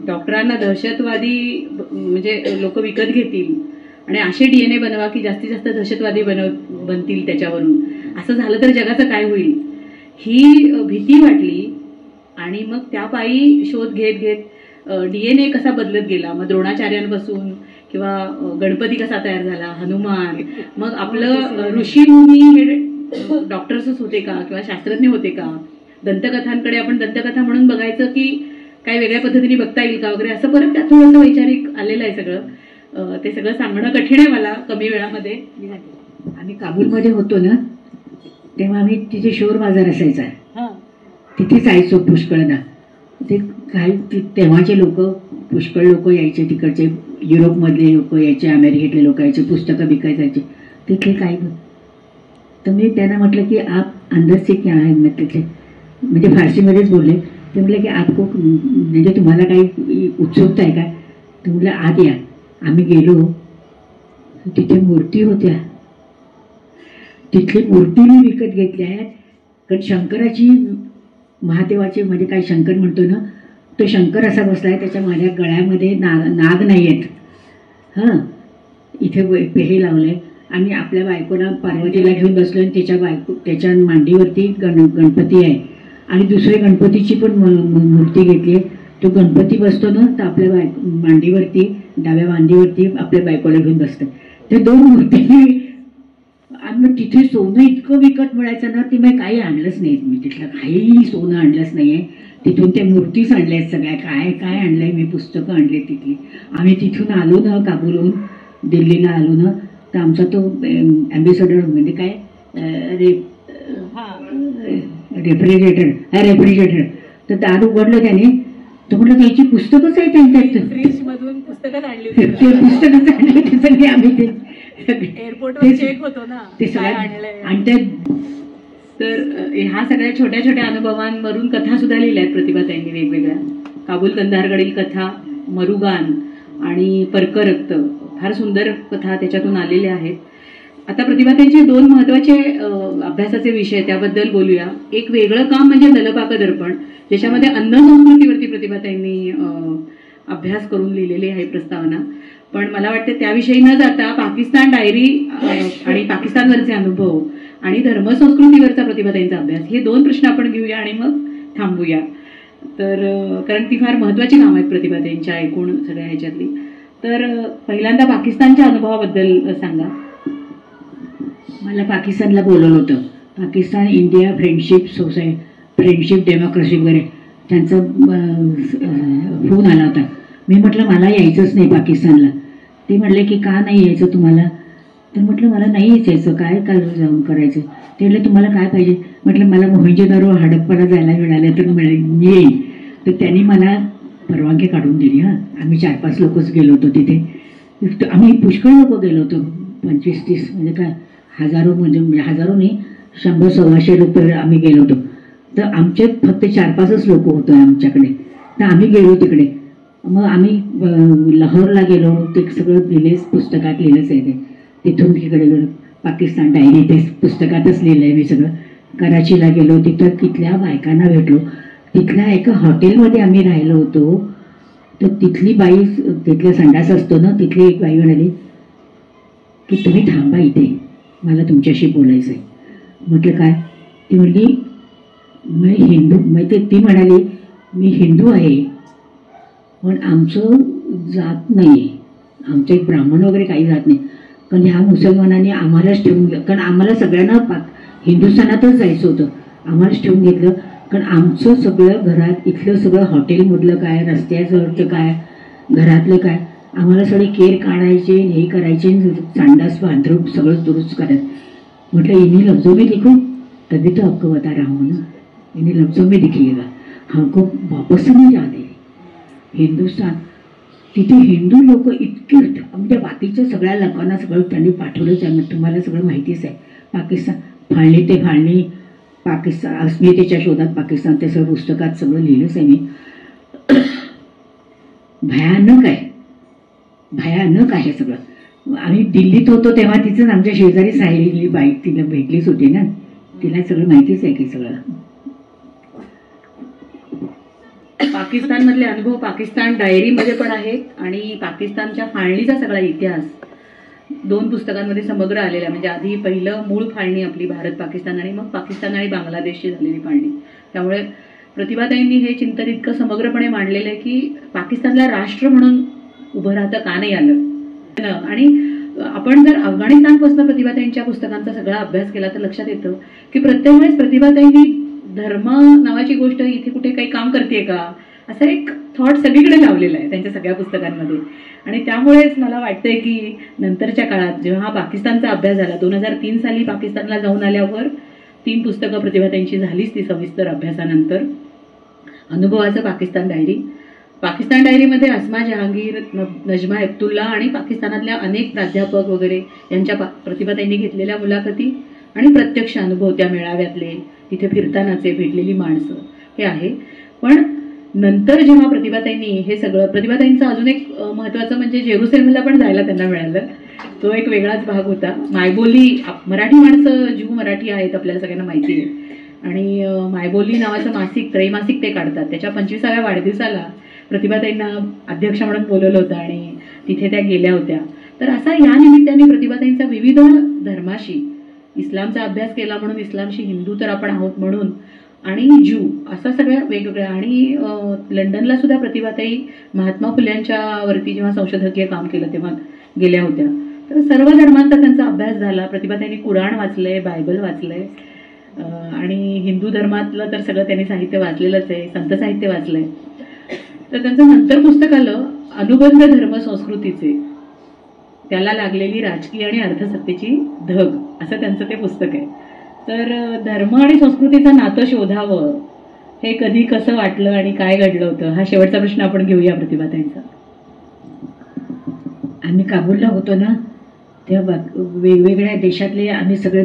डॉक्टरांना दहशतवादी म्हणजे लोक विकत घेतील आणि असे DNA बनवा की जास्तीत जास्त दहशतवादी बनतील त्याच्यावरून. असं झालं तर जगाचं काय होईल, ही भीती वाटली. आणि मग त्या पायी शोध घेत DNA कसा बदलत गेला, मग द्रोणाचार्यांपासून किंवा गणपती कसा तयार झाला, हनुमान, मग आपलं ऋषीमुनी हे डॉक्टर्सच होते का किंवा शास्त्रज्ञ होते का, दंतकथांकडे आपण दंतकथा म्हणून बघायचं की काही वेगळ्या पद्धतीने बघता येईल का वगैरे, असं परत त्यात थोडंसं वैचारिक आलेलं आहे सगळं. ते सगळं सांगणं कठीण आहे मला कमी वेळामध्ये. आम्ही काबूलमध्ये होतो ना, तेव्हा आम्ही तिथे शोर बाजार असायचा, तिथे जायचो पुष्कळदा. ते काही तेव्हाचे लोक, पुष्कळ लोक यायचे तिकडचे, युरोपमधले लोक यायचे, अमेरिकेतले लोक यायचे, पुस्तकं विकायला जायचे तिथले काही. तर मी त्यांना म्हटलं की आप अंदर से क्या आहे, मग तिथले म्हणजे फारसीमध्येच बोलले. ते म्हटलं की आपको म्हणजे तुम्हाला काही उत्सुकता आहे का, तर म्हटलं आत या. आम्ही गेलो, तिथे मूर्ती होत्या, तिथली मूर्ती मी विकत घेतल्या आहेत. कारण शंकराची, महादेवाचे म्हणजे काय शंकर म्हणतो ना, तो शंकर असा बसला आहे, त्याच्या माझ्या गळ्यामध्ये नाग नाही आहेत. हां, इथे हे लावलं आहे. आणि आपल्या बायकोला पार्वतीला घेऊन बसलो आणि त्याच्या मांडीवरती गणपती आहे. आणि दुसऱ्या गणपतीची पण मूर्ती घेतली आहे. तो गणपती बसतो ना, तर आपल्या मांडीवरती, डाव्या मांडीवरती आपल्या बायकोला घेऊन बसतं. ते दोन मूर्ती. आणि मग तिथे सोनं इतकं विकत मिळायचं ना, ते मी काही आणलंच नाही. मी तिथलं काही सोनं आणलंच नाही आहे. तिथून त्या मूर्तीच आणल्या आहेत सगळ्या. काय आणलं आहे मी, पुस्तकं आणली तिथली. आम्ही तिथून आलो ना, काबूलहून दिल्लीला आलो ना, तर आमचा तो ॲम्बेसॅडर म्हणजे काय रेफ्रिजरेटर तर दार उघडलं त्याने. तर म्हटलं त्याची पुस्तकच आहे त्यांच्यात. फ्रीज मधून पुस्तकं आणली ते पुस्तकच आणली होती सगळी आम्ही. ते एअरपोर्टवर चेक होतो ना ते काय सगळं आणलंय. आणि त्या तर ह्या सगळ्या छोट्या छोट्या अनुभवांवरून कथा सुद्धा लिहिल्या आहेत प्रतिभाताईंनी वेगवेगळ्या. काबूल कंधारकडील कथा, मरुगान आणि पर्क रक्त, फार सुंदर कथा त्याच्यातून आलेल्या आहेत. आता प्रतिभाताईंचे 2 महत्त्वाचे अभ्यासाचे विषय त्याबद्दल बोलूया. एक वेगळं काम म्हणजे दलपाक दर्पण, ज्याच्यामध्ये अन्न संस्कृतीवरती प्रतिभाताईंनी अभ्यास करून लिहिलेली आहे प्रस्तावना. पण मला वाटतं त्याविषयी न जाता पाकिस्तान डायरी आणि पाकिस्तानवरचे अनुभव आणि धर्मसंस्कृतीवरचा प्रतिभाताईंचा अभ्यास, हे 2 प्रश्न आपण घेऊया आणि मग थांबूया. तर कारण ती फार महत्त्वाची कामं आहेत प्रतिभाताईंच्या एकूण सगळ्या ह्याच्यातली. तर पहिल्यांदा पाकिस्तानच्या अनुभवाबद्दल सांगा. मला पाकिस्तानला बोलवलं होतं. पाकिस्तान इंडिया फ्रेंडशिप डेमोक्रेसी वगैरे त्यांचा फोन आला होता. मी म्हटलं मला यायचंच नाही पाकिस्तानला. ते म्हटले की का नाही यायचं तुम्हाला. तर म्हटलं मला नाही यायचं, काय काय जाऊन करायचं. ते म्हटलं तुम्हाला काय पाहिजे. म्हटलं मला मोहनजोदडो हडप्पाला जायला मिळालं तर मी येईन. तर त्यांनी मला परवानगी काढून दिली. हां, आम्ही 4-5 लोकच गेलो होतो तिथे. आम्ही पुष्कळ लोक गेलो होतो, 25-30 म्हणजे काय हजारो, म्हणजे हजारो नाही, 100-125 लोक आम्ही गेलो होतो. तर आमचे फक्त 4-5च लोक होतो आमच्याकडे. तर आम्ही गेलो तिकडे. मग आम्ही लाहोरला गेलो. ते सगळं लिहिलेच, पुस्तकात लिहिलंच आहे ते. तिथून तिकडे गेलो. पाकिस्तान डायरी ते पुस्तकातच लिहिलं आहे मी सगळं. कराचीला गेलो. तिथं तिथल्या बायकांना भेटलो. तिथल्या एका हॉटेलमध्ये आम्ही राहिलो होतो. तर तिथली बाई, तिथल्या संडास असतो ना, तिथली एक बाई म्हणाली की तुम्ही थांबा इथे, मला तुमच्याशी बोलायचं आहे. म्हटलं काय. ती म्हणली मी हिंदू, म्हणजे ती म्हणाली मी हिंदू आहे पण आमचं जात नाही आहे, आमचं एक ब्राह्मण वगैरे काही जात नाही. कारण ह्या मुसलमानांनी आम्हालाच ठेवून घेतलं. कारण आम्हाला सगळ्यांना हिंदुस्थानातच जायचं होतं. आम्हालाच ठेवून घेतलं. कारण आमचं सगळं घरात, इथलं सगळं हॉटेलमधलं काय, रस्त्याचं काय, घरातलं काय, आम्हाला सगळे केर काढायचे, हे करायचे, संडास बाथरूम सगळं दुरुस्त करायचं. म्हटलं इन्हीं लफ्जों में लिखो तभी तो आपको बता रहा हूँ ना, इन्हीं लफ्जों में लिखिएगा, हमको वापस नहीं जाते. हिंदुस्थान, तिथे हिंदू लोक इतके, म्हणजे बाकीच्या सगळ्या लोकांना सगळं त्यांनी पाठवलंच आहे. तुम्हाला सगळं माहितीच आहे. पाकिस्तान फाळणी ते फाळणी, पाकिस्तान अस्मितेच्या शोधात पाकिस्तान, ते सगळं पुस्तकात सगळं लिहिलंच आहे मी. भयानक आहे, भयानक आहे सगळं. आम्ही दिल्लीत होतो तेव्हा तिचं आमच्या शेजारी सायलेली बाई तिला भेटलीच होती ना, तिला सगळं माहितीच आहे की सगळं. पाकिस्तानमधले अनुभव पाकिस्तान डायरीमध्ये पण आहेत आणि पाकिस्तानच्या फाळणीचा सगळा इतिहास 2 पुस्तकांमध्ये समग्र आलेला. म्हणजे आधी पहिलं मूळ फाळणी आपली भारत पाकिस्तान आणि मग पाकिस्तान आणि बांगलादेशची झालेली फाळणी. त्यामुळे प्रतिभाताईंनी हे चिंतन इतकं समग्रपणे मांडलेलं आहे की पाकिस्तानला राष्ट्र म्हणून उभं राहता का नाही आलं. आणि आपण जर अफगाणिस्तानपासून प्रतिभाताईंच्या पुस्तकांचा सगळा अभ्यास केला तर लक्षात येतं की प्रत्येक वेळेस प्रतिभाताईंनी धर्म नावाची गोष्ट इथे कुठे काही काम करते का, असा एक थॉट सगळीकडे लावलेला आहे त्यांच्या सगळ्या पुस्तकांमध्ये. आणि त्यामुळेच मला वाटतंय की नंतरच्या काळात जेव्हा हा पाकिस्तानचा अभ्यास झाला, 2003 साली पाकिस्तानला जाऊन आल्यावर 3 पुस्तकं प्रतिभाताईंची झालीच ती सविस्तर अभ्यासानंतर. अनुभवाचं पाकिस्तान डायरी, पाकिस्तान डायरीमध्ये अस्मा जहांगीर, नजमा हेपतुल्ला आणि पाकिस्तानातल्या अनेक प्राध्यापक वगैरे यांच्या प्रतिभाताईंनी घेतलेल्या मुलाखती आणि प्रत्यक्ष अनुभव, त्या मेळाव्यातले, तिथे फिरतानाचे भेटलेली माणसं, हे आहे. पण नंतर जेव्हा प्रतिभाताईंनी हे सगळं, प्रतिभाताईंचं अजून एक महत्त्वाचं म्हणजे जेरुसलेमला पण जायला त्यांना मिळालं. तो एक वेगळाच भाग होता. मायबोली, मराठी माणसं, ज्यू मराठी आहेत आपल्याला सगळ्यांना माहिती आहे. आणि मायबोली नावाचं मासिक, त्रैमासिक ते काढतात. त्याच्या 25व्या वाढदिवसाला प्रतिभाताईंना अध्यक्ष म्हणून बोलवलं होतं आणि तिथे त्या गेल्या होत्या. तर असा या निमित्ताने प्रतिभाताईंचा विविध धर्माशी, इस्लामचा अभ्यास केला म्हणून इस्लामशी, हिंदू तर आपण आहोत म्हणून, आणि ज्यू, असा सगळ्या वेगवेगळ्या. आणि लंडनला सुद्धा प्रतिभाताई महात्मा फुल्यांच्या वरती जेव्हा संशोधकीय काम केलं तेव्हा गेल्या होत्या. तर सर्व धर्मांचा त्यांचा अभ्यास झाला. प्रतिभाताईंनी कुराण वाचलंय, बायबल वाचलंय आणि हिंदू धर्मातलं तर सगळं त्यांनी साहित्य वाचलेलंच आहे, संत साहित्य वाचलंय. तर त्यांचं नंतर पुस्तक आलं अनुबंध धर्म संस्कृतीचे, त्याला लागलेली राजकीय आणि अर्थसत्तेची धग, असं त्यांचं ते पुस्तक आहे. तर धर्म आणि संस्कृतीचं नातं शोधावं हे कधी कसं वाटलं आणि काय घडलं होतं, हा शेवटचा प्रश्न आपण घेऊया प्रतिभाताईंचा. आम्ही काबूलला होतो ना, तेव्हा वेगवेगळ्या देशातले आम्ही सगळे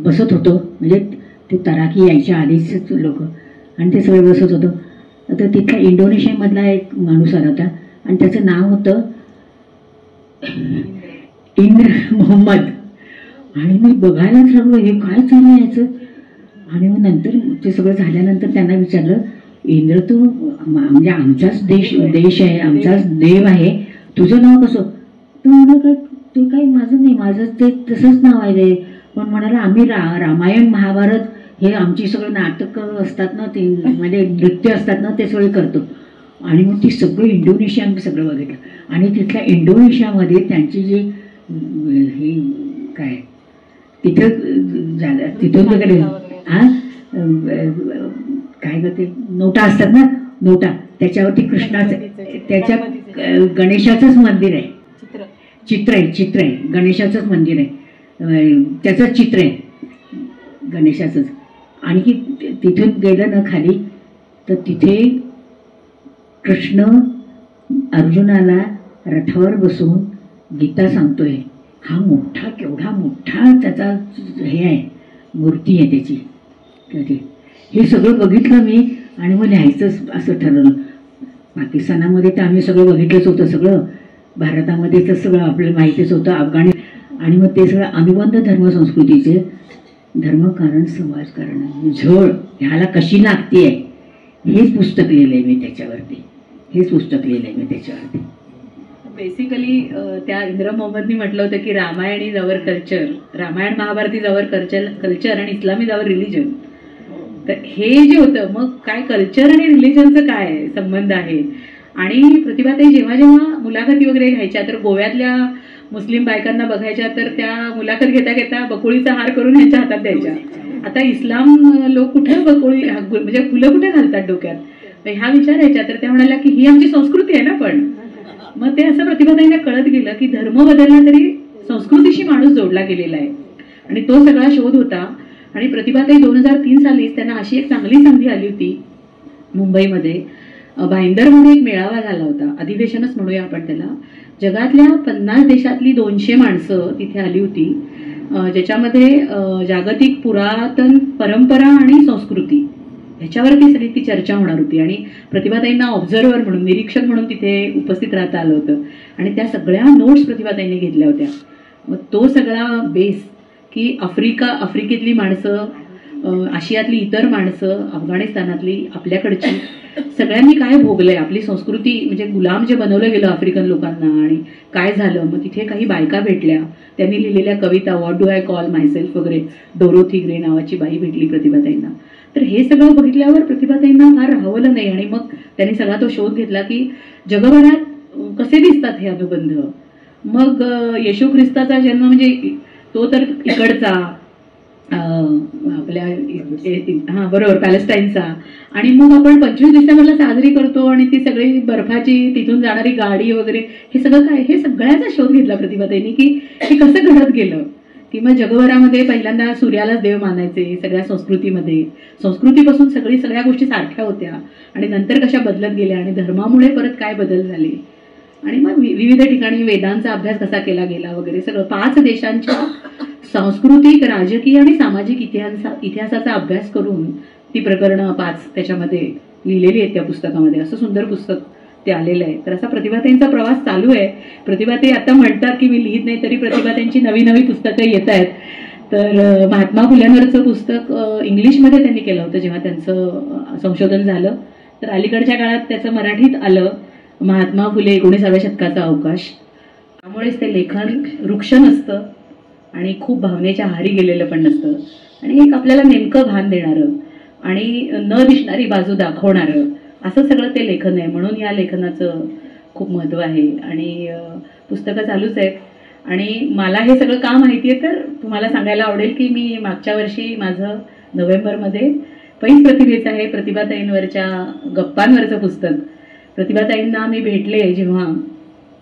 बसत होतो. म्हणजे ते तराकी यायच्या आधीच लोक, आणि ते सगळे बसत होतो. आता तिथला इंडोनेशियामधला एक माणूस आला होता आणि त्याचं नाव होतं इंद्र मोहम्मद. आणि मी बघायलाच लागलो हे काय चाललं याचं. आणि मग नंतर ते सगळं झाल्यानंतर त्यांना विचारलं, इंद्र तू म्हणजे आमचाच देश आहे, आमचाच देव आहे, तुझं नाव कसं? तू म्हणाल काय ते काही माझं नाही, माझं ते तसंच नाव आहे रे. पण म्हणाला आम्ही रामायण महाभारत हे आमची सगळं नाटकं असतात ना, ते म्हणजे नृत्य असतात ना, ते सगळे करतो. आणि मग ती सगळं इंडोनेशिया आम्ही सगळं बघितलं. आणि तिथल्या इंडोनेशियामध्ये त्यांची जी हे काय तिथं झालं तिथून वगैरे काय ग ते नोटा असतात ना, नोटा, त्याच्यावरती कृष्णाचं त्याच्या गणेशाचंच मंदिर आहे, चित्र आहे गणेशाचंच मंदिर आहे, त्याचंच चित्र आहे गणेशाचंच. आणि की तिथून गेलं ना खाली तर तिथे कृष्ण अर्जुनाला रथावर बसून गीता सांगतोय. हा मोठा केवढा मोठा त्याचा हे आहे, मूर्ती आहे त्याची. हे सगळं बघितलं मी आणि मग लिहायचंच असं ठरवलं. पाकिस्तानामध्ये तर आम्ही सगळं बघितलंच होतं, सगळं भारतामध्ये तर सगळं आपल्याला माहितीच होतं, आणि मग ते सगळं अनुबंध धर्मसंस्कृतीचे धर्मकारण समाजकारण झोळ ह्याला कशी लागते हेच पुस्तक लिहिलंय मी त्याच्यावरती. बेसिकली त्या इंद्र मोहम्मदनी म्हटलं होतं की Ramayana is our culture, Ramayana Mahabharata is our culture आणि इस्लाम इज अवर रिलिजन. तर हे जे होतं, मग काय कल्चर आणि रिलिजनचं काय संबंध आहे. आणि प्रतिभाताई जेव्हा जेव्हा मुलाखती वगैरे घ्यायच्या तर गोव्यातल्या मुस्लिम बायकांना बघायच्या तर त्या मुलाखत घेता घेता बकोळीचा हार करून ह्यांच्या हातात द्यायच्या. आता इस्लाम लोक कुठे बकोळी म्हणजे फुलं कुठे घालतात डोक्यात, ह्या विचारायच्या. तर त्या म्हणाल्या की ही आमची संस्कृती आहे ना. पण मग ते असं प्रतिभाताईंना कळत गेलं की धर्म बदलला तरी संस्कृतीशी माणूस जोडला गेलेला आहे, आणि तो सगळा शोध होता. आणि प्रतिभाताई 2003 सालीच त्यांना अशी एक चांगली संधी आली होती मुंबईमध्ये. भाईंदरमध्ये एक मेळावा झाला होता, अधिवेशनच म्हणूया आपण त्याला. जगातल्या 50 देशातली 200 माणसं तिथे आली होती, ज्याच्यामध्ये जागतिक पुरातन परंपरा आणि संस्कृती ह्याच्यावरती सगळी ती चर्चा होणार होती. आणि प्रतिभाताईंना ऑब्झर्व्हर म्हणून, निरीक्षक म्हणून तिथे उपस्थित राहता आलं होतं. आणि त्या सगळ्या नोट्स प्रतिभाताईंनी घेतल्या होत्या. मग तो सगळा बेस की आफ्रिकेतली माणसं, आशियातली इतर माणसं, अफगाणिस्तानातली, आपल्याकडची सगळ्यांनी काय भोगलंय, आपली संस्कृती म्हणजे गुलाम जे बनवलं गेलं आफ्रिकन लोकांना आणि काय झालं. मग तिथे काही बायका भेटल्या, त्यांनी लिहिलेल्या कविता, what do I call myself वगैरे. डोरोथी ग्रे नावाची बाई भेटली प्रतिभाताईंना. तर हे सगळं बघितल्यावर प्रतिभाताईंना फार राहवलं नाही आणि मग त्यांनी सगळा तो शोध घेतला की जगभरात कसे दिसतात हे अनुबंध. मग येशू ख्रिस्ताचा जन्म म्हणजे तो तर इकडचा आपल्या बरोबर पॅलेस्टाईनचा, आणि मग आपण 25 डिसेंबरला साजरी करतो आणि ती सगळी बर्फाची तिथून जाणारी गाडी वगैरे, हे सगळं काय, हे सगळ्याचा शोध घेतला प्रतिभाताईंनी की हे कसं घडत गेलं. की मग जगभरामध्ये पहिल्यांदा सूर्यालाच देव मानायचे सगळ्या संस्कृतीमध्ये, संस्कृतीपासून सगळ्या गोष्टी सारख्या होत्या आणि नंतर कशा बदलत गेल्या आणि धर्मामुळे परत काय बदल झाले. आणि मग विविध ठिकाणी वेदांचा अभ्यास कसा केला गेला वगैरे सगळं. 5 देशांच्या सांस्कृतिक, राजकीय आणि सामाजिक इतिहासाचा अभ्यास करून ती प्रकरणं 5 त्याच्यामध्ये लिहिलेली आहेत त्या पुस्तकामध्ये. असं सुंदर पुस्तक ते आलेलं आहे. तर असा प्रतिभाताईंचा प्रवास चालू आहे. प्रतिभाताई आता म्हणतात की मी लिहित नाही, तरी प्रतिभाताईंची नवी पुस्तकं येत आहेत. तर महात्मा फुल्यांवरचं पुस्तक इंग्लिशमध्ये त्यांनी केलं होतं जेव्हा त्यांचं संशोधन झालं. तर अलीकडच्या काळात त्याचं मराठीत आलं, महात्मा फुले 19व्या शतकाचा अवकाश. त्यामुळेच ते लेखन वृक्ष नसतं आणि खूप भावनेच्या आहारी गेलेलं पण नसतं, आणि एक आपल्याला नेमकं भान देणारं आणि न दिसणारी बाजू दाखवणारं असं सगळं ते लेखन आहे. म्हणून या लेखनाचं खूप महत्त्व आहे. आणि पुस्तकं चालूच आहेत. आणि मला हे सगळं का माहिती आहे तर तुम्हाला सांगायला आवडेल की मी मागच्या वर्षी माझं नोव्हेंबरमध्ये पैस प्रतिभेचं आहे प्रतिभाताईंवरच्या गप्पांवरचं पुस्तक. प्रतिभाताईंना मी भेटले जेव्हा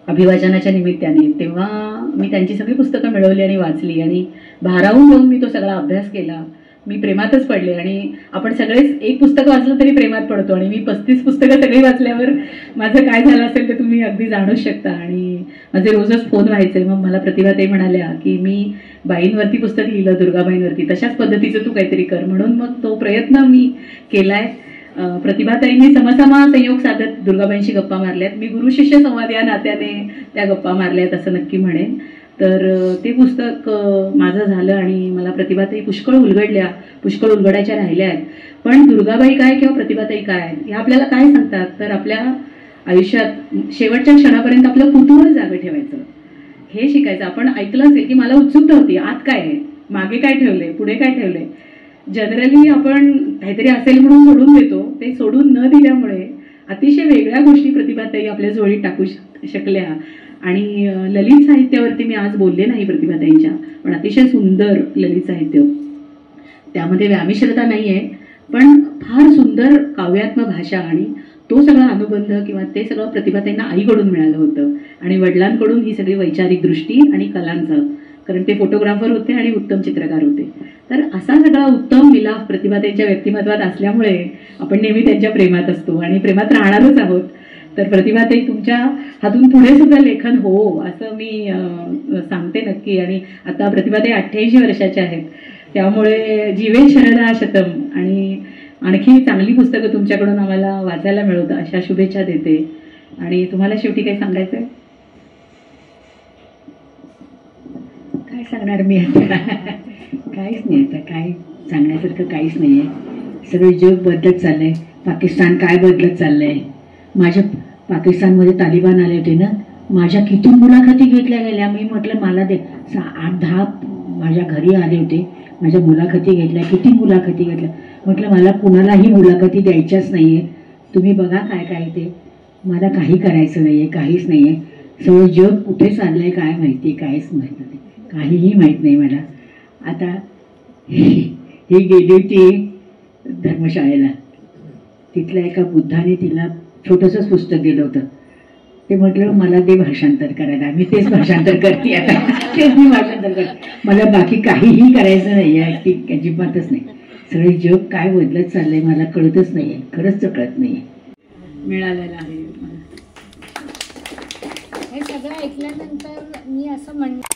अभिवाचनाच्या निमित्ताने, तेव्हा मी त्यांची सगळी पुस्तकं मिळवली आणि वाचली आणि भारावून जाऊन मी तो सगळा अभ्यास केला. मी प्रेमातच पडले. आणि आपण सगळेच एक पुस्तक वाचलं तरी प्रेमात पडतो, आणि मी 35 पुस्तकं सगळी वाचल्यावर माझं काय झालं असेल ते तुम्ही अगदी जाणूच शकता. आणि माझे रोजच फोन व्हायचे. मग मला प्रतिभाताई म्हणाल्या की मी बाईंवरती पुस्तक लिहिलं, दुर्गाबाईंवरती, तशाच पद्धतीचं तू काहीतरी कर. म्हणून मग तो प्रयत्न मी केलाय. प्रतिभाताईंनी समसमा संयोग साधत दुर्गाबाईंशी गप्पा मारल्यात. मी गुरु शिष्य संवाद या नात्याने त्या गप्पा मारल्यात असं नक्की म्हणेन. तर ते पुस्तक माझं झालं आणि मला प्रतिभाताई पुष्कळ उलगडल्या, पुष्कळ उलगडायच्या राहिल्या आहेत. पण दुर्गाबाई काय किंवा प्रतिभाताई काय ह्या आपल्याला काय सांगतात, तर आपल्या आयुष्यात शेवटच्या क्षणापर्यंत आपलं कुतूहल जागं ठेवायचं, हे शिकायचं. आपण ऐकलं असेल की मला उत्सुकता होती, आत काय आहे, मागे काय ठेवलंय, पुढे काय ठेवलंय. जनरली आपण काहीतरी असेल म्हणून सोडून देतो. ते सोडून न दिल्यामुळे अतिशय वेगळ्या गोष्टी प्रतिभाताई आपल्या जोडीत टाकू शकल्या. आणि ललित साहित्यावरती मी आज बोलले नाही प्रतिभाताईंच्या, पण अतिशय सुंदर ललित साहित्य, त्यामध्ये व्यामिश्रता नाही आहे, पण फार सुंदर काव्यात्म भाषा. आणि तो सगळा अनुबंध किंवा ते सगळं प्रतिभाताईंना आईकडून मिळालं होतं आणि वडिलांकडून ही सगळी वैचारिक दृष्टी आणि कलांचं, कारण ते फोटोग्राफर होते आणि उत्तम चित्रकार होते. तर असा सगळा उत्तम मिलाफ प्रतिभाताईंच्या व्यक्तिमत्वात असल्यामुळे आपण नेहमी त्यांच्या प्रेमात असतो आणि प्रेमात राहणारच आहोत. तर प्रतिभाताई तुमच्या हातून पुढे सुद्धा लेखन हो असं मी सांगते नक्की. आणि आता प्रतिभाताई 88 वर्षाच्या आहेत, त्यामुळे जीवे शरदा शतम आणि आणखी चांगली पुस्तकं तुमच्याकडून आम्हाला वाचायला मिळवतं अशा शुभेच्छा देते. आणि तुम्हाला शेवटी काही सांगायचं आहे? काय सांगणार मी आता? काहीच नाही, आता काय सांगण्यासारखं काहीच नाही आहे. सगळं जग बदलत चाललंय. पाकिस्तान काय बदलत चाललंय. माझ्या पाकिस्तानमध्ये तालिबान आले होते ना, माझ्या किती मुलाखती घेतल्या गेल्या. मी म्हटलं मला दे, 8-10 माझ्या घरी आले होते, माझ्या मुलाखती घेतल्या, किती मुलाखती घेतल्या. म्हटलं मला कुणालाही मुलाखती द्यायच्याच नाही आहे, तुम्ही बघा काय काय ते, मला काही करायचं नाही आहे, काहीच नाही आहे. सगळं जग कुठे चाललं आहे काय माहिती, काहीच माहीत नाही, काहीही माहीत नाही मला. आता ही गेली होती धर्मशाळेला, तिथल्या एका बुद्धाने तिला छोटंसंच पुस्तक दिलं होतं. ते म्हटलं मला ते भाषांतर करायला, मी तेच भाषांतर करते आता, तेच मी भाषांतर करते. मला बाकी काहीही करायचं नाही आहे, ती अजिबातच नाही. सगळे जग काय बदलत चाललंय मला कळतच नाही आहे, खरंच कळत नाही आहे. मिळालेलं आहे हे सगळं ऐकल्यानंतर मी असं म्हणणार